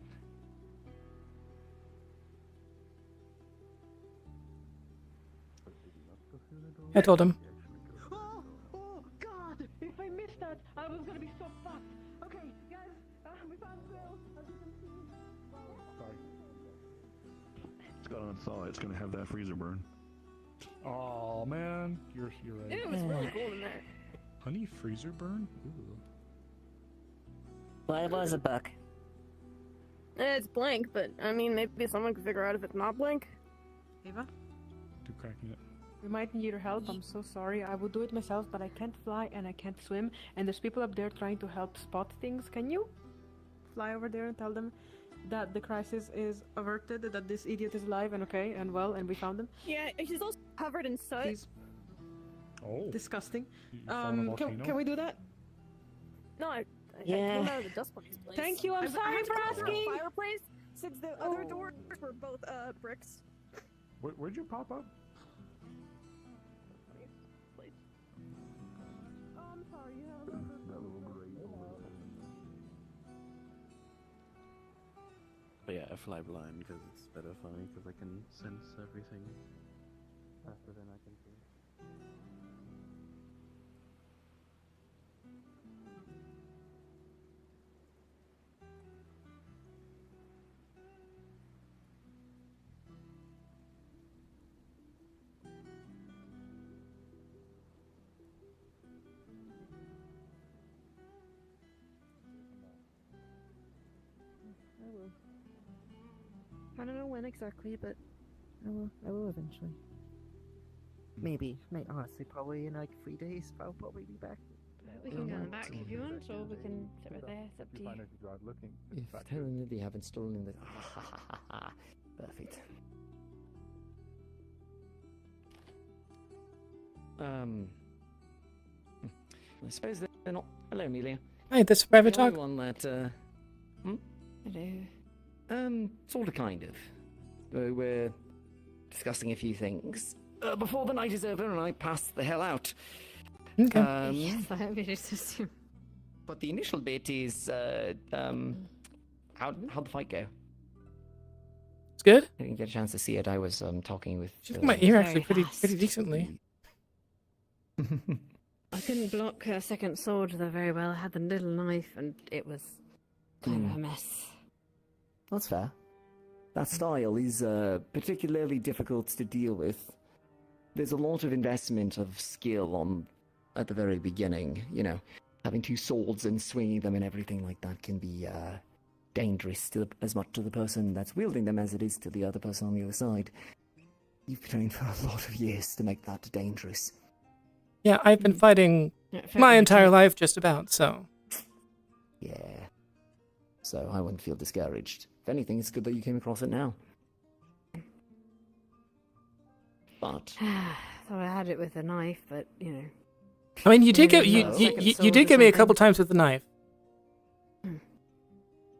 Speaker 1: I told him.
Speaker 22: Oh God! If I missed that, I was gonna be so fucked. Okay, guys, we found Quill. As you can see.
Speaker 12: It's got on thaw. It's gonna have that freezer burn.
Speaker 20: Oh man, you're right.
Speaker 3: It was really cool in there.
Speaker 20: Honey freezer burn? Ooh.
Speaker 8: Well, it was a buck.
Speaker 3: It's blank, but I mean, maybe someone could figure out if it's not blank.
Speaker 22: Ava?
Speaker 20: Do cracking it.
Speaker 22: We might need your help. I'm so sorry. I would do it myself, but I can't fly and I can't swim. And there's people up there trying to help spot things. Can you fly over there and tell them that the crisis is averted, that this idiot is alive and okay and well, and we found him?
Speaker 3: Yeah, he's also covered in soot.
Speaker 22: He's disgusting.
Speaker 20: You found a volcano?
Speaker 22: Can we do that?
Speaker 3: No, I
Speaker 8: Yeah.
Speaker 3: came out of the dust bunny's place.
Speaker 22: Thank you. I'm sorry for asking.
Speaker 3: Fireplace, since the other doors were both bricks.
Speaker 20: Where'd you pop up?
Speaker 22: I'm sorry.
Speaker 17: But yeah, I fly blind because it's better for me because I can sense everything faster than I can see.
Speaker 3: I will. I don't know when exactly, but I will eventually.
Speaker 6: Maybe, honestly, probably in like 3 days, I'll probably be back.
Speaker 3: We can go in the back if you want, or we can sit right there. It's up to you.
Speaker 14: If telling that they haven't stolen the... Perfect. I suppose they're not... Hello, Amelia.
Speaker 1: Hey, this is private
Speaker 14: The only
Speaker 1: talk.
Speaker 14: one that,
Speaker 3: Hello.
Speaker 14: Sort of, kind of. We're discussing a few things. Before the night is over and I pass the hell out.
Speaker 1: Okay.
Speaker 3: Yes, I have it assume.
Speaker 14: But the initial bit is, how'd the fight go?
Speaker 1: It's good.
Speaker 14: I didn't get a chance to see it. I was talking with...
Speaker 1: She took my ear actually pretty decently.
Speaker 3: I couldn't block her second sword though very well. I had the little knife, and it was kind of a mess.
Speaker 14: That's fair. That style is particularly difficult to deal with. There's a lot of investment of skill at the very beginning. You know, having 2 swords and swinging them and everything like that can be dangerous as much to the person that's wielding them as it is to the other person on the other side. You've trained for a lot of years to make that dangerous.
Speaker 1: Yeah, I've been fighting my entire life just about, so.
Speaker 14: Yeah. So I wouldn't feel discouraged. If anything, it's good that you came across it now. But
Speaker 3: Thought I had it with a knife, but you know.
Speaker 1: I mean, you did get you did get me a couple times with the knife.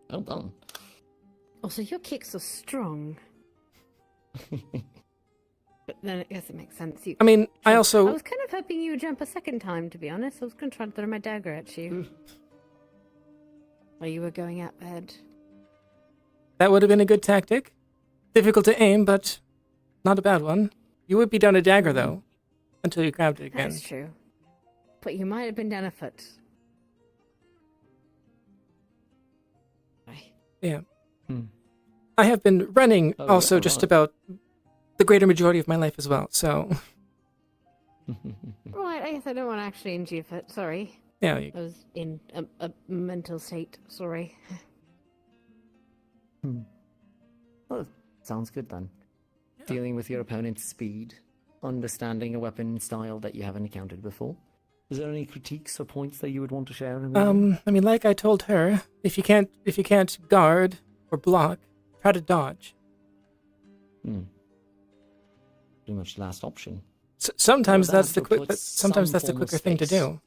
Speaker 14: Well done.
Speaker 10: Also, your kicks are strong. But then I guess it makes sense.
Speaker 1: I mean, I
Speaker 10: was kind of hoping you would jump a second time, to be honest. I was going to try to throw my dagger at you. While you were going out bed.
Speaker 1: That would have been a good tactic. Difficult to aim, but not a bad one. You would be down a dagger, though, until you grabbed it again.
Speaker 10: That's true. But you might have been down a foot.
Speaker 1: Yeah. I have been running also just about the greater majority of my life as well, so...
Speaker 10: Right, I guess I don't want to actually injure your foot, sorry.
Speaker 1: Yeah,
Speaker 10: I was in a mental state, sorry.
Speaker 14: Well, sounds good then. Dealing with your opponent's speed, understanding a weapon style that you haven't encountered before. Is there any critiques or points that you would want to share? Amelia?
Speaker 1: I mean, like I told her, if you can't guard or block, try to dodge.
Speaker 14: Pretty much the last option.
Speaker 1: Sometimes
Speaker 14: Well,
Speaker 1: that's the
Speaker 14: that
Speaker 1: quick.
Speaker 14: puts
Speaker 1: Sometimes
Speaker 14: some
Speaker 1: that's the
Speaker 14: form of
Speaker 1: quicker thing to
Speaker 14: space.
Speaker 1: do.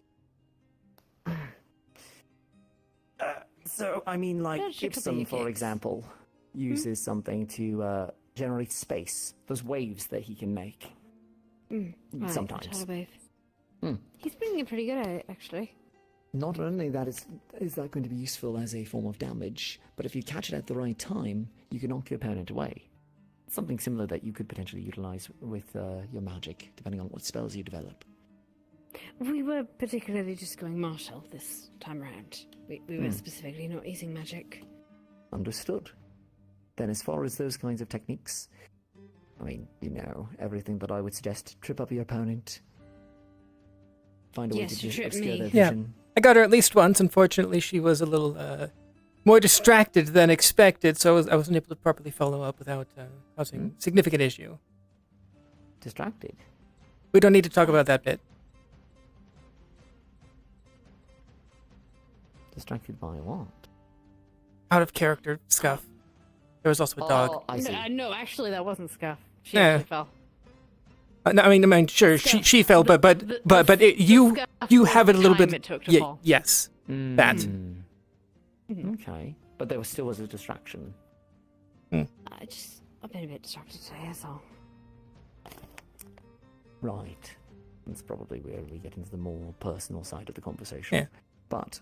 Speaker 14: So, I mean, like,
Speaker 10: Don't shoot
Speaker 14: Gibson,
Speaker 10: your
Speaker 14: for
Speaker 10: kicks.
Speaker 14: example, uses something to generate space. Those waves that he can make.
Speaker 10: Right,
Speaker 14: Sometimes.
Speaker 10: tidal wave. He's being pretty good at it, actually.
Speaker 14: Not only that is that going to be useful as a form of damage, but if you catch it at the right time, you can knock your opponent away. Something similar that you could potentially utilize with your magic, depending on what spells you develop.
Speaker 10: We were particularly just going martial this time around. We were specifically not using magic.
Speaker 14: Understood. Then as far as those kinds of techniques, I mean, you know, everything that I would suggest, trip up your opponent, find a way
Speaker 10: Yes,
Speaker 14: to
Speaker 10: trip
Speaker 14: obscure
Speaker 10: me.
Speaker 14: their
Speaker 1: Yeah,
Speaker 14: vision.
Speaker 1: I got her at least once. Unfortunately, she was a little more distracted than expected, so I wasn't able to properly follow up without causing significant issue.
Speaker 14: Distracted?
Speaker 1: We don't need to talk about that bit.
Speaker 14: Distracted by what?
Speaker 1: Out of character stuff. There was also a dog.
Speaker 14: I see.
Speaker 10: No, actually, that wasn't Scuff. She
Speaker 1: Yeah.
Speaker 10: actually fell.
Speaker 1: No, I mean, sure, she fell, but you have it a little
Speaker 10: time
Speaker 1: bit.
Speaker 10: it took to fall.
Speaker 1: Yes, that.
Speaker 14: Okay, but there still was a distraction.
Speaker 10: I've been a bit distracted today, that's all.
Speaker 14: Right. That's probably where we get into the more personal side of the conversation.
Speaker 1: Yeah.
Speaker 14: But,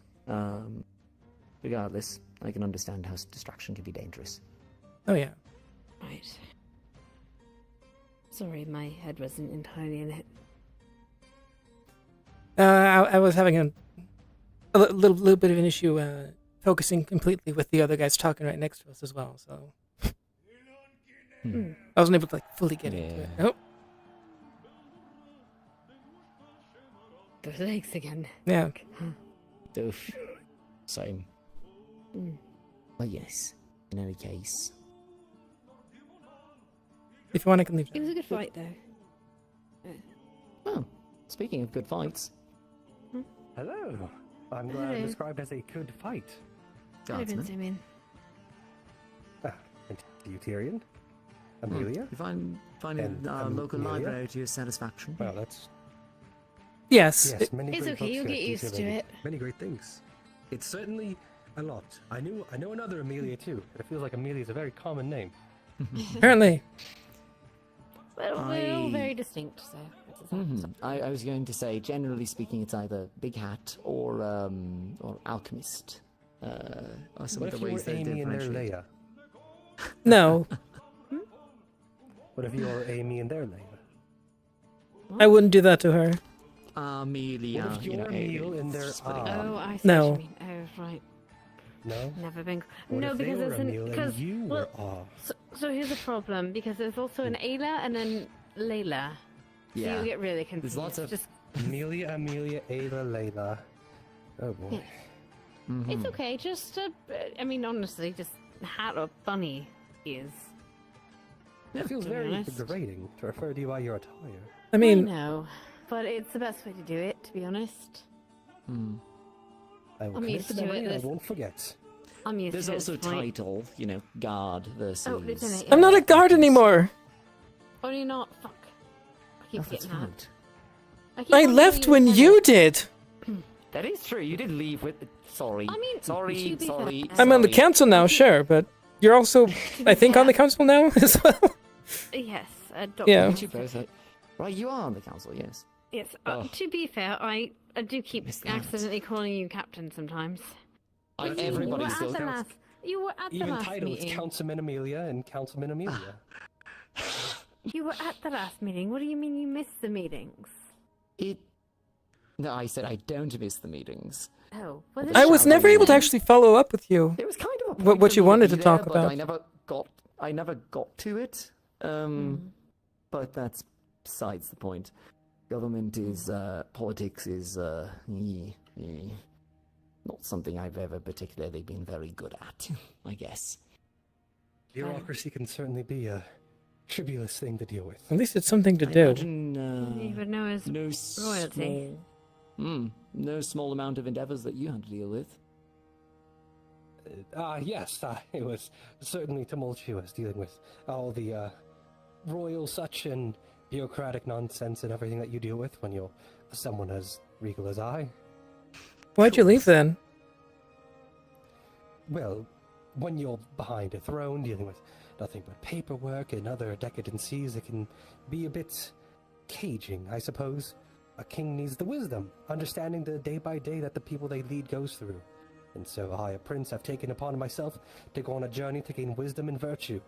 Speaker 14: regardless, I can understand how distraction can be dangerous.
Speaker 1: Oh yeah.
Speaker 10: Right. Sorry, my head wasn't entirely in it.
Speaker 1: I was having a little bit of an issue focusing completely with the other guys talking right next to us as well, so I wasn't able to fully get into it. Oh.
Speaker 10: Those legs again.
Speaker 1: Yeah.
Speaker 14: Oof. Same. But yes, in any case.
Speaker 1: If you want, I can leave.
Speaker 10: It was a good fight, though.
Speaker 14: Oh, speaking of good fights.
Speaker 4: Hello. I'm glad
Speaker 10: Hello.
Speaker 4: described as a good fight.
Speaker 10: I've been zooming.
Speaker 4: And to you, Tyrion? Amelia?
Speaker 14: You find
Speaker 4: And
Speaker 14: a local
Speaker 4: Amelia?
Speaker 14: library to your satisfaction?
Speaker 4: Well, that's...
Speaker 1: Yes.
Speaker 4: Yes, many
Speaker 10: It's
Speaker 4: great
Speaker 10: okay,
Speaker 4: books
Speaker 10: you'll
Speaker 4: here
Speaker 10: get used to
Speaker 4: detailing
Speaker 10: it.
Speaker 4: Many great things. It's certainly a lot. I know another Amelia too. It feels like Amelia is a very common name.
Speaker 1: Apparently.
Speaker 10: Well, we're all very distinct, so...
Speaker 14: I was going to say, generally speaking, it's either Big Hat or Alchemist. Are some
Speaker 4: What
Speaker 14: of
Speaker 4: if
Speaker 14: the
Speaker 4: you
Speaker 14: ways
Speaker 4: were
Speaker 14: they
Speaker 4: Amy and their
Speaker 14: differentiate.
Speaker 4: Leia?
Speaker 1: No,
Speaker 4: What if you were Amy and their Leia?
Speaker 1: I wouldn't do that to her.
Speaker 14: Amelia,
Speaker 4: What if
Speaker 14: you know,
Speaker 4: you're Emil and their
Speaker 10: Oh, I see
Speaker 1: No.
Speaker 10: what you mean. Oh, right.
Speaker 4: No?
Speaker 10: Never been...
Speaker 4: What
Speaker 10: no,
Speaker 4: if they
Speaker 10: because
Speaker 4: were
Speaker 10: there's an...
Speaker 4: Emil and
Speaker 10: Because,
Speaker 4: you
Speaker 10: well,
Speaker 4: were
Speaker 10: so here's the problem, because there's also an Ayla and then Layla. So
Speaker 14: Yeah.
Speaker 10: you'll get really confused.
Speaker 14: There's lots of...
Speaker 10: Just...
Speaker 4: Amelia, Ayla, Layla. Oh boy.
Speaker 10: It's okay, just, I mean, honestly, just Hat or Bunny is...
Speaker 4: It feels
Speaker 10: to be
Speaker 4: very
Speaker 10: honest.
Speaker 4: degrading to refer to you by your attire.
Speaker 1: I mean,
Speaker 10: know, but it's the best way to do it, to be honest.
Speaker 4: I will
Speaker 10: I'm
Speaker 4: commit
Speaker 10: used
Speaker 4: to
Speaker 10: to
Speaker 4: memory
Speaker 10: it,
Speaker 4: and I
Speaker 10: this-
Speaker 4: won't forget.
Speaker 10: I'm used
Speaker 14: There's
Speaker 10: to
Speaker 14: also
Speaker 10: this point.
Speaker 14: title, you know, guard versus...
Speaker 10: Oh, Lieutenant,
Speaker 1: I'm not a guard anymore.
Speaker 10: Oh, you're not? Fuck. I keep
Speaker 14: Oh, that's
Speaker 10: forgetting that.
Speaker 14: right.
Speaker 10: keep
Speaker 1: I
Speaker 10: on
Speaker 1: left
Speaker 10: calling
Speaker 1: when
Speaker 10: Lieutenant.
Speaker 1: you did.
Speaker 14: That is true, you did leave with... Sorry.
Speaker 10: I mean,
Speaker 14: sorry,
Speaker 10: to be
Speaker 14: sorry,
Speaker 10: fair-
Speaker 1: I'm on the
Speaker 14: sorry.
Speaker 1: council now, sure, but You're also, I think, on the council now as well.
Speaker 10: Yes,
Speaker 1: Yeah.
Speaker 14: Aren't you both? Right, you are on the council, yes.
Speaker 10: Yes.
Speaker 14: Oh.
Speaker 10: To be fair, I do keep
Speaker 14: Missed that.
Speaker 10: accidentally calling you captain sometimes.
Speaker 14: Everybody
Speaker 10: you
Speaker 14: still
Speaker 10: were at the last. You were at the
Speaker 7: Even
Speaker 10: last
Speaker 7: title, it's
Speaker 10: meeting.
Speaker 7: Councilman Amelia and Councilman Amelia.
Speaker 10: You were at the last meeting. What do you mean you missed the meetings?
Speaker 14: No, I said I don't miss the meetings.
Speaker 10: Oh,
Speaker 1: I was never able to actually follow up with you.
Speaker 14: It was kind of a
Speaker 1: what you
Speaker 14: for me
Speaker 1: wanted
Speaker 14: be
Speaker 1: to talk
Speaker 14: there,
Speaker 1: about.
Speaker 14: But I never got to it. But that's besides the point. Government is politics is not something I've ever particularly been very good at, I guess.
Speaker 7: Bureaucracy can certainly be a tribulous thing to deal with.
Speaker 1: At least it's something to
Speaker 14: I
Speaker 1: do.
Speaker 14: imagine,
Speaker 10: You would know as royalty.
Speaker 14: No small amount of endeavors that you had to deal with.
Speaker 7: Yes, it was certainly tumultuous dealing with all the royal such and bureaucratic nonsense and everything that you deal with when you're someone as regal as I.
Speaker 1: Why'd you leave then?
Speaker 7: Well, when you're behind a throne dealing with nothing but paperwork and other decadencies, it can be a bit caging, I suppose. A king needs the wisdom, understanding the day by day that the people they lead goes through. And so I, a prince, have taken upon myself to go on a journey to gain wisdom and virtue.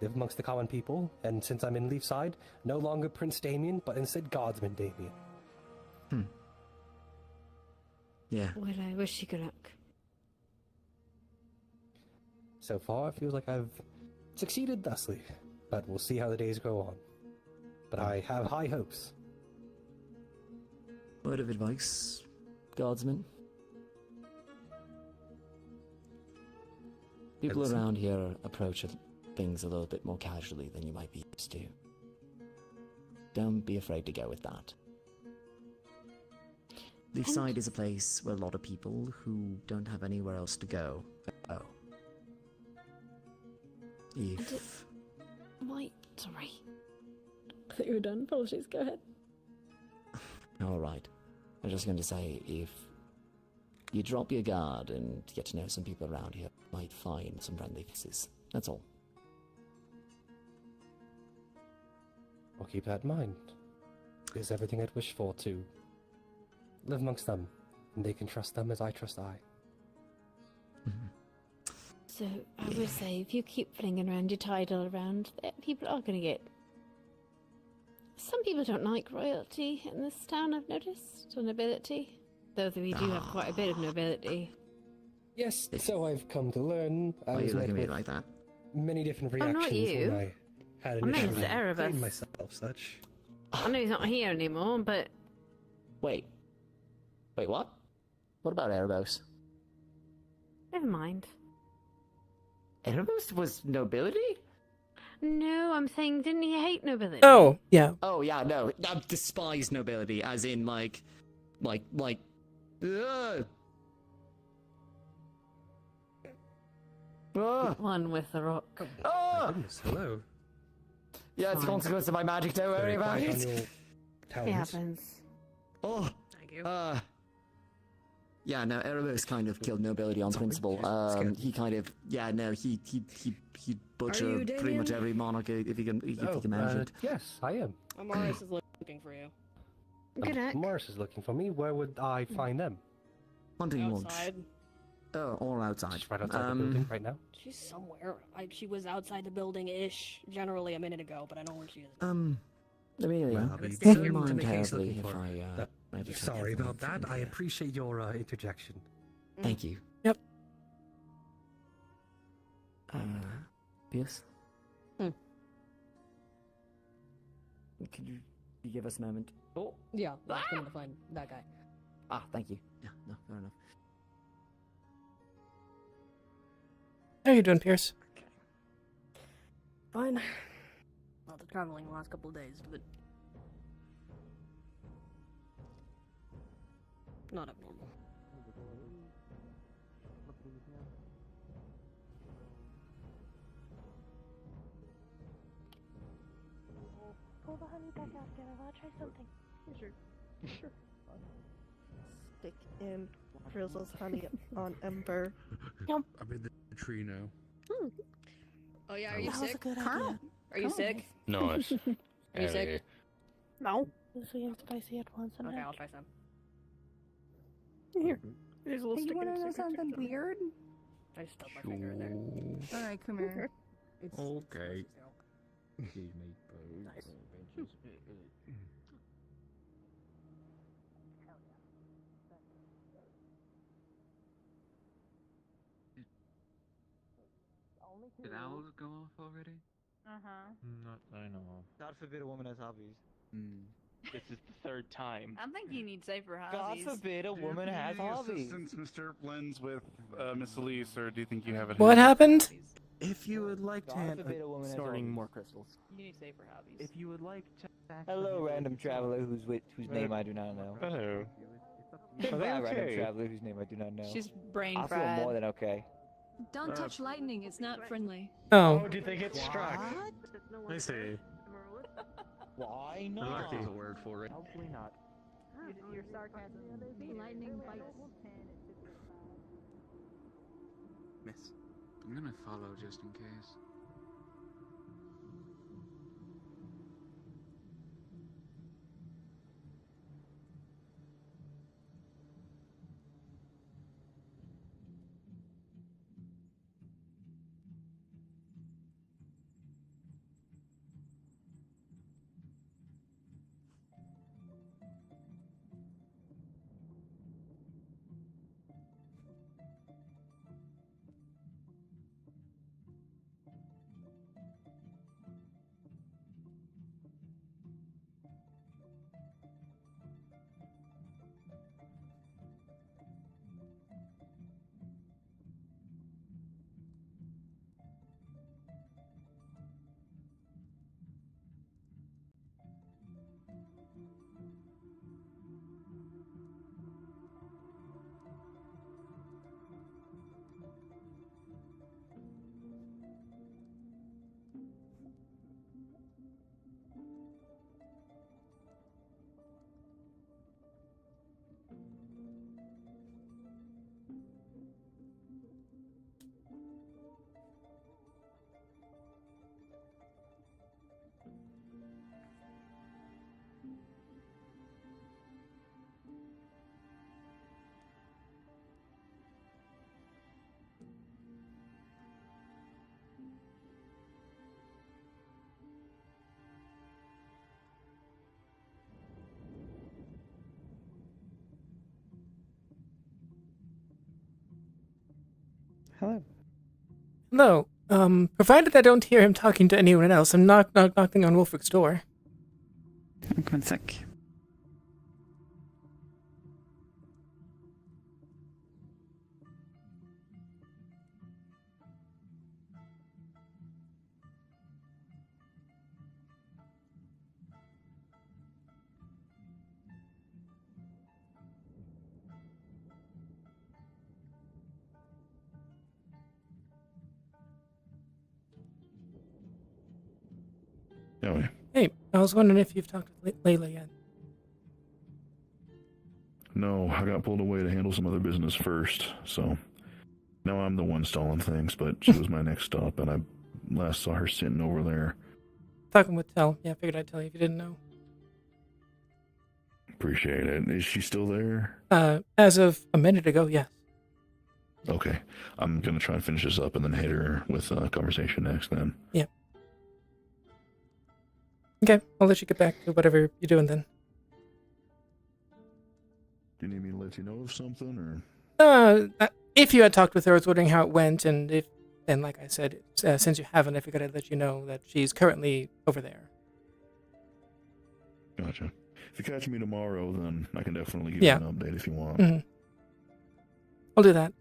Speaker 7: Live amongst the common people, and since I'm in Leefside, no longer Prince Damien, but instead Guardsman Damien.
Speaker 14: Yeah.
Speaker 10: Well, I wish you good luck.
Speaker 7: So far, it feels like I've succeeded thusly, but we'll see how the days go on. But I have high hopes.
Speaker 14: Word of advice, Guardsman. People
Speaker 7: Listen.
Speaker 14: around here approach things a little bit more casually than you might be used to. Don't be afraid to go with that. Leafside is a place where a lot of people who don't have anywhere else to go. If
Speaker 10: Wait, sorry. I thought you were done. Apologies, go ahead.
Speaker 14: Alright. I'm just going to say, if you drop your guard and get to know some people around here, you might find some friendly faces. That's all.
Speaker 7: I'll keep that in mind. It's everything I'd wish for to live amongst them, and they can trust them as I trust I.
Speaker 10: So, I would say, if you keep flinging around your title around, people are going to get... Some people don't like royalty in this town, I've noticed, or nobility. Though we do have quite a bit of nobility.
Speaker 7: Yes, so I've come to learn. I
Speaker 14: Why are
Speaker 7: was
Speaker 14: you
Speaker 7: met
Speaker 14: looking at me
Speaker 7: with
Speaker 14: like that?
Speaker 7: many different
Speaker 10: Oh,
Speaker 7: reactions
Speaker 10: not you.
Speaker 7: when I had
Speaker 10: I meant
Speaker 7: initially
Speaker 10: Mr. Erebus.
Speaker 7: claimed myself such.
Speaker 10: I know he's not here anymore, but...
Speaker 14: Wait, what? What about Erebos?
Speaker 10: Never mind.
Speaker 14: Erebos was nobility?
Speaker 10: No, I'm saying, didn't he hate nobility?
Speaker 1: Oh, yeah.
Speaker 14: Oh, yeah, no. I despise nobility, as in, like... ugh.
Speaker 10: One with the rock.
Speaker 14: Oh!
Speaker 7: Goodness, hello.
Speaker 14: Yeah, it's a consequence of my magic, don't worry about
Speaker 7: quiet on
Speaker 14: it.
Speaker 7: your talons.
Speaker 10: It happens.
Speaker 14: Oh!
Speaker 10: Thank you.
Speaker 14: Yeah, no, Erebos kind of killed nobility on principle. He kind of... Yeah, no, he butchered pretty much every monarch if he can manage it.
Speaker 7: Yes, I am.
Speaker 3: Morris is looking for you.
Speaker 10: Good luck.
Speaker 7: Morris is looking for me. Where would I find them?
Speaker 14: Hunting lunch.
Speaker 3: Outside.
Speaker 14: Oh, or outside.
Speaker 7: Just right outside the building right now.
Speaker 3: She's somewhere. She was outside the building-ish, generally a minute ago, but I know where she is.
Speaker 14: Amelia,
Speaker 7: Well, I'll be
Speaker 14: don't
Speaker 7: certain to
Speaker 14: mind
Speaker 7: make haste
Speaker 14: terribly
Speaker 7: looking
Speaker 14: if
Speaker 7: for
Speaker 14: I maybe
Speaker 7: Sorry
Speaker 14: forget
Speaker 7: about that.
Speaker 14: something
Speaker 7: I
Speaker 14: there.
Speaker 7: appreciate your interjection.
Speaker 14: Thank you.
Speaker 1: Yep.
Speaker 14: Pierce?
Speaker 21: Hmm.
Speaker 14: Could you give us a moment? Oh,
Speaker 21: Yeah, I was coming to find that guy.
Speaker 14: thank you. Yeah, no, fair enough.
Speaker 1: How are you doing, Pierce?
Speaker 21: Fine. Not the traveling the last couple of days, but not abnormal.
Speaker 13: Pull the honey back out again. I want to try something.
Speaker 21: Sure. Stick in Drizzle's honey on Ember.
Speaker 12: I'm in the tree now.
Speaker 3: Oh yeah, are you
Speaker 13: That was a
Speaker 3: sick?
Speaker 13: good idea.
Speaker 3: Are you sick?
Speaker 17: Nice.
Speaker 3: Are you sick?
Speaker 21: No.
Speaker 13: Usually I'm spicy at once and
Speaker 3: Okay, I'll try some.
Speaker 21: Here. There's a little
Speaker 9: Hey, you
Speaker 21: stick
Speaker 9: wanna
Speaker 21: in
Speaker 9: know
Speaker 21: the
Speaker 9: something weird?
Speaker 3: I just stuck my finger in there.
Speaker 9: Alright, come here.
Speaker 15: Okay. Excuse me.
Speaker 3: Nice.
Speaker 15: Did owls go off already?
Speaker 9: Uh-huh.
Speaker 5: Not that I know of.
Speaker 6: God forbid a woman has hobbies.
Speaker 5: This is the third time.
Speaker 9: I think you need safer
Speaker 6: God
Speaker 9: hobbies.
Speaker 6: forbid a woman has hobbies.
Speaker 2: Assistance, Mr. Blends with Miss Elise, or do you think you have it?
Speaker 1: What happened?
Speaker 11: If you would like to
Speaker 6: God forbid a woman has
Speaker 11: snorting
Speaker 6: hobbies.
Speaker 11: more crystals.
Speaker 9: You need safer hobbies.
Speaker 11: If you would like to
Speaker 6: Hello, random traveler whose name I do not know.
Speaker 5: Hello.
Speaker 6: Goodbye, random traveler whose name I do not know.
Speaker 9: She's brain
Speaker 6: I feel
Speaker 9: fried.
Speaker 6: more than okay.
Speaker 10: Don't touch lightning, it's not friendly.
Speaker 1: Oh.
Speaker 5: Did they get struck? I see.
Speaker 6: Why not?
Speaker 5: Lucky.
Speaker 11: There's a word for it.
Speaker 6: Hopefully not.
Speaker 9: Your sarcasm.
Speaker 10: Lightning bites.
Speaker 15: Miss, I'm gonna follow just in case.
Speaker 6: Hello.
Speaker 1: Hello. Provided I don't hear him talking to anyone else, I'm knocking on Wolfric door.
Speaker 6: One sec.
Speaker 12: Oh,
Speaker 1: Hey, I was wondering if you've talked with Layla yet.
Speaker 12: no, I got pulled away to handle some other business first, so now I'm the one stalling things, but she was my next stop, and I last saw her sitting over there.
Speaker 1: Talking with Tell. Yeah, I figured I'd tell you if you didn't know.
Speaker 12: Appreciate it. Is she still there?
Speaker 1: As of a minute ago, yes.
Speaker 12: Okay. I'm going to try and finish this up and then hit her with a conversation next then.
Speaker 1: Yeah. Okay, I'll let you get back to whatever you're doing then.
Speaker 12: Do you need me to let you know of something, or?
Speaker 1: If you had talked with her, I was wondering how it went, and if, then like I said, since you haven't, I figured I'd let you know that she's currently over there.
Speaker 12: Gotcha. If you catch me tomorrow, then I can definitely give
Speaker 1: Yeah.
Speaker 12: you an update if you want.
Speaker 1: Mm-hmm. I'll do that.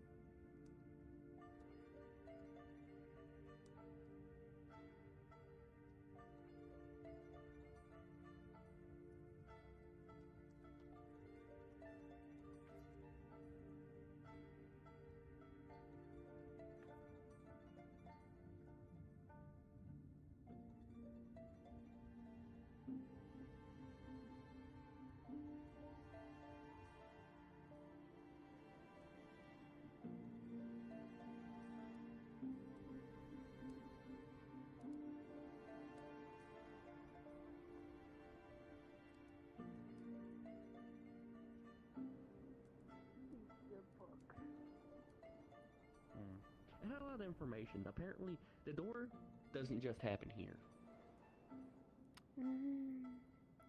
Speaker 16: got information. Apparently, the door doesn't just happen here.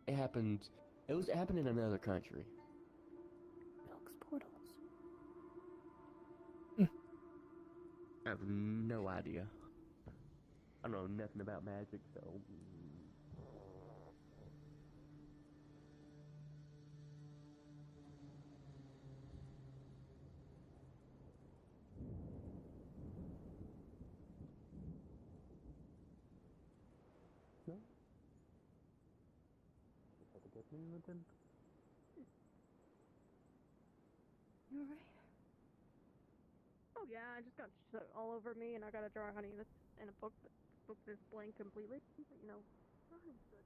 Speaker 16: It happens. It was happening in another country.
Speaker 13: Milk's portals.
Speaker 16: I have no idea. I know nothing about magic, so. No? Just have to get me with them.
Speaker 21: You're right. Oh yeah, I just got shit all over me, and I gotta draw honey that's in a book. But this book is blank completely. But you know, honey's good.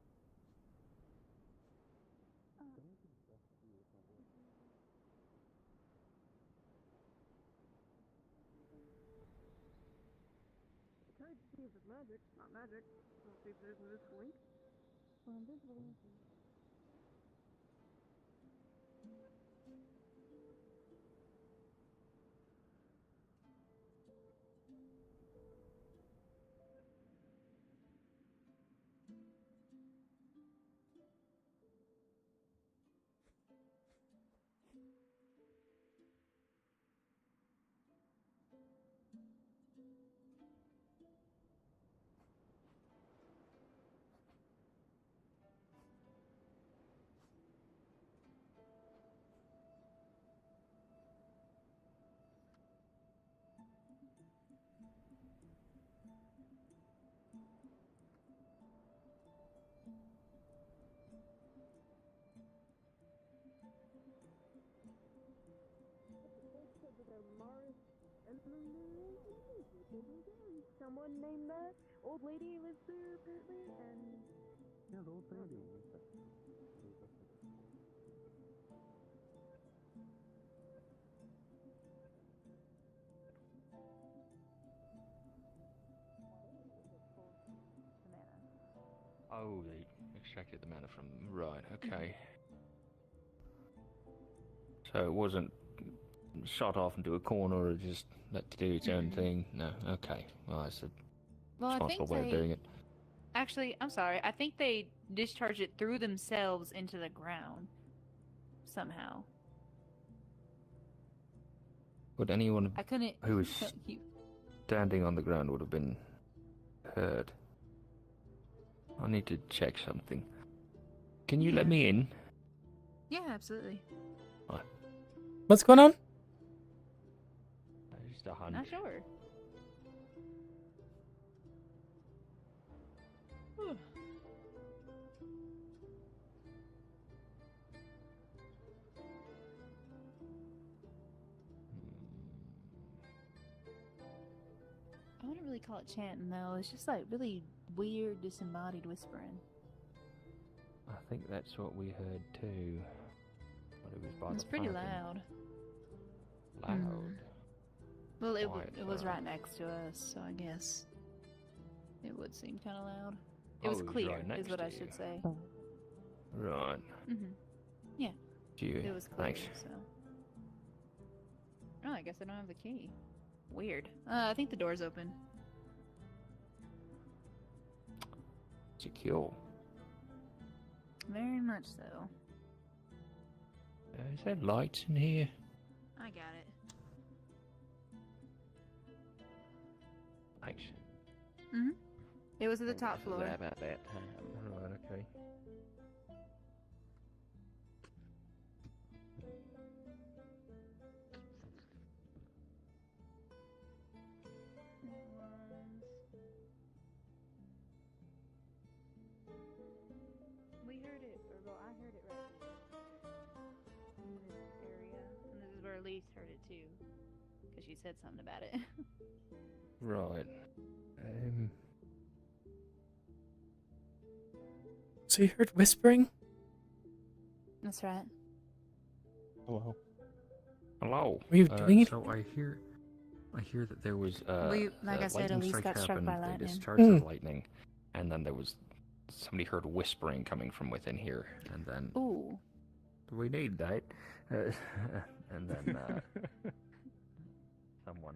Speaker 21: I tried to see if it's magic. It's not magic. Let's see if there's invisible ink. Well, invisible ink. Someone named that old lady lives there apparently, and
Speaker 16: Yeah, the old lady.
Speaker 18: Oh, they extracted the mana from. Right, okay. So it wasn't shot off into a corner or just let it do its own thing? No, okay. Well, that's a responsible way of doing it.
Speaker 9: Actually, I'm sorry. I think they discharge it through themselves into the ground. Somehow.
Speaker 18: Would anyone
Speaker 9: I couldn't.
Speaker 18: who was standing on the ground would have been hurt? I need to check something. Can you let me in?
Speaker 9: Yeah, absolutely.
Speaker 1: What's going on?
Speaker 18: Just a hunch.
Speaker 9: Not sure. Whew. I wouldn't really call it chanting though. It's just like really weird, disembodied whispering.
Speaker 18: I think that's what we heard too. But it was by
Speaker 9: It's
Speaker 18: the
Speaker 9: pretty
Speaker 18: fountain.
Speaker 9: loud.
Speaker 18: Loud.
Speaker 9: Well,
Speaker 18: Quiet,
Speaker 9: it was
Speaker 18: though.
Speaker 9: right next to us, so I guess it would seem kind of loud. It
Speaker 18: Oh,
Speaker 9: was
Speaker 18: it was
Speaker 9: clear,
Speaker 18: right next
Speaker 9: is what
Speaker 18: to
Speaker 9: I
Speaker 18: you.
Speaker 9: should say.
Speaker 18: Right.
Speaker 9: Yeah.
Speaker 18: Gee,
Speaker 9: It was clear,
Speaker 18: thanks.
Speaker 9: so. Oh, I guess I don't have the key. Weird. I think the door's open.
Speaker 18: Secure.
Speaker 9: Very much so.
Speaker 18: Is there lights in here?
Speaker 9: I got it.
Speaker 18: Thanks.
Speaker 9: It was at the top floor.
Speaker 16: About that time.
Speaker 18: Right, okay.
Speaker 9: We heard it, or well, I heard it right here. In this area. And this is where Elise heard it too. Because she said something about it.
Speaker 18: Right.
Speaker 1: So you heard whispering?
Speaker 9: That's right.
Speaker 18: Hello. Hello.
Speaker 1: Were you doing it?
Speaker 18: So I hear that there was
Speaker 9: Like I said,
Speaker 18: lightning
Speaker 9: Elise
Speaker 18: strike
Speaker 9: got struck
Speaker 18: happened,
Speaker 9: by
Speaker 18: they
Speaker 9: lightning.
Speaker 18: discharged the lightning, and then there was somebody heard whispering coming from within here, and then
Speaker 9: Ooh.
Speaker 18: we need that, and then someone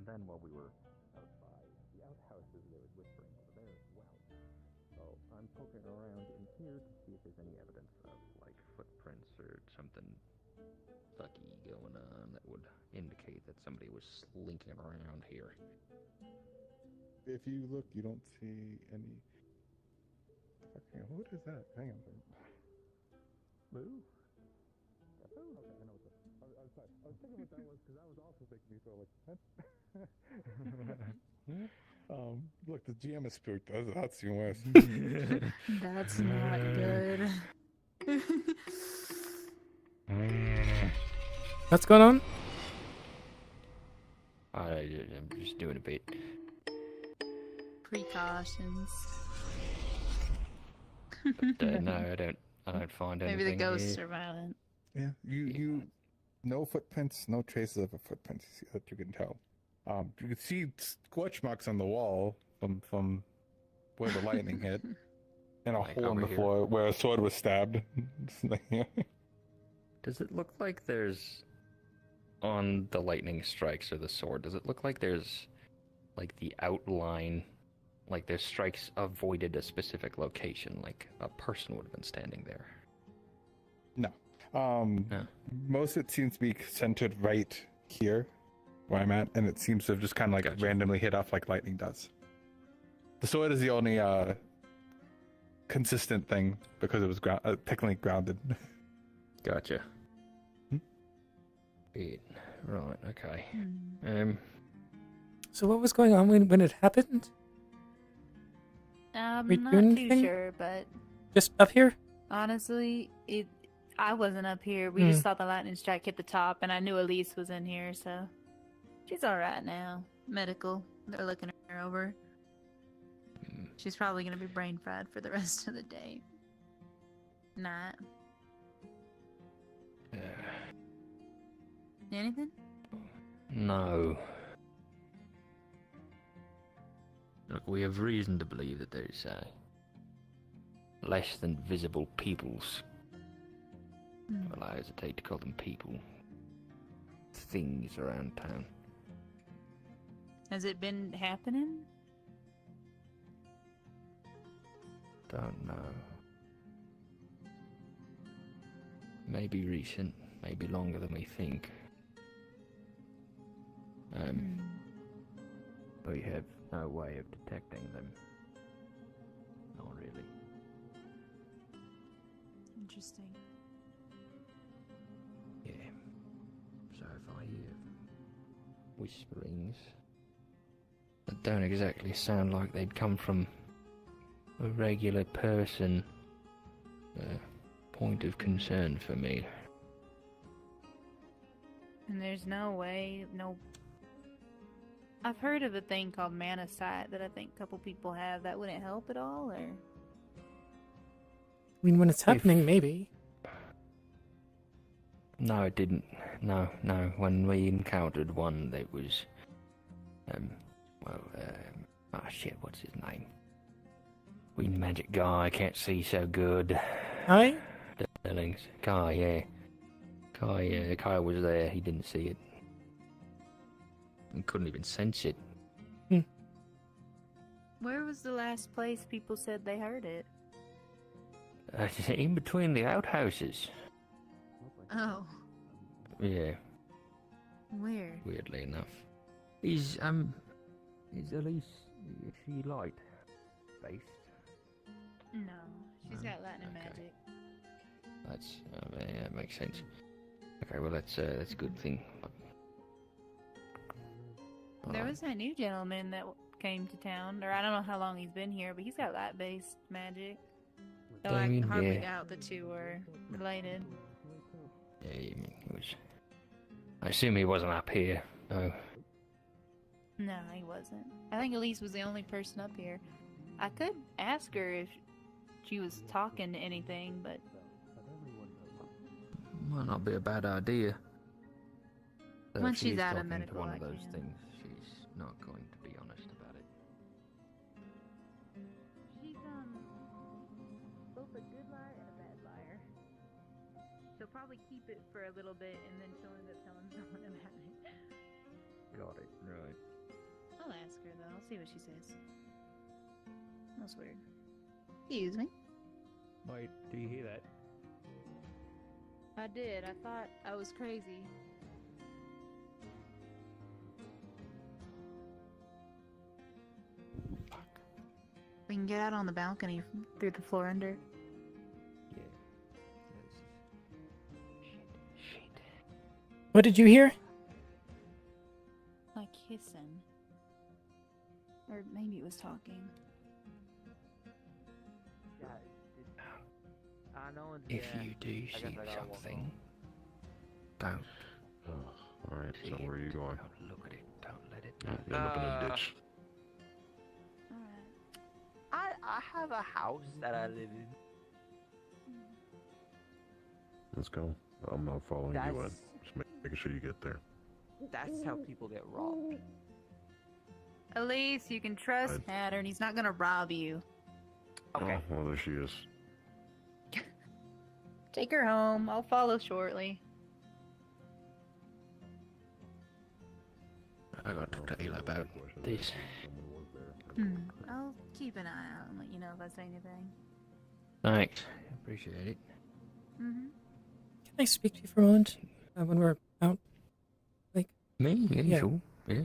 Speaker 18: And then while we were out by the outhouses, there was whispering over there as well. So I'm poking around in here to see if there's any evidence of, like, footprints or something sucky going on that would indicate that somebody was slinking around here.
Speaker 8: If you look, you don't see any. Hang on, what is that? Hang on. Moo? Okay, I know what that. I'm sorry. I was thinking what that was because that was also making me feel like what? Look, the GM is spooked. That's even worse.
Speaker 9: That's not good.
Speaker 1: What's going on?
Speaker 18: I'm just doing a bit.
Speaker 9: Precautions.
Speaker 18: But, no, I don't find anything.
Speaker 9: Maybe the ghosts
Speaker 18: here.
Speaker 9: are violent.
Speaker 8: Yeah, you no footprints, no traces of a footprint that you can tell. You can see scorch marks on the wall from where the lightning hit, and a
Speaker 18: Like
Speaker 8: hole in
Speaker 18: over
Speaker 8: the
Speaker 18: here?
Speaker 8: floor where a sword was stabbed.
Speaker 18: Does it look like there's, on the lightning strikes or the sword, does it look like there's, like, the outline, like their strikes avoided a specific location, like a person would have been standing there?
Speaker 8: No. Most of it seems to be centered right here, where I'm at, and it seems to have just kind of like randomly hit off like lightning does. The sword is the only consistent thing because it was technically grounded.
Speaker 18: Gotcha. Right, okay.
Speaker 1: So what was going on when it happened?
Speaker 9: I'm
Speaker 1: Were you
Speaker 9: not
Speaker 1: doing
Speaker 9: too
Speaker 1: anything?
Speaker 9: sure, but
Speaker 1: Just up here?
Speaker 9: honestly, I wasn't up here. We just saw the lightning strike hit the top, and I knew Elise was in here, so she's all right now. Medical, they're looking her over. She's probably gonna be brain fried for the rest of the day. Night. Anything?
Speaker 18: No. Look, we have reason to believe that there's less than visible peoples. Well, I hesitate to call them people. Things around town.
Speaker 9: Has it been happening?
Speaker 18: Don't know. Maybe recent, maybe longer than we think. We have no way of detecting them. Not really.
Speaker 9: Interesting.
Speaker 18: Yeah. So if I hear whisperings that don't exactly sound like they'd come from a regular person, point of concern for me.
Speaker 9: And there's no way, I've heard of a thing called mana sight that I think a couple people have. That wouldn't help at all, or?
Speaker 1: I mean, when it's happening, maybe.
Speaker 18: No, it didn't. No. When we encountered one that was, shit, what's his name? Wind magic guy, can't see so good.
Speaker 1: Kai?
Speaker 18: Darlings. Kai, yeah. Kai was there, he didn't see it. And couldn't even sense it.
Speaker 9: Where was the last place people said they heard it?
Speaker 18: In between the outhouses.
Speaker 9: Oh,
Speaker 18: Yeah,
Speaker 9: weird.
Speaker 18: weirdly enough. Is Elise, is she light based?
Speaker 9: No, she's got Latin magic.
Speaker 18: That makes sense. Okay, well that's a good thing.
Speaker 9: There was that new gentleman that came to town, or I don't know how long he's been here, but he's got light-based magic. Though I can hardly doubt the two were related.
Speaker 18: Yeah, he was. I assume he wasn't up here, though.
Speaker 9: No, he wasn't. I think Elise was the only person up here. I could ask her if she was talking to anything, but
Speaker 18: Might not be a bad idea. Though
Speaker 9: Once
Speaker 18: if she
Speaker 9: she's
Speaker 18: is
Speaker 9: out of
Speaker 18: talking
Speaker 9: medical,
Speaker 18: to one
Speaker 9: I
Speaker 18: of those
Speaker 9: can.
Speaker 18: things, she's not going to be honest about it.
Speaker 9: she's both a good liar and a bad liar. She'll probably keep it for a little bit, and then she'll end up telling someone about it.
Speaker 16: got it. Right.
Speaker 9: I'll ask her though. I'll see what she says. That's weird. Excuse me.
Speaker 16: Wait, do you hear that?
Speaker 9: I did. I thought I was crazy. We can get out on the balcony through the floor under.
Speaker 1: What did you hear?
Speaker 9: Like hissing. Or maybe it was talking.
Speaker 19: If you do see something, don't.
Speaker 12: Alright, so where are you going?
Speaker 19: Don't look at it. Don't let it.
Speaker 12: You end up in a ditch.
Speaker 20: I have a house that I live in.
Speaker 12: Let's go. I'm not following you in.
Speaker 20: That's-
Speaker 12: Just making sure you get there.
Speaker 20: That's how people get robbed.
Speaker 9: Elise, you can trust Pattern. He's not gonna rob you.
Speaker 20: Okay.
Speaker 12: Oh, well, there she is.
Speaker 9: Take her home. I'll follow shortly.
Speaker 19: I got to talk to Eli about this.
Speaker 9: I'll keep an eye out and let you know if I say anything.
Speaker 19: Thanks. Appreciate it.
Speaker 9: Mm-hmm.
Speaker 1: Can I speak to you for a moment when we're out? Like
Speaker 19: Me? Yeah,
Speaker 1: Yeah.
Speaker 19: sure. Yeah.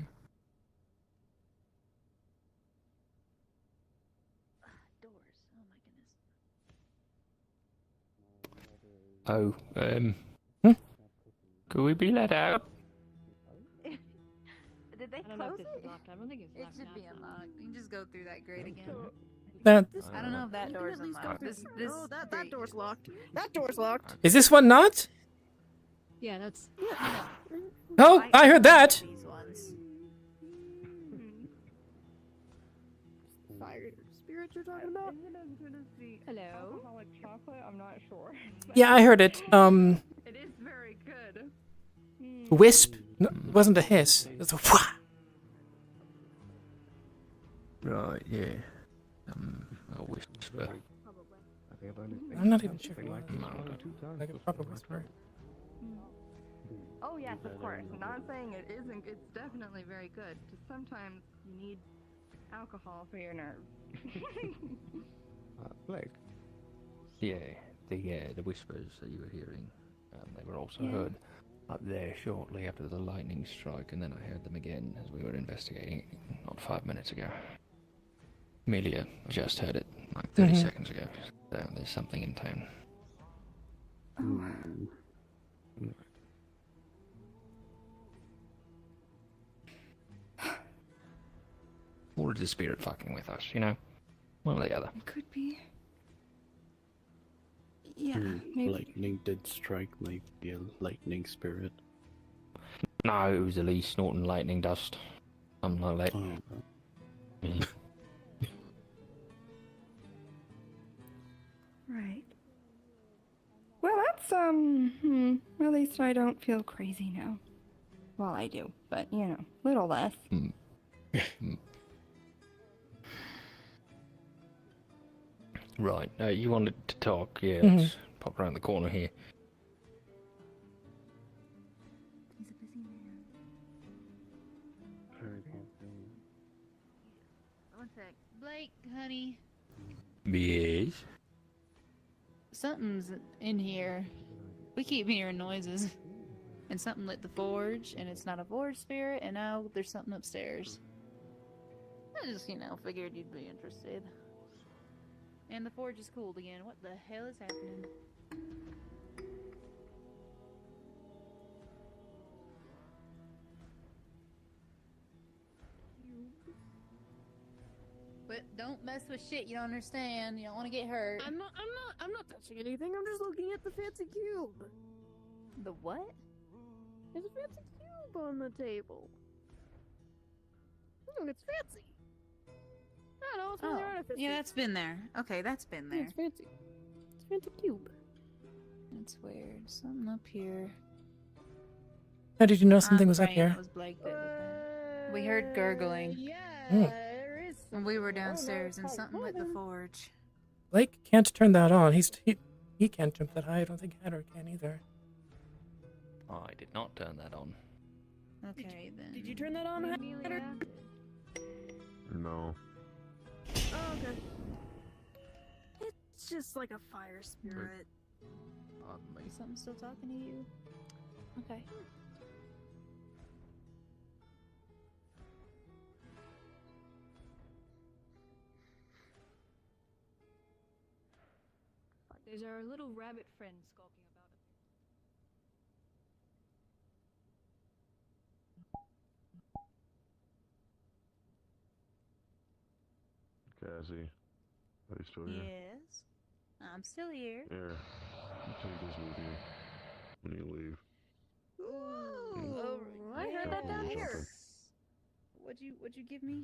Speaker 9: Doors. Oh my goodness.
Speaker 19: Oh, could we be let out?
Speaker 9: Did they
Speaker 3: I don't know
Speaker 9: close
Speaker 3: if this
Speaker 9: it?
Speaker 3: is locked. I don't think it's
Speaker 9: It
Speaker 3: locked
Speaker 9: should
Speaker 3: now,
Speaker 9: be
Speaker 3: so-
Speaker 9: unlocked. You can just go through that grate again.
Speaker 1: That
Speaker 9: I don't know if that door's unlocked.
Speaker 10: Oh, that door's locked. That door's locked.
Speaker 1: is this one not?
Speaker 10: Yeah, that's.
Speaker 1: Oh, I heard that.
Speaker 9: These ones.
Speaker 10: Fire spirit you're talking about?
Speaker 3: Hello.
Speaker 23: Alcoholic chocolate? I'm not sure.
Speaker 1: Yeah, I heard it.
Speaker 23: It is very good.
Speaker 1: Wisp. No, it wasn't a hiss. It was a wha.
Speaker 19: Right, yeah. A whisper.
Speaker 1: I'm not even sure if it was like a proper whisper.
Speaker 23: Oh yes, of course. Not saying it isn't. It's definitely very good. Just sometimes you need alcohol for your nerves.
Speaker 19: Blake. Yeah, the whispers that you were hearing, they were also
Speaker 23: Yeah.
Speaker 19: heard up there shortly after the lightning strike, and then I heard them again as we were investigating it not 5 minutes ago. Amelia just heard it like 30
Speaker 1: Mhm.
Speaker 19: seconds ago. So there's something in town. Or is the spirit fucking with us, you know? One or the other.
Speaker 23: Could be. Yeah, maybe.
Speaker 17: Lightning did strike, maybe a lightning spirit.
Speaker 19: No, it was Elise snorting lightning dust. Something like that. Yeah.
Speaker 23: Right. Well, that's at least I don't feel crazy now. Well, I do, but you know, little less.
Speaker 19: Right, you wanted to talk, yeah,
Speaker 1: Mhm.
Speaker 19: let's pop around the corner here.
Speaker 9: He's a busy man. One sec. Blake, honey.
Speaker 19: Yes?
Speaker 9: Something's in here. We keep hearing noises. And something lit the forge, and it's not a forge spirit, and now there's something upstairs. I just, figured you'd be interested. And the forge is cooled again. What the hell is happening? But don't mess with shit you don't understand. You don't want to get hurt.
Speaker 10: I'm not touching anything. I'm just looking at the fancy cube.
Speaker 9: The what?
Speaker 10: There's a fancy cube on the table. It's fancy. I don't know, it's one of their artifices.
Speaker 9: Yeah, that's been there. Okay, that's been
Speaker 10: Yeah,
Speaker 9: there.
Speaker 10: it's fancy. It's a fancy cube.
Speaker 9: That's weird. Something up here.
Speaker 1: How did you know something
Speaker 9: I'm
Speaker 1: was up
Speaker 9: praying
Speaker 1: here?
Speaker 9: it was Blake that did that. We heard gurgling.
Speaker 1: Mm.
Speaker 10: There is
Speaker 9: When we were downstairs and something lit the forge.
Speaker 1: Blake can't turn that on. He can't jump that high. I don't think Hatter can either.
Speaker 19: I did not turn that on.
Speaker 9: Okay, then.
Speaker 21: Did you turn that on, Hatter?
Speaker 12: No.
Speaker 21: Oh, okay. It's just like a fire spirit.
Speaker 9: Is something still talking to you? Okay.
Speaker 10: There's our little rabbit friend skulking about.
Speaker 12: Cassie, are you still here?
Speaker 9: Yes. I'm still here.
Speaker 12: Here, you take this with you when you leave.
Speaker 9: Oh,
Speaker 21: I heard that down
Speaker 12: Definitely
Speaker 21: here.
Speaker 12: something.
Speaker 9: What'd you give me?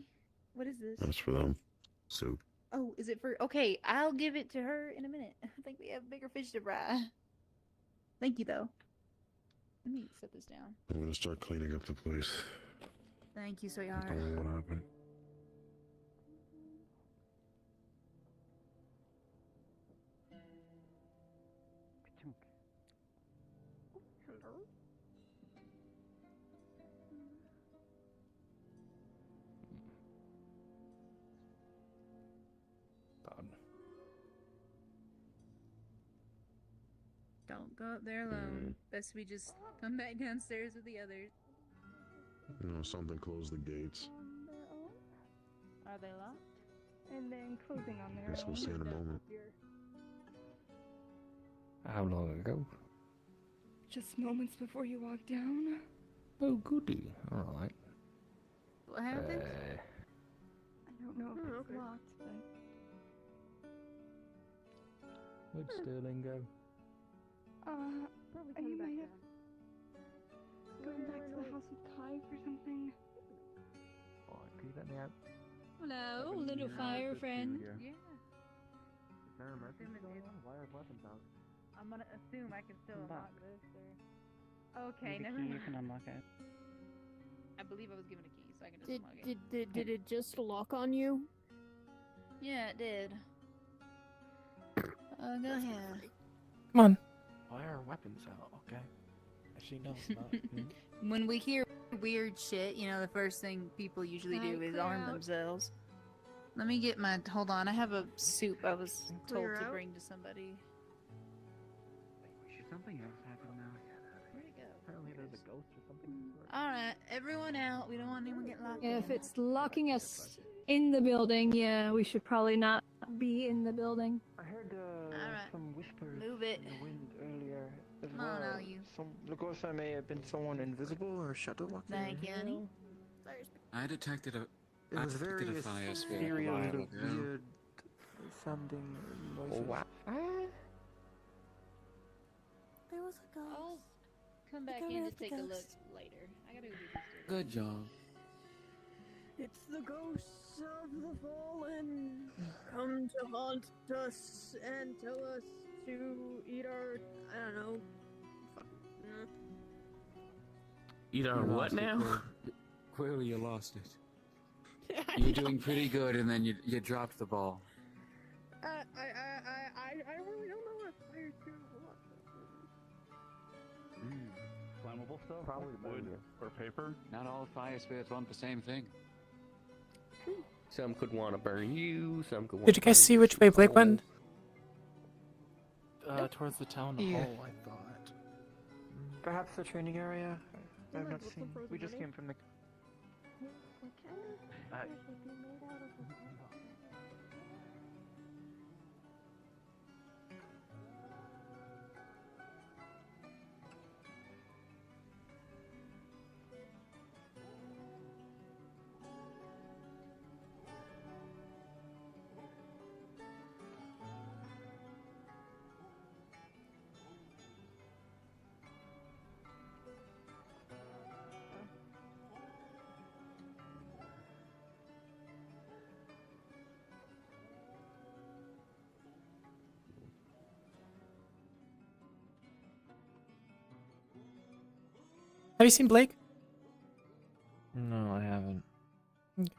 Speaker 9: What is this?
Speaker 12: That's for them. Soup.
Speaker 9: Oh, is it for? Okay, I'll give it to her in a minute. I think we have bigger fish to fry. Thank you, though. Let me set this down.
Speaker 12: I'm gonna start cleaning up the place.
Speaker 9: Thank you, sweetheart.
Speaker 12: Don't know what happened.
Speaker 21: Hello?
Speaker 9: Don't go up there alone. Best we just come back downstairs with the others.
Speaker 12: You know, something closed the gates.
Speaker 9: Are they locked?
Speaker 23: And then closing on their
Speaker 12: Guess we'll see in a moment.
Speaker 19: How long ago?
Speaker 23: Just moments before you walk down.
Speaker 19: Oh, goody. Alright.
Speaker 9: What happened?
Speaker 23: I don't know if it's locked, but
Speaker 19: Where'd Sterling go?
Speaker 23: he might have gone back to the house with Kai for something.
Speaker 19: Alright, can you let me out?
Speaker 10: Hello, little fire friend.
Speaker 9: Yeah.
Speaker 11: Why are weapons out?
Speaker 9: I'm gonna assume I can still unlock this, or... Okay,
Speaker 6: Maybe
Speaker 9: never
Speaker 6: key,
Speaker 9: mind.
Speaker 6: you can unlock it.
Speaker 9: I believe I was given a key, so I can just unlock it.
Speaker 3: Did it just lock on you?
Speaker 9: Yeah, it did. Go ahead.
Speaker 1: Come on.
Speaker 19: Why are weapons out? Okay. Actually, no, it's not.
Speaker 9: When we hear weird shit, you know, the first thing people usually do is arm themselves. Let me get my... Hold on, I have a soup I was told
Speaker 21: Clear
Speaker 9: to
Speaker 21: out?
Speaker 9: bring to somebody.
Speaker 6: Should something else happen now?
Speaker 9: Where'd it go?
Speaker 6: Apparently there's a ghost or something.
Speaker 9: Alright, everyone out. We don't want anyone to get locked
Speaker 10: If
Speaker 9: in.
Speaker 10: it's locking us in the building, yeah, we should probably not be in the building.
Speaker 6: I heard
Speaker 9: Alright.
Speaker 6: some whispers
Speaker 9: Move it.
Speaker 6: in the wind earlier as
Speaker 9: Come
Speaker 6: well.
Speaker 9: on, all you.
Speaker 6: The ghost may have been someone invisible or shadow walking.
Speaker 9: Thank you, honey.
Speaker 4: I detected a.
Speaker 6: It
Speaker 4: I
Speaker 6: was
Speaker 4: detected
Speaker 6: very
Speaker 4: a fire spirit a
Speaker 6: ethereal,
Speaker 4: while ago.
Speaker 6: weird sounding noises.
Speaker 19: wow.
Speaker 13: There was a ghost.
Speaker 9: I'll come back
Speaker 13: got
Speaker 9: in
Speaker 13: rid
Speaker 9: to
Speaker 13: of the
Speaker 9: take a look
Speaker 13: ghost.
Speaker 9: later. I gotta go do this.
Speaker 4: Good job.
Speaker 21: It's the ghosts of the fallen. Come to haunt us and tell us to eat our... I don't know.
Speaker 4: You
Speaker 17: know
Speaker 4: lost
Speaker 17: what
Speaker 4: it,
Speaker 17: now?
Speaker 4: Clearly you lost it. You're doing pretty good, and then you dropped the ball.
Speaker 21: I really don't know what fire spirit was.
Speaker 2: Flammable stuff?
Speaker 11: Probably
Speaker 2: like wood
Speaker 11: ammonia.
Speaker 2: or paper?
Speaker 4: Not all fire spirits want the same thing.
Speaker 11: Some could want to burn you, some could want
Speaker 1: Did you guys see which way Blake went?
Speaker 19: Towards the town
Speaker 6: Yeah.
Speaker 19: hall, I thought.
Speaker 6: Perhaps the training area? I have
Speaker 21: Like,
Speaker 6: not
Speaker 21: what's
Speaker 6: seen.
Speaker 21: the frozen
Speaker 6: We just
Speaker 21: money?
Speaker 6: came from the...
Speaker 13: What kind of
Speaker 6: Uh,
Speaker 13: fire should be made out of wood?
Speaker 1: Have you seen Blake?
Speaker 19: No, I haven't.
Speaker 1: Okay.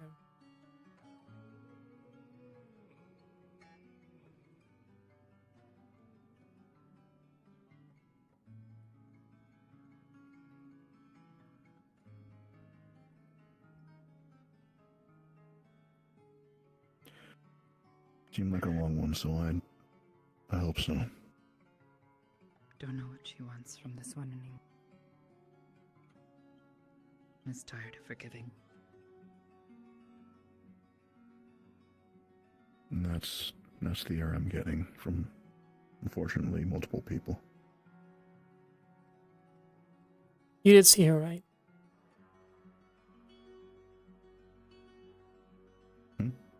Speaker 12: Seemed like a long one, so I hope so.
Speaker 7: Don't know what she wants from this one anymore. Is tired of forgiving.
Speaker 12: And that's the air I'm getting from, unfortunately, multiple people.
Speaker 1: You did see her, right?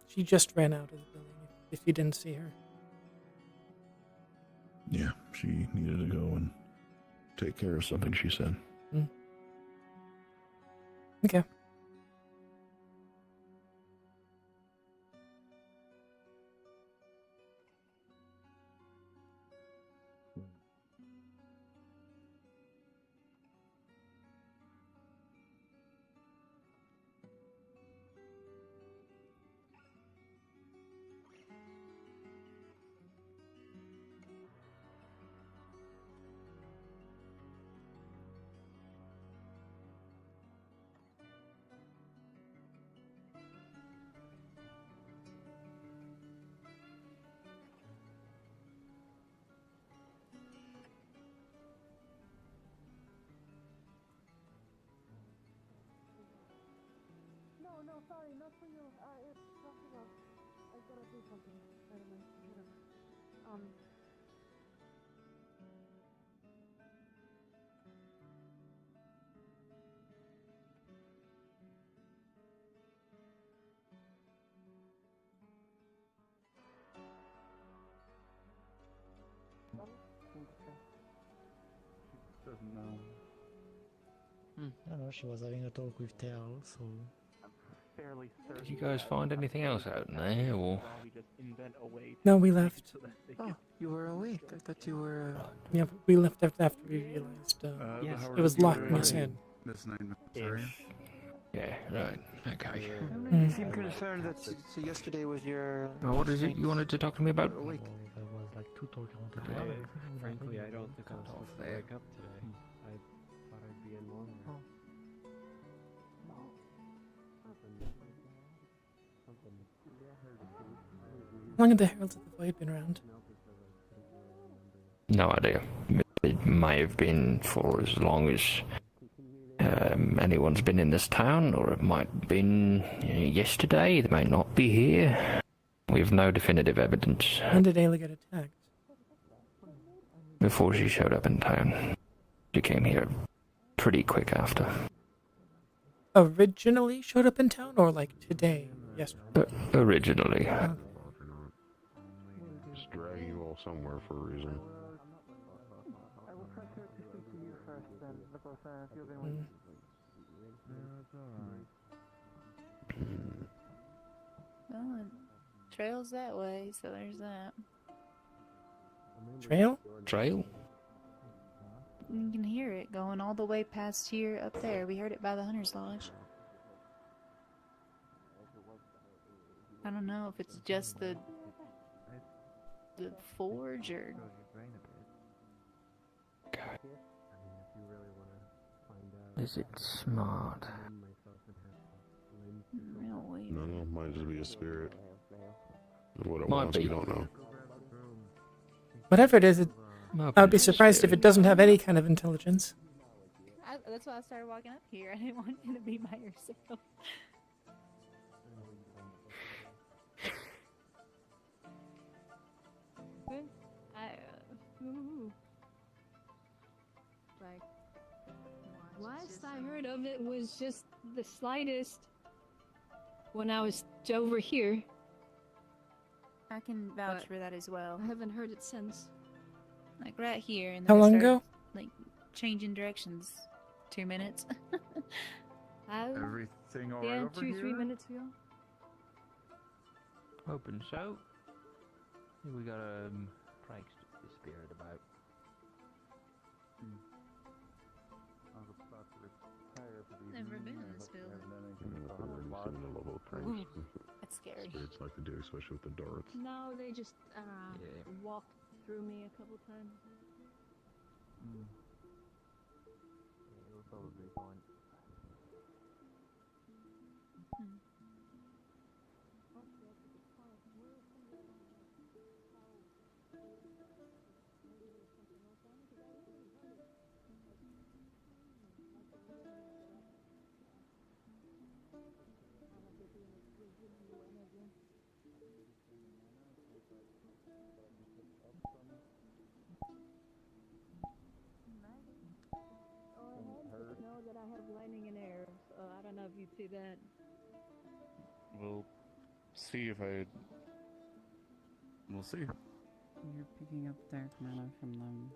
Speaker 1: She just ran out of the building, if you didn't see her.
Speaker 12: Yeah, she needed to go and take care of something, she said.
Speaker 1: Okay.
Speaker 13: No, sorry, not for you. It's something else. I gotta do something right away. Whatever.
Speaker 2: Doesn't know.
Speaker 11: I don't know, she was having a talk with Tal, so...
Speaker 16: Fairly certain.
Speaker 19: Did you guys find anything else out in there, or?
Speaker 16: We just invent a way
Speaker 1: No, we left.
Speaker 6: Oh, you were awake. I thought you were.
Speaker 1: Yeah, but we left after we realized
Speaker 6: Yes.
Speaker 1: it was locked in his head.
Speaker 2: This night, sorry.
Speaker 19: Yeah, right. Okay.
Speaker 6: You seem concerned that yesterday was your.
Speaker 19: Well, what is it you wanted to talk to me about?
Speaker 11: There was like two talking together.
Speaker 18: Frankly, I don't think I was supposed to wake up today. I thought I'd be in longer.
Speaker 1: How long have the Heralds of the Void been around?
Speaker 19: No idea. It may have been for as long as anyone's been in this town, or it might have been yesterday. They may not be here. We have no definitive evidence.
Speaker 1: When did Ayla get attacked?
Speaker 19: Before she showed up in town. She came here pretty quick after.
Speaker 1: Originally showed up in town, or like today? Yesterday?
Speaker 19: Originally.
Speaker 12: Just dragging you all somewhere for a reason.
Speaker 6: I will press her to speak to you first, then, because if you're going to.
Speaker 9: Well, it trails that way, so there's that.
Speaker 1: Trail?
Speaker 19: Trail?
Speaker 9: You can hear it going all the way past here up there. We heard it by the Hunter's Lodge. I don't know if it's just the forge or...
Speaker 19: Is it smart?
Speaker 12: No, might just be a spirit. What it
Speaker 19: Might
Speaker 12: wants,
Speaker 19: be.
Speaker 12: we don't know.
Speaker 1: Whatever it is, I would be surprised if it doesn't have any kind of intelligence.
Speaker 9: That's why I started walking up here. I didn't want you to be by yourself.
Speaker 10: Like, last I heard of it was just the slightest when I was over here.
Speaker 9: I can vouch
Speaker 10: But
Speaker 9: for that as well.
Speaker 10: I haven't heard it since.
Speaker 9: Like right here. And
Speaker 1: How
Speaker 9: then
Speaker 1: long
Speaker 9: I started,
Speaker 1: ago?
Speaker 9: Like changing directions. 2 minutes.
Speaker 2: Everything alright
Speaker 10: Yeah,
Speaker 2: over
Speaker 10: 2-3
Speaker 2: here?
Speaker 10: minutes ago.
Speaker 15: Open so. We got Frank's the spirit about.
Speaker 9: Never been in this building. That's scary.
Speaker 12: Spirits like to do, especially with the darts.
Speaker 10: No, they just walked through me a couple times.
Speaker 18: It'll probably fine.
Speaker 10: Know that I have lightning and air, so I don't know if you'd see that.
Speaker 2: We'll see if I. We'll see.
Speaker 7: You're picking up dark mana from them.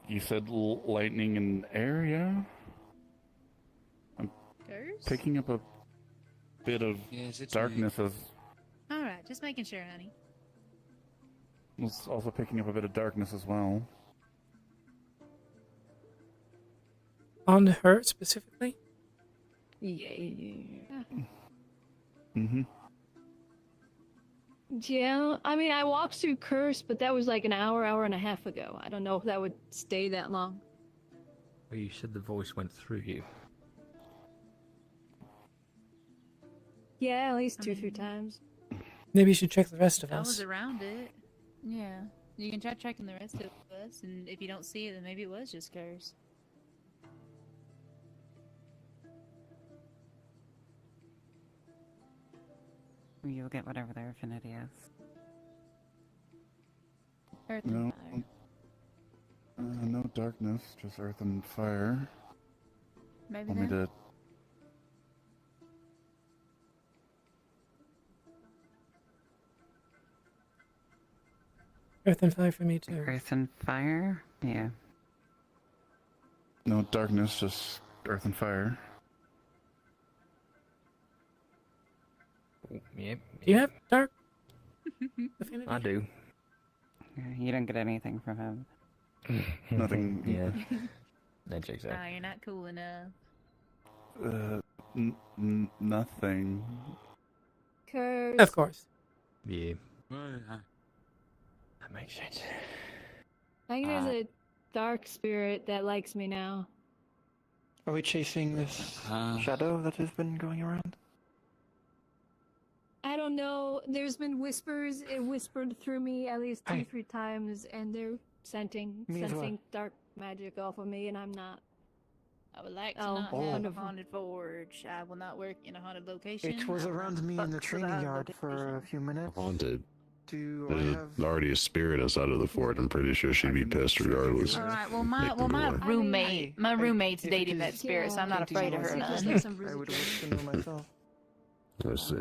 Speaker 2: You said lightning and air, yeah? I'm
Speaker 9: Curse?
Speaker 2: picking up a bit of darkness as.
Speaker 9: Alright, just making sure, honey.
Speaker 2: Was also picking up a bit of darkness as well.
Speaker 1: On her specifically?
Speaker 10: Yeah.
Speaker 2: Mm-hmm.
Speaker 10: Yeah, I mean, I walked through Curse, but that was like an hour and a half ago. I don't know if that would stay that long.
Speaker 19: Well, you said the voice went through you.
Speaker 10: Yeah, at least 2-3 times.
Speaker 1: Maybe you should check the rest of
Speaker 9: I
Speaker 1: us.
Speaker 9: was around it. Yeah. You can try checking the rest of us, and if you don't see it, then maybe it was just Curse.
Speaker 7: You'll get whatever their affinity is.
Speaker 9: Earth
Speaker 2: No.
Speaker 9: and fire.
Speaker 2: No darkness, just earth and fire.
Speaker 9: Maybe
Speaker 2: Want me
Speaker 9: then.
Speaker 2: to.
Speaker 1: Earth and fire for me too.
Speaker 7: Earth and fire? Yeah.
Speaker 2: No darkness, just earth and fire.
Speaker 19: Yep.
Speaker 1: Do you have dark affinity?
Speaker 19: I do.
Speaker 7: You don't get anything from him.
Speaker 2: Nothing.
Speaker 19: Yeah. That checks out.
Speaker 9: Ah, you're not cool enough.
Speaker 2: Nothing.
Speaker 10: Curse.
Speaker 1: Of course.
Speaker 19: Yeah. That makes sense.
Speaker 10: I think there's a dark spirit that likes me now.
Speaker 6: Are we chasing this shadow that has been going around?
Speaker 10: I don't know. There's been whispers. It whispered through me at least 2-3 times, and they're sensing
Speaker 6: Me as well.
Speaker 10: dark magic off of me, and I'm not.
Speaker 9: I would like to
Speaker 10: Oh,
Speaker 9: not have a
Speaker 10: wonderful.
Speaker 9: haunted forge. I will not work in a haunted location.
Speaker 6: It was
Speaker 9: I will
Speaker 6: around
Speaker 9: not
Speaker 6: me in the
Speaker 9: fuck with
Speaker 6: training
Speaker 9: a
Speaker 6: yard for a few minutes.
Speaker 12: Haunted.
Speaker 6: Do I
Speaker 12: There's
Speaker 6: have...
Speaker 12: already a spirit outside of the fort. I'm pretty sure she'd be pissed regardless.
Speaker 9: All right.
Speaker 12: Make the door.
Speaker 9: My roommate's
Speaker 6: if it
Speaker 9: dated
Speaker 6: is
Speaker 9: that spirit, so I'm not
Speaker 6: painting
Speaker 9: afraid of her
Speaker 6: myself,
Speaker 9: none.
Speaker 6: I would wish to know myself.
Speaker 12: I see.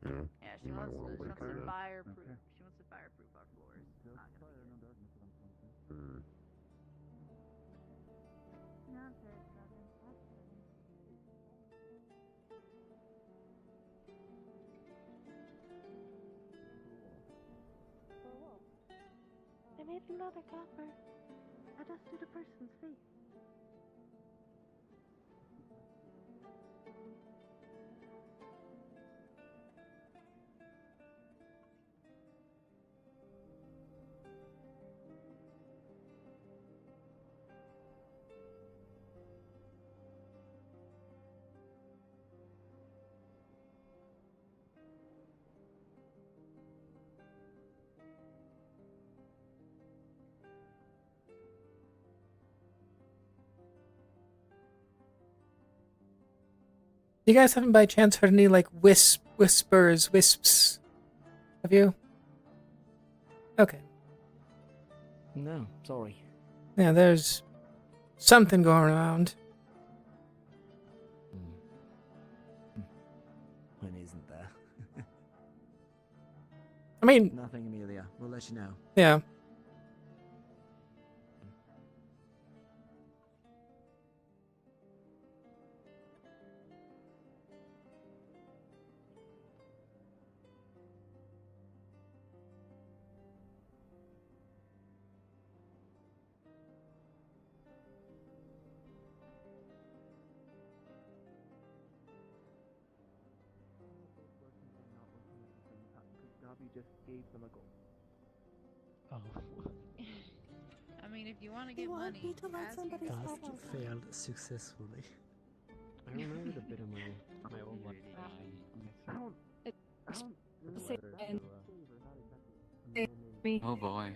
Speaker 12: Yeah.
Speaker 9: Yeah, she
Speaker 12: You might
Speaker 9: wants
Speaker 12: wanna
Speaker 9: to
Speaker 12: look at it.
Speaker 9: fireproof. She wants to fireproof our floors. It's not gonna be good.
Speaker 12: Hmm.
Speaker 13: I made another copper. I just did a person's face.
Speaker 1: You guys haven't by chance heard any like whispers, wisps? Have you? Okay.
Speaker 6: No, sorry.
Speaker 1: Yeah, there's something going around.
Speaker 6: When isn't there?
Speaker 1: I mean,
Speaker 6: Nothing, Amelia. We'll let you know.
Speaker 1: yeah.
Speaker 6: Dobby just gave them a goal.
Speaker 11: Oh.
Speaker 9: I mean, if you want to
Speaker 13: They
Speaker 9: get
Speaker 13: want
Speaker 9: money,
Speaker 13: me to let
Speaker 9: ask
Speaker 13: somebody
Speaker 9: people.
Speaker 13: stop us.
Speaker 11: Failed successfully. I remembered a bit of my old one.
Speaker 10: Me.
Speaker 4: Oh boy.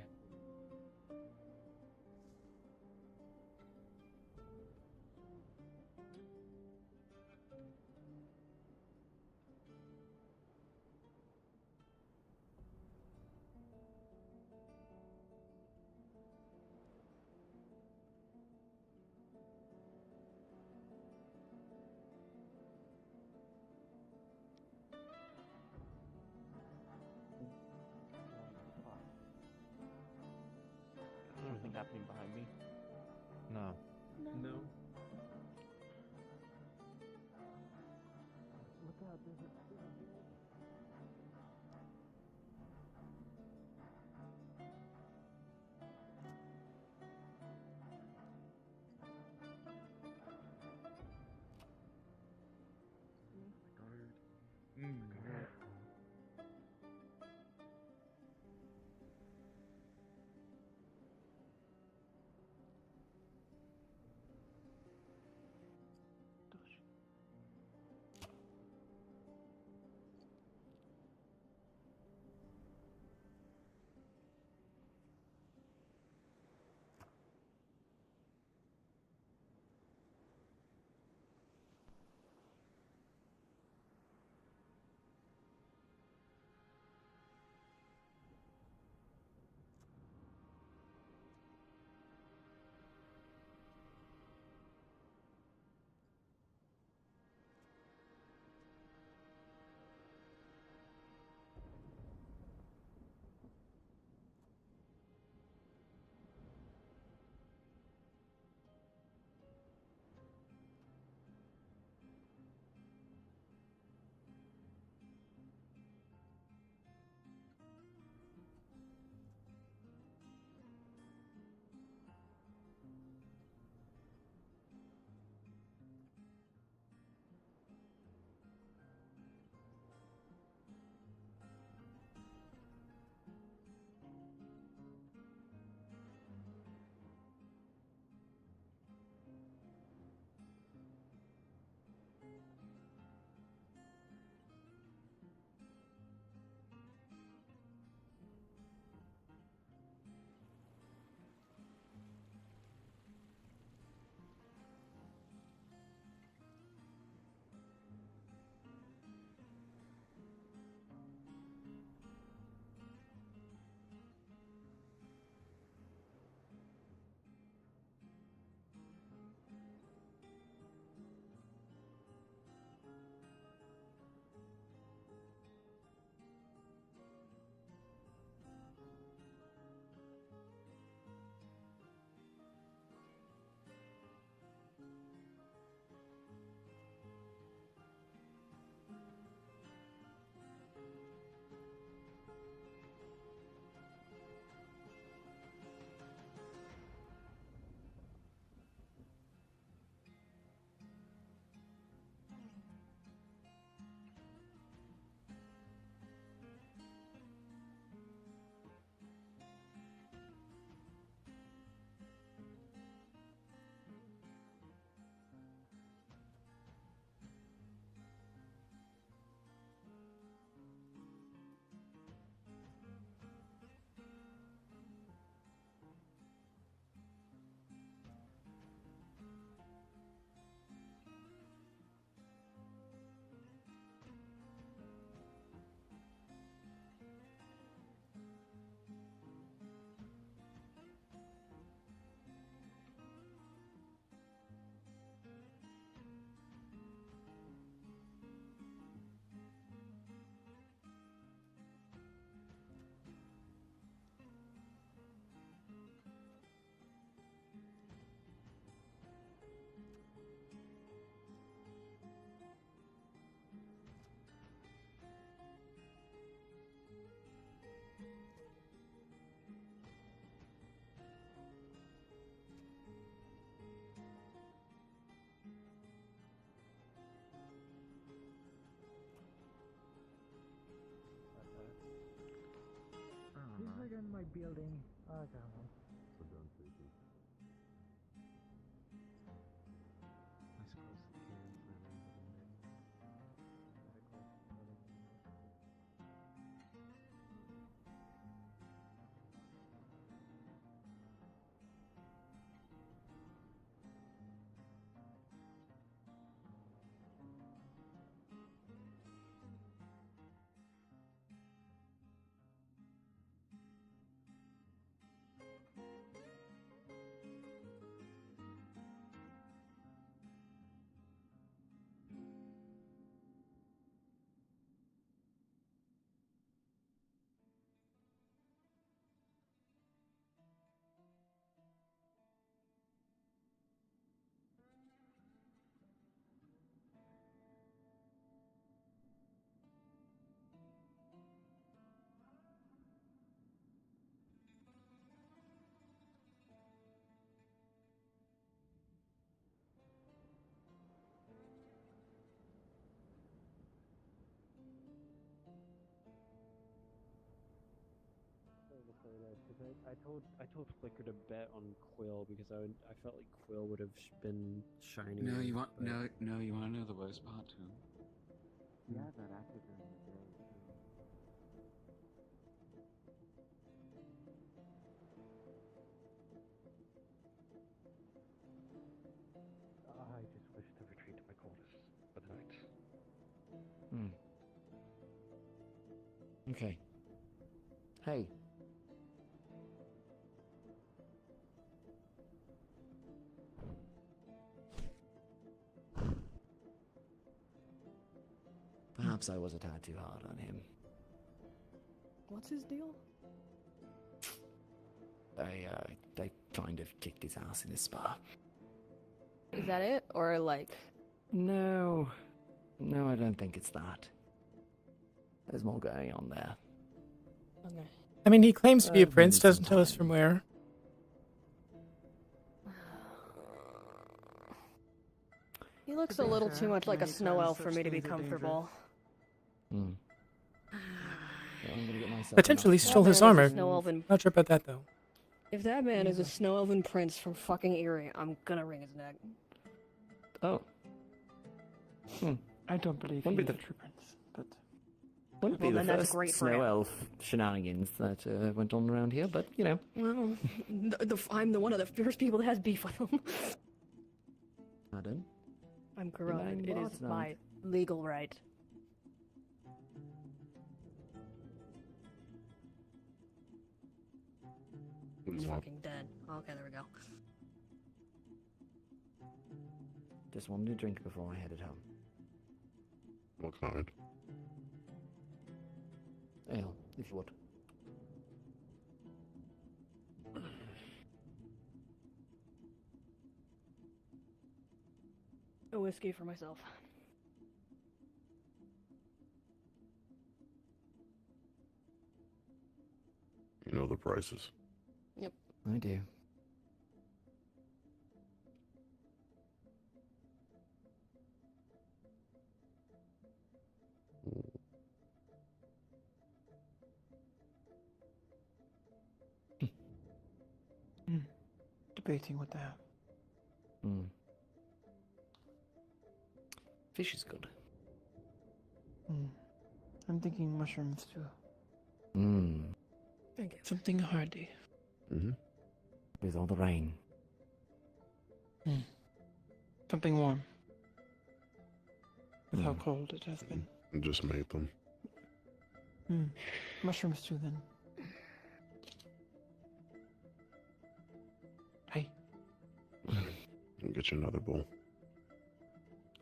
Speaker 6: He's like in my building. Oh, come on.
Speaker 18: So don't take it. I suppose the care for everybody next.
Speaker 11: I told Flicker to bet on Quill because I felt like Quill would have been shining.
Speaker 4: No, you want no, you want to know the worst part too?
Speaker 11: Yeah, that acted during the day too. I just wish to retreat to my quarters for the night.
Speaker 19: Okay. Hey. Perhaps I was a tad too hard on him.
Speaker 3: What's his deal?
Speaker 19: They kind of kicked his ass in his spa.
Speaker 3: Is that it? Or like...
Speaker 19: No. No, I don't think it's that. There's more going on there.
Speaker 3: Okay.
Speaker 1: I mean, he claims to be a prince,
Speaker 19: maybe
Speaker 1: doesn't tell us
Speaker 19: sometime.
Speaker 1: from where.
Speaker 3: He looks a little too much like a snow elf for me to be comfortable.
Speaker 19: I'm gonna get myself
Speaker 1: Potentially stole his armor. Not sure about that, though.
Speaker 3: If that man is a snow elven prince from fucking Erie, I'm gonna wring his neck.
Speaker 19: Oh.
Speaker 6: I don't believe
Speaker 19: Wouldn't be
Speaker 6: he's
Speaker 19: the
Speaker 6: a true prince, but...
Speaker 19: Wouldn't be
Speaker 3: Well,
Speaker 19: the
Speaker 3: then that's
Speaker 19: first
Speaker 3: great for
Speaker 19: snow
Speaker 3: him.
Speaker 19: elf shenanigans that went on around here, but you know.
Speaker 3: Well, I'm the one of the first people that has beef with him.
Speaker 19: Pardon?
Speaker 3: I'm corrupted. It is
Speaker 19: not.
Speaker 3: my legal right. He's fucking dead. Okay, there we go.
Speaker 19: Just wanted a drink before I headed home.
Speaker 12: What kind?
Speaker 19: Ale, if you would.
Speaker 3: A whiskey for myself.
Speaker 12: You know the prices.
Speaker 3: Yep.
Speaker 19: I do.
Speaker 6: Debating what to have.
Speaker 19: Fish is good.
Speaker 6: I'm thinking mushrooms too.
Speaker 3: Thank you.
Speaker 6: Something hearty.
Speaker 19: With all the rain.
Speaker 6: Something warm. With how cold it has been.
Speaker 12: Just make them.
Speaker 6: Mushrooms too then. Hey.
Speaker 12: I'll get you another bowl.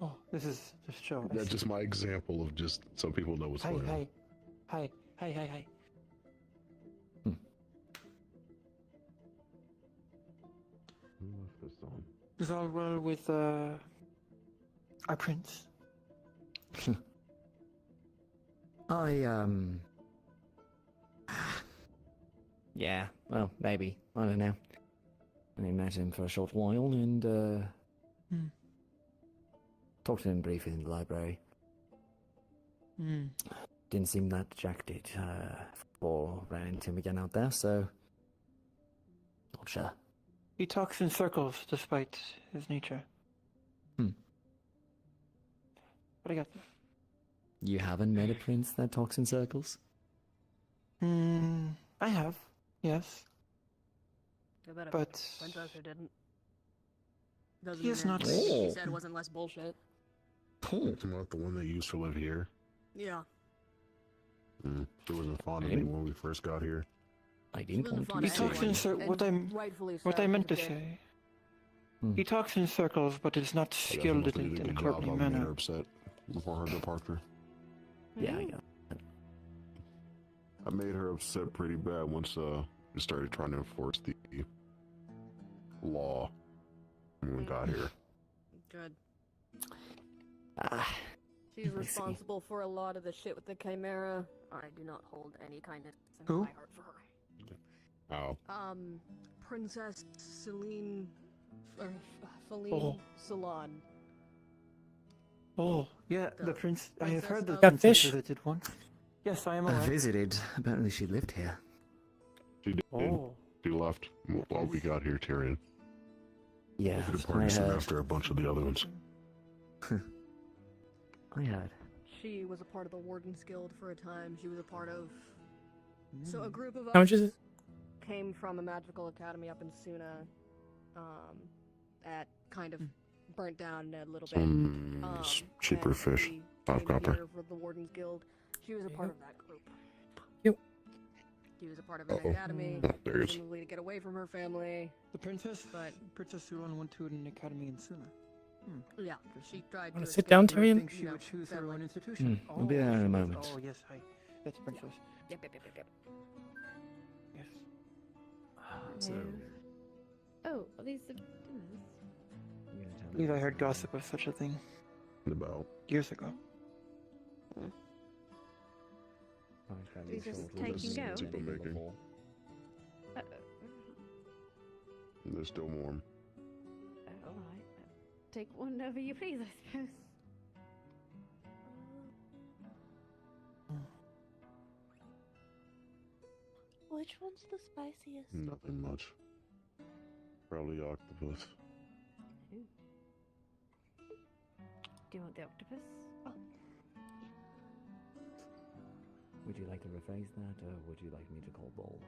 Speaker 6: Oh, this is just show.
Speaker 12: That's just my example of just so people know what's
Speaker 6: Hi,
Speaker 12: going on.
Speaker 6: hi. Hi.
Speaker 12: Who left this on?
Speaker 6: Is all well with our prince?
Speaker 19: Yeah, well, maybe. I don't know. I only met him for a short while and, talked to him briefly in the library. Didn't seem that dejected, before ran into him again out there, so... Not sure.
Speaker 6: He talks in circles despite his nature. What I got?
Speaker 19: You haven't met a prince that talks in circles?
Speaker 6: I have, yes.
Speaker 3: I bet
Speaker 6: But-
Speaker 3: Princess who didn't. Doesn't
Speaker 6: He is
Speaker 3: mean
Speaker 6: not-
Speaker 3: anything
Speaker 12: Oh.
Speaker 3: she said wasn't less bullshit.
Speaker 12: It's not the one that used to live here.
Speaker 3: Yeah.
Speaker 12: She wasn't fond of me when we first got here.
Speaker 19: I didn't
Speaker 3: wasn't
Speaker 19: want
Speaker 3: fond
Speaker 19: to
Speaker 6: He
Speaker 3: of
Speaker 6: talks in
Speaker 3: anyone,
Speaker 6: circles.
Speaker 3: and rightfully
Speaker 6: What
Speaker 3: so,
Speaker 6: I meant to
Speaker 3: because-
Speaker 6: say. He talks in circles, but is not
Speaker 12: I
Speaker 6: skilled
Speaker 12: must
Speaker 6: in
Speaker 12: have
Speaker 6: it
Speaker 12: did
Speaker 6: in a
Speaker 12: good
Speaker 6: courtly
Speaker 12: job of making her
Speaker 6: manner.
Speaker 12: upset before her departure.
Speaker 19: Yeah, I got it.
Speaker 12: I made her upset pretty bad once we started trying to enforce the law when we got here.
Speaker 3: Good.
Speaker 19: Ah,
Speaker 3: She's
Speaker 19: I see.
Speaker 3: responsible for a lot of the shit with the Chimera. I do not hold any kind of sense
Speaker 6: Who?
Speaker 3: in my heart for her.
Speaker 12: Oh.
Speaker 3: Princess Celine, or Feline
Speaker 6: Oh.
Speaker 3: Salon.
Speaker 6: Oh, yeah, the prince. I have heard the
Speaker 3: Princess
Speaker 1: Got
Speaker 6: princess
Speaker 1: fish?
Speaker 6: visited once. Yes, I am
Speaker 19: I
Speaker 6: aware.
Speaker 19: visited. Apparently she lived here.
Speaker 12: She did.
Speaker 5: Oh.
Speaker 12: She left while we got here, Tyrion.
Speaker 5: Yeah,
Speaker 12: The
Speaker 5: I
Speaker 12: party soon
Speaker 5: heard.
Speaker 12: after a bunch of the other ones.
Speaker 5: I heard.
Speaker 3: She was a part of the Wardens Guild for a time. She was a part of. So a group of us
Speaker 1: How much is it?
Speaker 3: came from a magical academy up in Suna, that kind of burnt down a little bit.
Speaker 12: Cheaper
Speaker 3: and
Speaker 12: fish.
Speaker 3: we
Speaker 12: 5
Speaker 3: came
Speaker 12: copper.
Speaker 3: here for the Wardens Guild. She was a part of that group.
Speaker 1: Yep.
Speaker 3: She was a part of an
Speaker 12: Uh-oh.
Speaker 3: academy,
Speaker 12: Oh, there it is.
Speaker 3: presumably to get away from her family.
Speaker 6: The princess?
Speaker 3: But
Speaker 6: Princess Suron went to an academy in Suna.
Speaker 3: yeah, she tried to.
Speaker 1: Wanna sit down,
Speaker 3: escape her,
Speaker 1: Tyrion?
Speaker 6: I think she would choose her own institution.
Speaker 5: I'll be there in a moment.
Speaker 6: Oh, yes, hi. That's Princess.
Speaker 3: Yep.
Speaker 6: Yes.
Speaker 5: So,
Speaker 10: Oh, are these the dinners?
Speaker 6: I believe I heard gossip of such a thing
Speaker 12: About.
Speaker 6: years ago.
Speaker 10: We just take and go?
Speaker 12: Super making. They're still warm.
Speaker 10: Alright. Take one over you please, I suppose.
Speaker 13: Which one's the spiciest?
Speaker 12: Nothing much. Probably octopus.
Speaker 10: Do you want the octopus? Oh.
Speaker 11: Would you like to rephrase that, or would you like me to call Ball?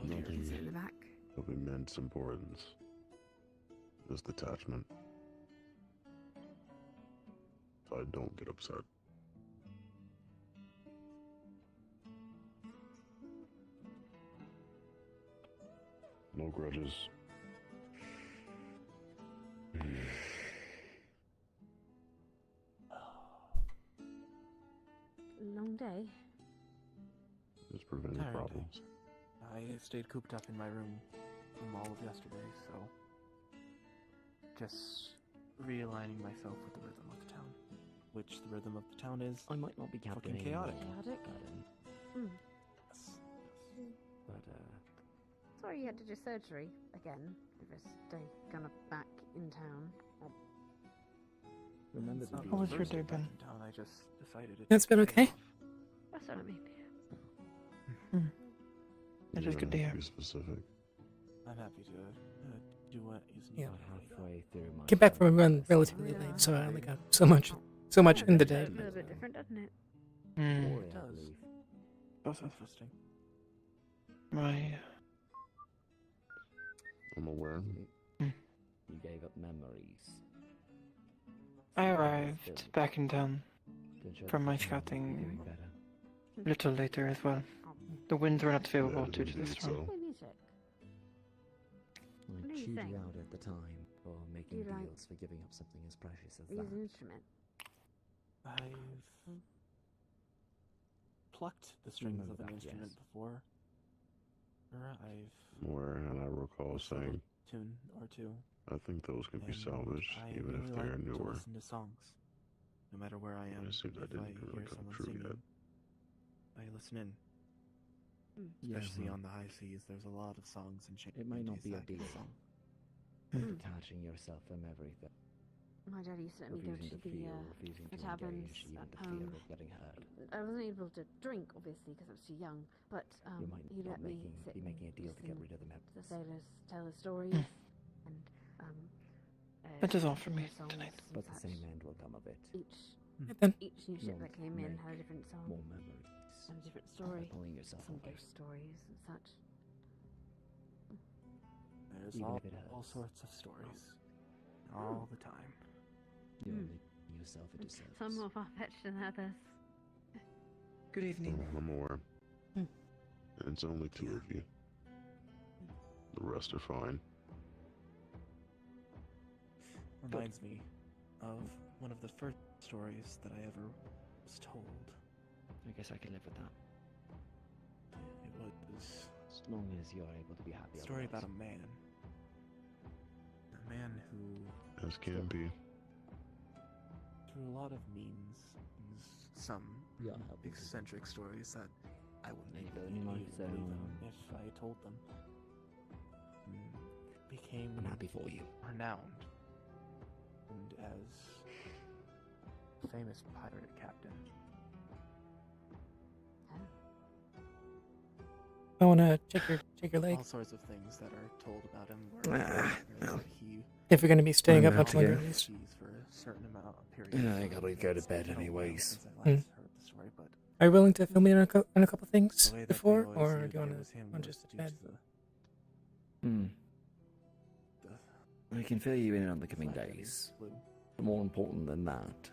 Speaker 12: Nothing
Speaker 10: In the back.
Speaker 12: of immense importance. Just attachment. So I don't get upset. No grudges.
Speaker 10: Long day.
Speaker 12: Just preventing
Speaker 6: Tired.
Speaker 12: problems.
Speaker 6: I stayed cooped up in my room from all of yesterday, so just realigning myself with the rhythm of the town. Which the rhythm of the town is
Speaker 11: I might not be
Speaker 6: fucking
Speaker 11: captaining
Speaker 6: chaotic.
Speaker 10: Chaotic?
Speaker 11: Garden,
Speaker 6: Yes.
Speaker 11: but
Speaker 10: Sorry you had to do surgery again. The first day kind of back in town.
Speaker 11: remember the
Speaker 6: How was your
Speaker 11: first
Speaker 6: day
Speaker 11: day
Speaker 6: been? Town, I just decided it.
Speaker 1: It's been okay.
Speaker 10: That's what I mean.
Speaker 6: That is good to hear.
Speaker 12: Be specific.
Speaker 6: I'm happy to do what is
Speaker 1: Yeah.
Speaker 6: needed.
Speaker 11: halfway through my
Speaker 1: Came back from a
Speaker 11: summer
Speaker 1: run relatively late, so I only got so much in the day.
Speaker 10: A little bit different, doesn't it?
Speaker 6: It does. That's interesting. My
Speaker 12: I'm aware.
Speaker 11: You gave up memories.
Speaker 6: I arrived back in town from my scouting
Speaker 11: Doing better.
Speaker 6: a little later as well. The winds were not favorable due to the storm.
Speaker 10: Play music.
Speaker 11: I
Speaker 10: What do you
Speaker 11: chewed
Speaker 10: think?
Speaker 11: you out at the time for making
Speaker 10: you like-
Speaker 11: deals for giving up something as precious as
Speaker 10: Use an
Speaker 11: that.
Speaker 10: instrument.
Speaker 6: I've plucked the strings
Speaker 11: know
Speaker 6: of an
Speaker 11: that,
Speaker 6: instrument
Speaker 11: yes.
Speaker 6: before. Or I've
Speaker 12: Where, and I recall saying,
Speaker 6: a tune or two.
Speaker 12: I think those can be
Speaker 6: and
Speaker 12: salvaged,
Speaker 6: I
Speaker 12: even
Speaker 6: really
Speaker 12: if they're
Speaker 6: like to
Speaker 12: newer.
Speaker 6: listen to songs, no matter where I am.
Speaker 12: It seems that
Speaker 6: If I
Speaker 12: didn't really
Speaker 6: hear
Speaker 12: come
Speaker 6: someone
Speaker 12: true
Speaker 6: singing,
Speaker 12: yet.
Speaker 6: I listen in.
Speaker 11: Yeah,
Speaker 6: Especially
Speaker 11: well,
Speaker 6: on the high seas, there's a lot of songs and changes.
Speaker 11: it might not be a
Speaker 6: that can
Speaker 11: deal.
Speaker 6: song.
Speaker 11: Detaching yourself from everything.
Speaker 10: My dad used to let me go
Speaker 11: Refusing
Speaker 10: to
Speaker 11: to
Speaker 10: the,
Speaker 11: feel, refusing
Speaker 10: the
Speaker 11: to
Speaker 10: taverns
Speaker 11: engage, even
Speaker 10: at
Speaker 11: the fear
Speaker 10: home.
Speaker 11: of getting hurt.
Speaker 10: I wasn't able to drink, obviously, because I was too young. But
Speaker 11: You might
Speaker 10: he
Speaker 11: not
Speaker 10: let me
Speaker 11: be
Speaker 10: sit
Speaker 11: making a
Speaker 10: and
Speaker 11: deal to get
Speaker 10: listen
Speaker 11: rid of them.
Speaker 10: to the sailors tell the stories and
Speaker 6: That is all for
Speaker 10: their
Speaker 6: me
Speaker 10: songs
Speaker 6: tonight.
Speaker 10: and
Speaker 11: But the
Speaker 10: such.
Speaker 11: same end will come of it.
Speaker 1: Then.
Speaker 10: Each new ship that came in had a different song
Speaker 11: More memories.
Speaker 10: and a different story.
Speaker 11: Pulling yourself
Speaker 10: Some
Speaker 11: away.
Speaker 10: ghost stories and such.
Speaker 6: There's
Speaker 11: Even
Speaker 6: all,
Speaker 11: if it
Speaker 6: all
Speaker 11: hurts.
Speaker 6: sorts of stories. All the time.
Speaker 11: You're only doing yourself a disservice.
Speaker 10: Some more far-fetched than others.
Speaker 6: Good evening.
Speaker 12: I'm aware. And it's only 2 of you. The rest are fine.
Speaker 6: Reminds me of one of the first stories that I ever was told.
Speaker 19: I guess I can live with that.
Speaker 6: It was
Speaker 11: As long as you're able to be happy.
Speaker 6: a story
Speaker 11: otherwise.
Speaker 6: about a man. A man who,
Speaker 12: As can be.
Speaker 6: through a lot of means, some
Speaker 11: Yeah, I'll be
Speaker 6: eccentric stories that I wouldn't
Speaker 11: Ain't
Speaker 6: even
Speaker 11: burning my
Speaker 6: believe them
Speaker 11: phone.
Speaker 6: if I told them, became
Speaker 19: I'm happy for you.
Speaker 6: renowned and as a famous pirate captain.
Speaker 1: I want to check your leg.
Speaker 6: All sorts of things that are told about him.
Speaker 5: Well,
Speaker 1: If you're going to be staying
Speaker 5: I'm
Speaker 1: up much
Speaker 5: gonna
Speaker 1: longer,
Speaker 5: have
Speaker 1: at
Speaker 5: to
Speaker 1: least.
Speaker 6: for a certain amount of period.
Speaker 5: Yeah, I gotta go to bed anyways.
Speaker 1: Are you willing to fill me in on a couple things
Speaker 6: The way that they
Speaker 1: before,
Speaker 6: always
Speaker 1: or
Speaker 6: knew
Speaker 1: do you
Speaker 6: that
Speaker 1: want
Speaker 6: it was him
Speaker 1: to
Speaker 6: was
Speaker 1: just
Speaker 6: due
Speaker 1: bed?
Speaker 6: to
Speaker 5: I can fill you in on the coming days. But more important than that,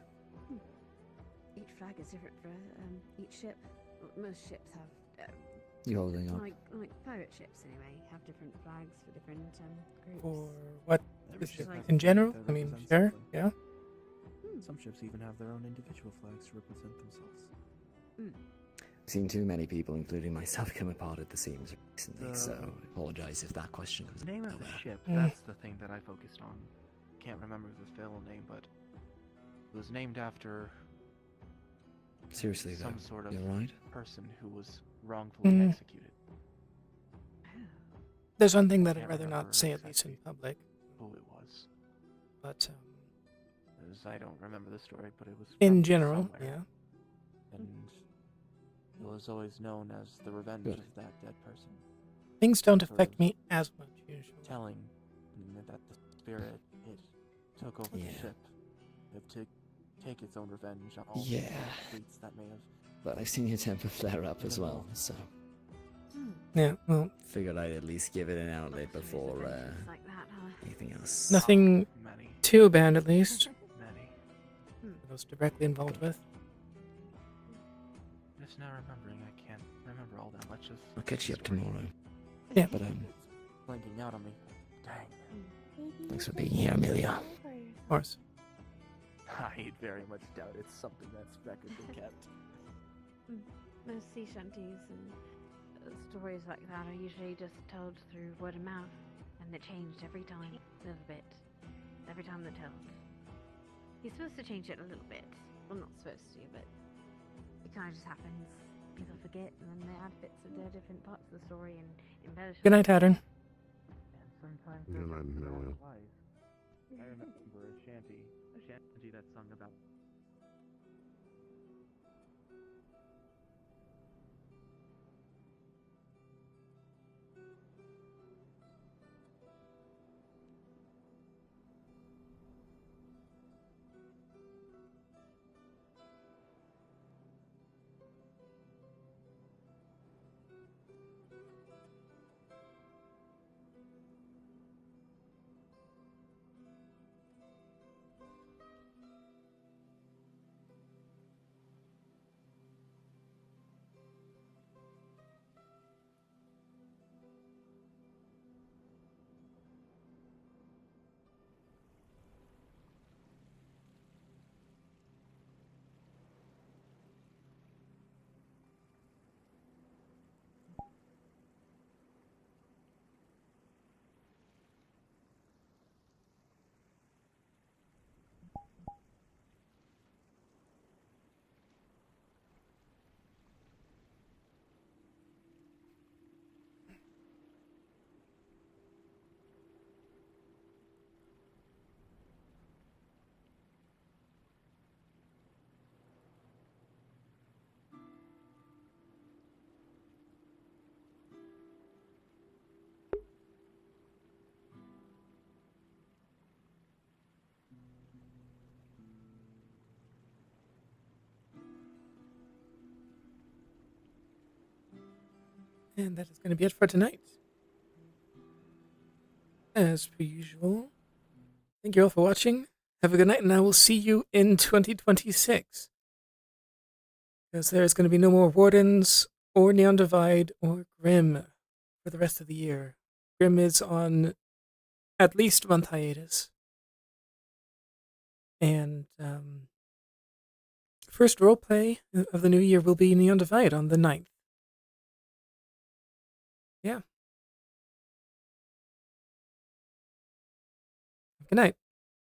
Speaker 10: Each flag is different for each ship. Most ships have.
Speaker 5: you holding up?
Speaker 10: Like pirate ships, anyway, have different flags for different groups.
Speaker 1: For what?
Speaker 10: Which is like-
Speaker 1: In general? I mean, sure, yeah.
Speaker 6: Some ships even have their own individual flags to represent themselves.
Speaker 5: I've seen too many people, including myself, come apart at the seams recently, so I apologize if that question comes
Speaker 6: The name of the
Speaker 5: nowhere.
Speaker 6: ship, that's the thing that I focused on. Can't remember the full name, but it was named after
Speaker 5: Seriously, though,
Speaker 6: some sort of
Speaker 5: you alright?
Speaker 6: person who was wrongfully executed.
Speaker 1: There's one thing that I'd
Speaker 6: Can't
Speaker 1: rather
Speaker 6: remember
Speaker 1: not say, at least in public.
Speaker 6: Who it was.
Speaker 1: But,
Speaker 6: I don't remember the story, but it was
Speaker 1: in
Speaker 6: from
Speaker 1: general,
Speaker 6: somewhere. And it was always known as the revenge
Speaker 1: Good.
Speaker 6: of that dead person.
Speaker 1: Things don't
Speaker 6: Sort
Speaker 1: affect
Speaker 6: of
Speaker 1: me as much, usually.
Speaker 6: Telling that the spirit, it took over the ship. It to take its own revenge on all
Speaker 5: Yeah.
Speaker 6: the fleets that may have.
Speaker 5: But I've seen your temper flare up as well, so
Speaker 1: Yeah, well,
Speaker 5: figured I'd at least give it an outlet before
Speaker 10: Like that, huh?
Speaker 5: anything else.
Speaker 1: nothing too bad, at least. I was directly involved with.
Speaker 6: Just now remembering, I can't remember all that much of.
Speaker 5: I'll catch you up tomorrow.
Speaker 1: Yeah.
Speaker 5: But
Speaker 6: Blinking out on me. Dang.
Speaker 5: thanks for being here, Amelia.
Speaker 1: Of course.
Speaker 6: I very much doubt it's something that's record kept.
Speaker 10: Most sea shanties and stories like that are usually just told through word of mouth, and it changed every time, a little bit, every time they're told. You're supposed to change it a little bit. Well, not supposed to, but it kind of just happens. People forget, and then they add bits of their different parts of the story and embellish.
Speaker 1: Good night, Hattern.
Speaker 6: And sometimes
Speaker 12: Good night, Amelia.
Speaker 6: I remember a shanty that sung about.
Speaker 1: And that is going to be it for tonight. As per usual, thank you all for watching. Have a good night, and I will see you in 2026. Because there's going to be no more Wardens, or Neon Divide, or Grim for the rest of the year. Grim is on at least a month hiatus. And first roleplay of the new year will be Neon Divide on the 9th. Yeah. Good night.